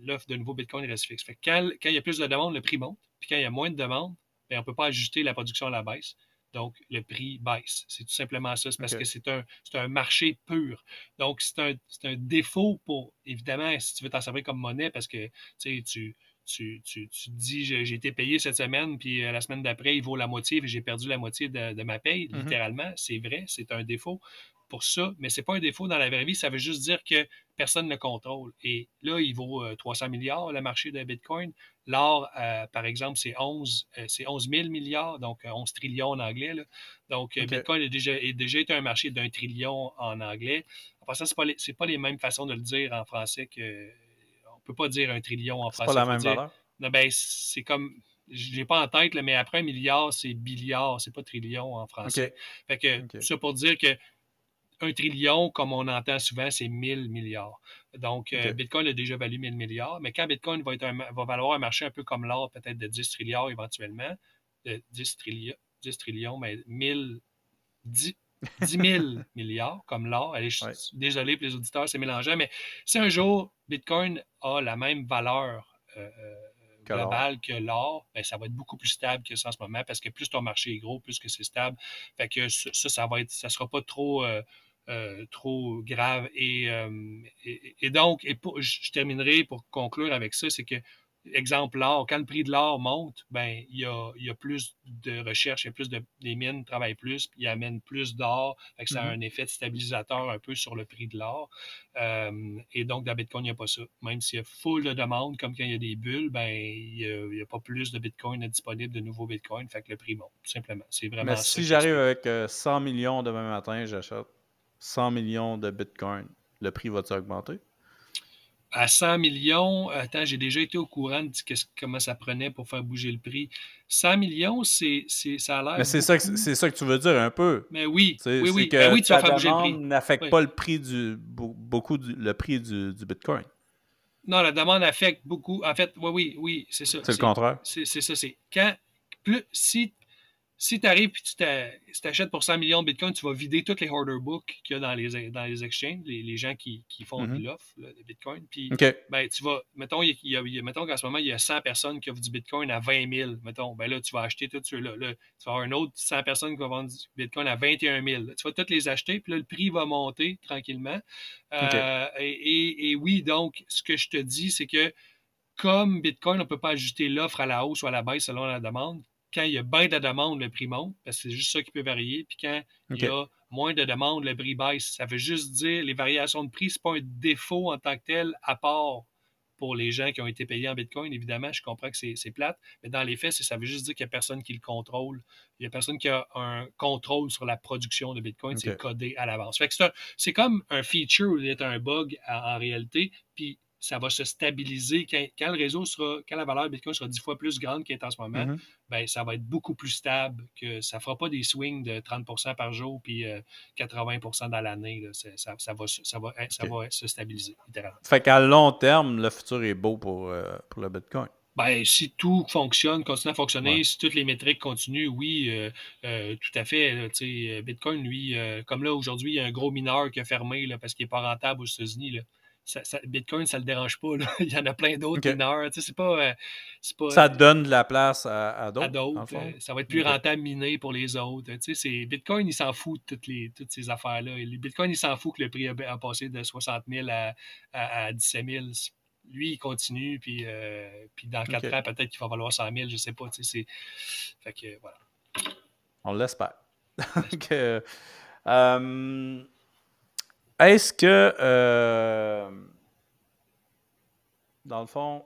S2: l'offre de nouveaux Bitcoin reste fixe. Fait que quand il y a plus de demandes, le prix monte. Puis quand il y a moins de demandes, ben, on ne peut pas ajuster la production à la baisse. Donc, le prix baisse. C'est tout simplement ça. C'est parce
S1: OK.
S2: que c'est un marché pur. Donc, c'est un défaut pour, évidemment, si tu veux t'en servir comme monnaie, parce que tu te dis, j'ai été payé cette semaine, puis la semaine d'après, il vaut la moitié, puis j'ai perdu la moitié de ma paye,
S1: Mhm.
S2: littéralement. C'est vrai, c'est un défaut pour ça, mais c'est pas un défaut dans la vraie vie, ça veut juste dire que personne ne le contrôle. Et là, il vaut 300 milliards, le marché de Bitcoin. L'or, par exemple, c'est 11 000 milliards, donc 11 trillions en anglais. Là. Donc,
S1: OK.
S2: Bitcoin est déjà été un marché d'1 trillion en anglais. En passant, c'est pas les mêmes façons de le dire en français que. On peut pas dire 1 trillion en
S1: C'est pas
S2: français.
S1: la
S2: Il faut
S1: même
S2: dire.
S1: valeur?
S2: Non, ben, c'est comme. Je l'ai pas en tête, là, mais après 1 milliard, c'est billiard, c'est pas trillion en
S1: OK.
S2: français. Fait que,
S1: OK.
S2: ça pour dire que 1 trillion, comme on entend souvent, c'est 1000 milliards. Donc,
S1: OK.
S2: Bitcoin a déjà valu 1000 milliards, mais quand Bitcoin va valoir un marché un peu comme l'or, peut-être de 10 trilliards éventuellement, de 10 trillions, mais 10 000 milliards comme l'or. Allez,
S1: Ouais.
S2: désolé pour les auditeurs, c'est mélangeant, mais si un jour Bitcoin a la même valeur
S1: Que l'or.
S2: globale que l'or, ben, ça va être beaucoup plus stable que ça en ce moment parce que plus ton marché est gros, plus que c'est stable. Fait que ça sera pas trop grave. Et donc, je terminerai pour conclure avec ça, c'est que, exemple, l'or, quand le prix de l'or monte, ben, il y a plus de recherche, il y a plus les mines travaillent plus, puis ils amènent plus d'or, fait que ça a
S1: Mhm.
S2: un effet de stabilisateur un peu sur le prix de l'or. Et donc, dans Bitcoin, il n'y a pas ça. Même s'il y a full de demandes, comme quand il y a des bulles, ben, il n'y a pas plus de Bitcoin disponible, de nouveaux Bitcoin, fait que le prix monte, tout simplement. C'est
S1: Mais
S2: vraiment ça
S1: si
S2: qui
S1: j'arrive
S2: explique.
S1: avec 100 millions demain matin, j'achète 100 millions de Bitcoin, le prix va-t-il augmenter?
S2: À 100 millions, attends, j'ai déjà été au courant de comment ça prenait pour faire bouger le prix. 100 millions, ça a l'air
S1: Mais
S2: beaucoup.
S1: c'est ça que tu veux dire un peu.
S2: Mais oui, oui,
S1: C'est
S2: oui. Ben
S1: que
S2: oui, tu vas
S1: ta
S2: faire bouger le prix.
S1: demande n'affecte
S2: Oui.
S1: pas le prix le prix du Bitcoin.
S2: Non, la demande affecte beaucoup. En fait, oui, c'est ça.
S1: C'est le contraire.
S2: C'est ça. C'est quand si tu arrives et tu t'achètes pour 100 millions de Bitcoin, tu vas vider toutes les order books qu'il y a dans les exchanges, les gens qui font de
S1: Mhm.
S2: l'offre de Bitcoin. Puis,
S1: OK.
S2: ben, tu vas, mettons, mettons qu'en ce moment, il y a 100 personnes qui offrent du Bitcoin à 20 000, mettons. Ben là, tu vas acheter tous ceux-là. Là, tu vas avoir un autre 100 personnes qui vont vendre du Bitcoin à 21 000. Là, tu vas toutes les acheter, puis là, le prix va monter tranquillement.
S1: OK.
S2: Et oui, donc, ce que je te dis, c'est que comme Bitcoin, on ne peut pas ajuster l'offre à la hausse ou à la baisse selon la demande. Quand il y a bien de demande, le prix monte, parce que c'est juste ça qui peut varier. Puis quand il y
S1: OK.
S2: a moins de demande, le prix baisse. Ça veut juste dire les variations de prix, ce n'est pas un défaut en tant que tel, à part pour les gens qui ont été payés en Bitcoin. Évidemment, je comprends que c'est plate, mais dans les faits, ça veut juste dire qu'il n'y a personne qui le contrôle. Il n'y a personne qui a un contrôle sur la production de Bitcoin.
S1: OK.
S2: C'est codé à l'avance. Fait que c'est comme un feature où il y a un bug en réalité, puis ça va se stabiliser quand la valeur de Bitcoin sera 10 fois plus grande qu'elle est en ce moment,
S1: Mhm.
S2: ben, ça va être beaucoup plus stable, que ça ne fera pas des swings de 30% par jour puis 80% dans l'année. Ça
S1: OK.
S2: va se stabiliser, littéralement.
S1: Fait qu'à long terme, le futur est beau pour le Bitcoin.
S2: Ben, si tout fonctionne, continue à
S1: Ouais.
S2: fonctionner, si toutes les métriques continuent, oui, tout à fait. Là, Bitcoin, lui, comme là, aujourd'hui, il y a un gros mineur qui a fermé là, parce qu'il n'est pas rentable aux États-Unis. Là. Bitcoin, ça ne le dérange pas. Là. Il y en a plein d'autres
S1: OK.
S2: mineurs. C'est pas
S1: Ça donne de la place à
S2: à
S1: d'autres, dans le
S2: d'autres.
S1: fond?
S2: Ça va être plus
S1: OK.
S2: rentable miner pour les autres. Bitcoin, il s'en fout de toutes ces affaires-là. Bitcoin, il s'en fout que le prix a passé de 60 000 à 17 000. Lui, il continue, puis dans 4
S1: OK.
S2: ans, peut-être qu'il va valoir 100 000, je sais pas. Fait que, voilà.
S1: On l'espère.
S2: On l'espère.
S1: Que, est-ce que, dans le fond,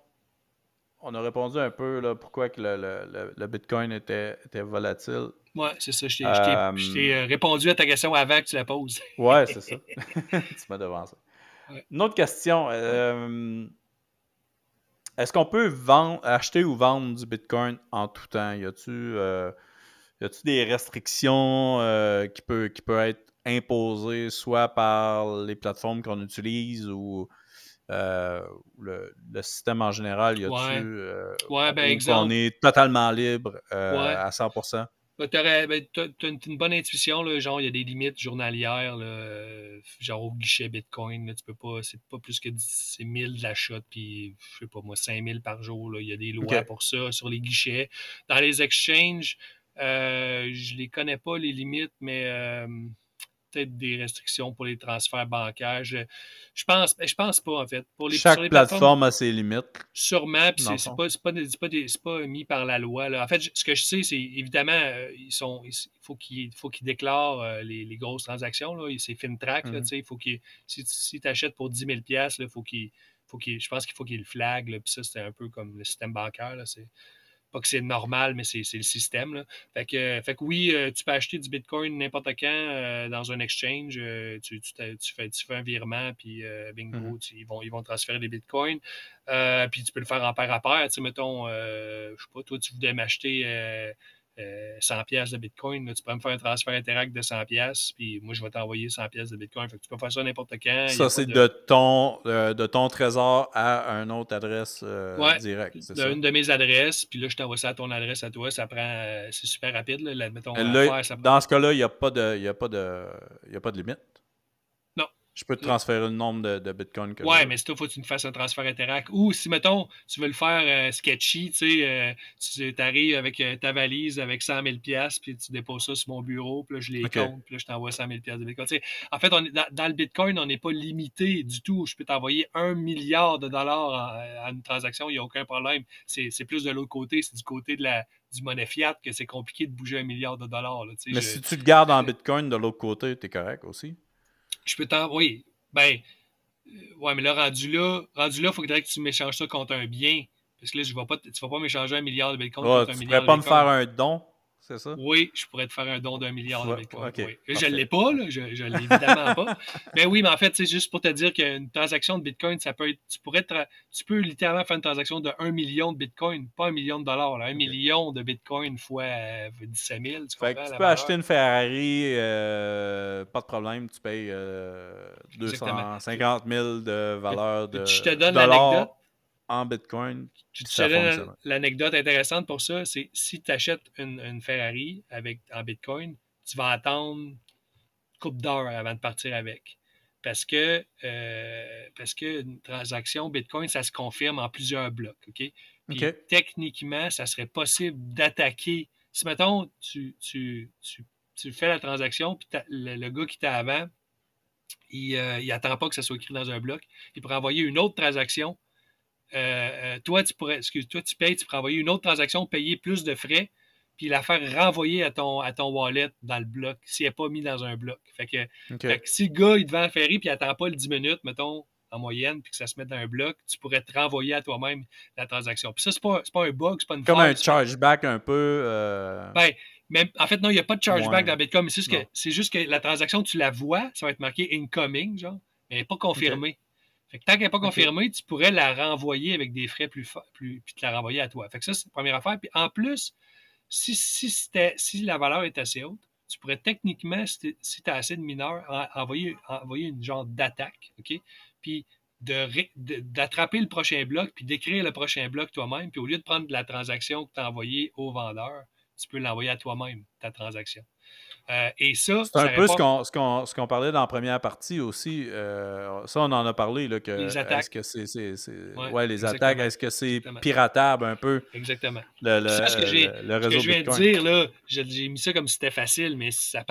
S1: on a répondu un peu là, pourquoi que le Bitcoin était volatile?
S2: Ouais, c'est ça. Je
S1: Euh,
S2: t'ai répondu à ta question avant que tu la poses.
S1: ouais, c'est ça. Tu m'as devancé.
S2: Ouais.
S1: Une autre question. Est-ce qu'on peut acheter ou vendre du Bitcoin en tout temps? Y a-tu des restrictions qui peut être imposées soit par les plateformes qu'on utilise ou le système en général? Y a-tu
S2: Ouais. Ouais, ben,
S1: ou qu'on
S2: exemple.
S1: est totalement libre
S2: Ouais.
S1: à 100%?
S2: Ben, t'as une bonne intuition, là, genre il y a des limites journalières, là, genre au guichet Bitcoin, là, tu peux pas, c'est pas plus que 10 000 de l'achat, puis je sais pas moi, 5 000 par jour, là, il y a des
S1: OK.
S2: lois pour ça sur les guichets. Dans les exchanges, je les connais pas les limites, mais peut-être des restrictions pour les transferts bancaires. Je pense pas en fait. Sur
S1: Chaque
S2: les plateformes,
S1: plateforme a ses limites,
S2: sûrement, puis
S1: dans le fond.
S2: c'est pas mis par la loi. Là. En fait, ce que je sais, c'est évidemment, il faut qu'ils déclarent les grosses transactions. Là. C'est FinTrack. Là,
S1: Mhm.
S2: il faut si tu achètes pour 10 000 là, je pense qu'il faut qu'ils le flaguent. Là, puis ça, c'est un peu comme le système bancaire. Là, pas que c'est normal, mais c'est le système. Là. Fait que oui, tu peux acheter du Bitcoin n'importe quand dans un exchange. Tu fais un virement, puis
S1: Mhm.
S2: bingo, ils vont transférer des Bitcoins. Puis tu peux le faire en paire à paire. Tu sais, mettons, je sais pas, toi, tu voulais m'acheter 100 pièces de Bitcoin. Là, tu peux me faire un transfert Interact de 100 pièces, puis moi, je vais t'envoyer 100 pièces de Bitcoin. Fait que tu peux faire ça n'importe quand. Il n'y a
S1: Ça,
S2: pas
S1: c'est
S2: de...
S1: de ton trésor à une autre adresse
S2: Ouais,
S1: directe, c'est ça?
S2: une de mes adresses, puis là, je t'envoie ça à ton adresse à toi. Ça prend, c'est super rapide, là. Mettons, à
S1: Là,
S2: faire, ça prend.
S1: dans ce cas-là, il n'y a pas de, il y a pas de limite.
S2: Non.
S1: Je peux te transférer le nombre de Bitcoin que je
S2: Ouais,
S1: veux.
S2: mais c'est toi, faut que tu me fasses un transfert Interact. Ou si, mettons, tu veux le faire sketchy, tu sais, tu arrives avec ta valise avec 100 000 puis tu déposes ça sur mon bureau, puis là, je les
S1: OK.
S2: compte, puis là, je t'envoie 100 000 de Bitcoin. Tu sais, en fait, dans le Bitcoin, on n'est pas limité du tout. Je peux t'envoyer 1 milliard de dollars à une transaction, il n'y a aucun problème. C'est plus de l'autre côté, c'est du côté du monnaie fiat que c'est compliqué de bouger 1 milliard de dollars. Là, tu
S1: Mais
S2: sais,
S1: si tu le gardes en Bitcoin de l'autre côté, t'es correct aussi.
S2: je peux t'envoyer. Ben, ouais, mais là, rendu là, il faudrait que tu m'échanges ça contre un bien. Parce que là, tu vas pas m'échanger 1 milliard de Bitcoin
S1: Ouais,
S2: contre un
S1: tu
S2: milliard
S1: pourrais
S2: de
S1: pas me faire
S2: Bitcoin.
S1: un don, c'est ça?
S2: Oui, je pourrais te faire un don d'1 milliard de Bitcoin.
S1: OK,
S2: Oui. Je ne
S1: parfait.
S2: l'ai pas, là, je ne l'ai évidemment pas. Mais oui, mais en fait, c'est juste pour te dire qu'une transaction de Bitcoin, ça peut être. Tu peux littéralement faire une transaction de 1 million de Bitcoin, pas 1 million de dollars. Là, 1
S1: OK.
S2: million de Bitcoin fois 17 000, tu
S1: Fait que
S2: comprends
S1: tu
S2: la
S1: peux acheter
S2: valeur?
S1: une Ferrari, pas de problème, tu payes
S2: Exactement.
S1: 250 000 de valeur
S2: Je te
S1: de
S2: donne l'anecdote.
S1: dollars en Bitcoin,
S2: Je
S1: puis
S2: te
S1: ça
S2: donne
S1: fonctionne.
S2: l'anecdote intéressante pour ça, c'est si tu achètes une Ferrari en Bitcoin, tu vas attendre une couple d'heures avant de partir avec. Parce que une transaction Bitcoin, ça se confirme en plusieurs blocs. OK? Puis
S1: OK.
S2: techniquement, ça serait possible d'attaquer. Si, mettons, tu fais la transaction, puis le gars qui t'a avant, il attend pas que ça soit écrit dans un bloc. Il pourrait envoyer une autre transaction toi, tu payes, tu pourrais envoyer une autre transaction, payer plus de frais, puis la faire renvoyer à ton wallet dans le bloc, s'il n'est pas mis dans un bloc.
S1: OK.
S2: Fait que si le gars, il te vend la ferry, puis il attend pas le 10 minutes, mettons, en moyenne, puis que ça se mette dans un bloc, tu pourrais te renvoyer à toi-même la transaction. Puis ça, c'est pas un bug, c'est pas une
S1: Comme
S2: faille.
S1: un chargeback un peu.
S2: Ben, même, en fait, non, il n'y a pas de chargeback
S1: Moins.
S2: dans Bitcoin, mais
S1: Non.
S2: c'est juste que la transaction, tu la vois, ça va être marqué incoming, genre, mais elle n'est pas confirmée. Fait que tant qu'elle n'est pas confirmée, tu pourrais la renvoyer avec des frais puis te la renvoyer à toi. Fait que ça, c'est la première affaire. Puis en plus, si la valeur est assez haute, tu pourrais techniquement, si tu as assez de mineurs, envoyer une genre d'attaque, OK? Puis d'attraper le prochain bloc, puis d'écrire le prochain bloc toi-même, puis au lieu de prendre la transaction que tu as envoyée au vendeur, tu peux l'envoyer à toi-même, ta transaction. Et ça
S1: C'est un peu
S2: répond
S1: ce qu'on parlait dans la première partie aussi. Ça, on en a parlé, là,
S2: les
S1: que est-ce
S2: attaques.
S1: que c'est
S2: Ouais,
S1: ouais, les attaques,
S2: exactement.
S1: est-ce que c'est
S2: Exactement.
S1: piratable un peu
S2: Exactement.
S1: le,
S2: Puis ça,
S1: le
S2: ce que
S1: réseau
S2: je viens de
S1: Bitcoin?
S2: dire, là, j'ai mis ça comme si c'était facile, mais ça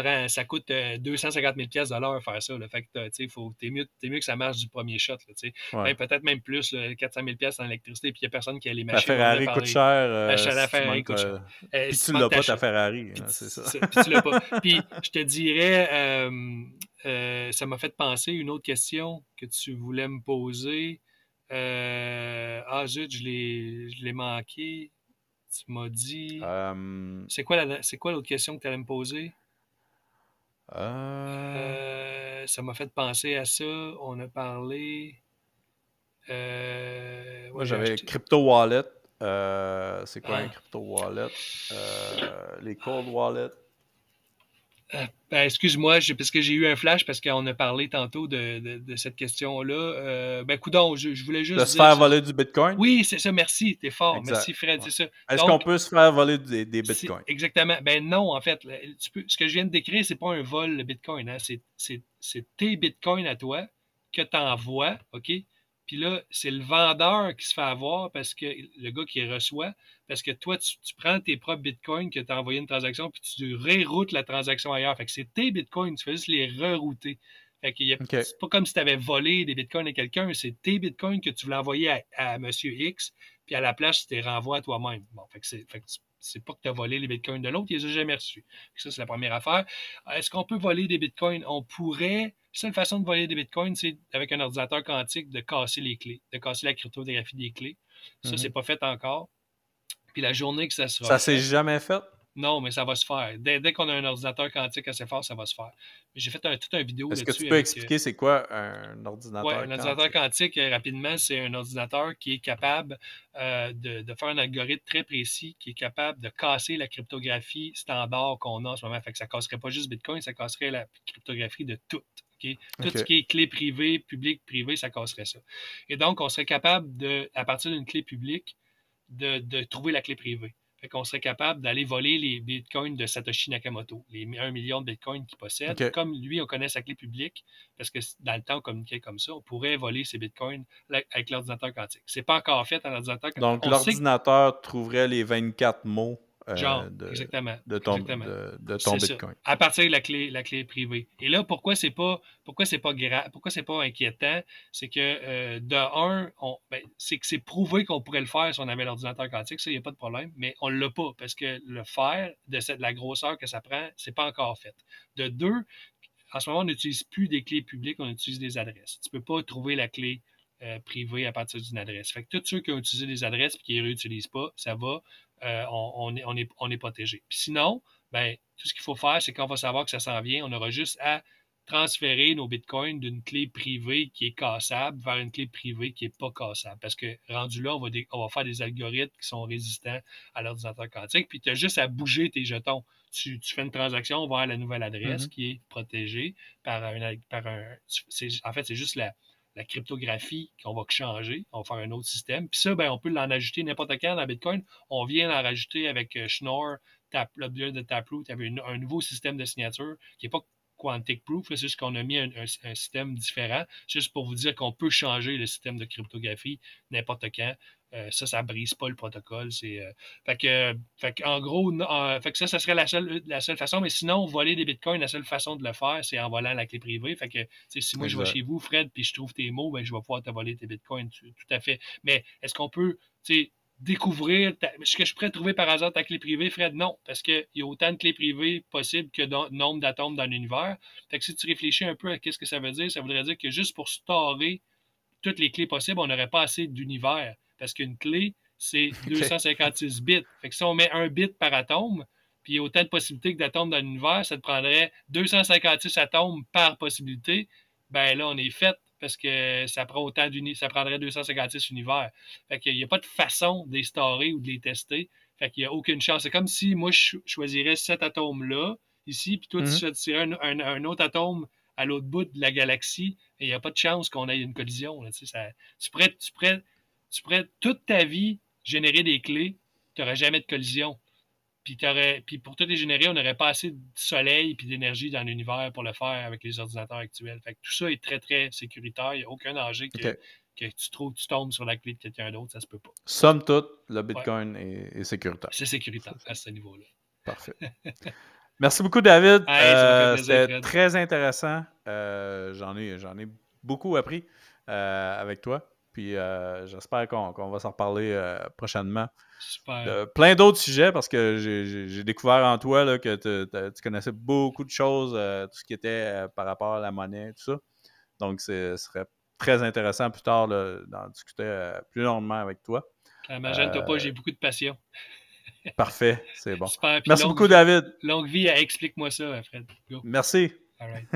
S2: coûte 250 000 $ de l'heure faire ça. Là. Fait que t'es mieux que ça marche du premier shot. Là,
S1: Ouais.
S2: peut-être même plus, là, 400 000 $ en électricité, puis il n'y a personne qui a les
S1: Ta
S2: machines.
S1: Ferrari coûte cher
S2: La
S1: si tu
S2: Ferrari
S1: manques.
S2: coûte cher.
S1: Puis
S2: Si
S1: tu
S2: tu
S1: l'as
S2: manques,
S1: pas, ta
S2: t'achètes.
S1: Ferrari,
S2: Puis,
S1: hein, c'est ça.
S2: puis tu l'as pas. Puis je te dirais, ça m'a fait penser une autre question que tu voulais me poser. Zut, je l'ai manqué. Tu m'as dit.
S1: Euh,
S2: C'est quoi l'autre question que tu allais me poser?
S1: euh,
S2: Ça m'a fait penser à ça. On a parlé.
S1: Moi,
S2: Ouais, j'ai
S1: j'avais
S2: acheté.
S1: Crypto Wallet. C'est quoi un
S2: Ah.
S1: Crypto Wallet? Les Cold Wallet.
S2: Excuse-moi, parce que j'ai eu un flash parce qu'on a parlé tantôt de cette question-là. Coudonc, je voulais
S1: De
S2: juste
S1: se
S2: dire.
S1: faire voler du Bitcoin?
S2: Oui, c'est ça, merci, t'es fort.
S1: Exact.
S2: Merci, Fred,
S1: Ouais.
S2: c'est ça.
S1: Est-ce qu'on
S2: Donc,
S1: peut se faire voler des Bitcoins?
S2: exactement. Ben non, en fait, ce que je viens de décrire, c'est pas un vol, le Bitcoin. Hein. C'est tes Bitcoins à toi que tu envoies, OK? Puis là, c'est le vendeur qui se fait avoir parce que le gars qui reçoit, parce que toi, tu prends tes propres Bitcoins que tu as envoyé une transaction, puis tu reroutes la transaction ailleurs. Fait que c'est tes Bitcoins, tu fais juste les rerouter. Fait que
S1: OK.
S2: c'est pas comme si tu avais volé des Bitcoins à quelqu'un, c'est tes Bitcoins que tu voulais envoyer à Monsieur X, puis à la place, tu les renvoies à toi-même. Bon, fait que c'est pas que tu as volé les bitcoins de l'autre, il les a jamais reçus. Ça, c'est la première affaire. Est-ce qu'on peut voler des bitcoins? On pourrait. La seule façon de voler des bitcoins, c'est avec un ordinateur quantique de casser les clés, de casser la cryptographie des clés. Ça, c'est pas fait encore. Puis la journée que ça sera
S1: Ça s'est
S2: fait,
S1: jamais fait?
S2: non, mais ça va se faire. Dès qu'on a un ordinateur quantique assez fort, ça va se faire. J'ai fait toute une vidéo
S1: Est-ce que tu
S2: là-dessus
S1: peux
S2: avec.
S1: expliquer c'est quoi un
S2: Oui,
S1: ordinateur
S2: un ordinateur
S1: quantique?
S2: quantique, rapidement, c'est un ordinateur qui est capable de faire un algorithme très précis, qui est capable de casser la cryptographie standard qu'on a en ce moment. Fait que ça ne casserait pas juste Bitcoin, ça casserait la cryptographie de tout. Okay? Tout ce
S1: OK.
S2: qui est clé privée, publique, privée, ça casserait ça. Et donc, on serait capable, à partir d'une clé publique, de trouver la clé privée. Fait qu'on serait capable d'aller voler les bitcoins de Satoshi Nakamoto, les 1 million de bitcoins qu'il possède.
S1: OK.
S2: Comme lui, on connaît sa clé publique, parce que dans le temps, on communiquait comme ça, on pourrait voler ces bitcoins avec l'ordinateur quantique. C'est pas encore fait en ordinateur quantique.
S1: Donc,
S2: On sait que,
S1: l'ordinateur trouverait les 24 mots
S2: genre, exactement.
S1: de ton
S2: C'est ça.
S1: Bitcoin.
S2: À partir de la clé privée. Et là, pourquoi c'est pas inquiétant, c'est que de un, c'est que c'est prouvé qu'on pourrait le faire si on avait l'ordinateur quantique, ça, il n'y a pas de problème, mais on ne l'a pas parce que le faire de la grosseur que ça prend, c'est pas encore fait. De deux, en ce moment, on n'utilise plus des clés publiques, on utilise des adresses. Tu ne peux pas trouver la clé privée à partir d'une adresse. Fait que tous ceux qui ont utilisé des adresses et qui ne les réutilisent pas, ça va, on est protégé. Puis sinon, ben, tout ce qu'il faut faire, c'est quand on va savoir que ça s'en vient, on aura juste à transférer nos bitcoins d'une clé privée qui est cassable vers une clé privée qui n'est pas cassable. Parce que rendu là, on va faire des algorithmes qui sont résistants à l'ordinateur quantique. Puis tu as juste à bouger tes jetons. Tu fais une transaction vers la nouvelle adresse qui est protégée par en fait, c'est juste la cryptographie qu'on va changer. On va faire un autre système. Puis ça, ben, on peut l'en ajouter n'importe quand dans Bitcoin. On vient d'en rajouter avec Schnorr, l'objet de Taproot. Il y avait un nouveau système de signature qui n'est pas Quantic Proof, c'est juste qu'on a mis un système différent, juste pour vous dire qu'on peut changer le système de cryptographie n'importe quand. Ça brise pas le protocole. En gros, fait que ça serait la seule façon. Mais sinon, voler des bitcoins, la seule façon de le faire, c'est en volant la clé privée. Fait que si moi je vais chez vous, Fred, puis je trouve tes mots, ben, je vais pouvoir te voler tes bitcoins. Tout à fait. Mais est-ce qu'on peut découvrir ce que je pourrais trouver par hasard ta clé privée, Fred? Non, parce qu'il y a autant de clés privées possibles que de nombre d'atomes dans l'univers. Fait que si tu réfléchis un peu à ce que ça veut dire, ça voudrait dire que juste pour storer toutes les clés possibles, on n'aurait pas assez d'univers. Parce qu'une clé, c'est 256 bits. Fait que si on met un bit par atome, puis il y a autant de possibilités que d'atomes dans l'univers, ça te prendrait 256 atomes par possibilité. Ben là, on est fait parce que ça prendrait 256 univers. Fait qu'il n'y a pas de façon de les storer ou de les tester. Fait qu'il n'y a aucune chance. C'est comme si moi, je choisirais cet atome-là, ici, puis toi, tu choisirais un autre atome à l'autre bout de la galaxie, et il n'y a pas de chance qu'on ait une collision. Là, tu pourrais toute ta vie générer des clés, tu n'aurais jamais de collision. Puis pour toutes les générer, on n'aurait pas assez de soleil et d'énergie dans l'univers pour le faire avec les ordinateurs actuels. Fait que tout ça est très, très sécuritaire. Il n'y a aucun danger que tu tombes sur la clé de quelqu'un d'autre. Ça se peut pas.
S1: Somme toute, le Bitcoin est sécuritaire.
S2: C'est sécuritaire à ce niveau-là.
S1: Parfait. Merci beaucoup, David.
S2: C'était
S1: très intéressant. J'en ai beaucoup appris avec toi. Puis j'espère qu'on va s'en reparler prochainement.
S2: Super.
S1: Plein d'autres sujets parce que j'ai découvert en toi là, que tu connaissais beaucoup de choses, tout ce qui était par rapport à la monnaie, tout ça. Donc, ce serait très intéressant plus tard d'en discuter plus longuement avec toi.
S2: Imagine-toi pas, j'ai beaucoup de passion.
S1: Parfait, c'est bon.
S2: Super.
S1: Merci beaucoup, David.
S2: Longue vie, explique-moi ça, Fred. Go.
S1: Merci.
S2: All right.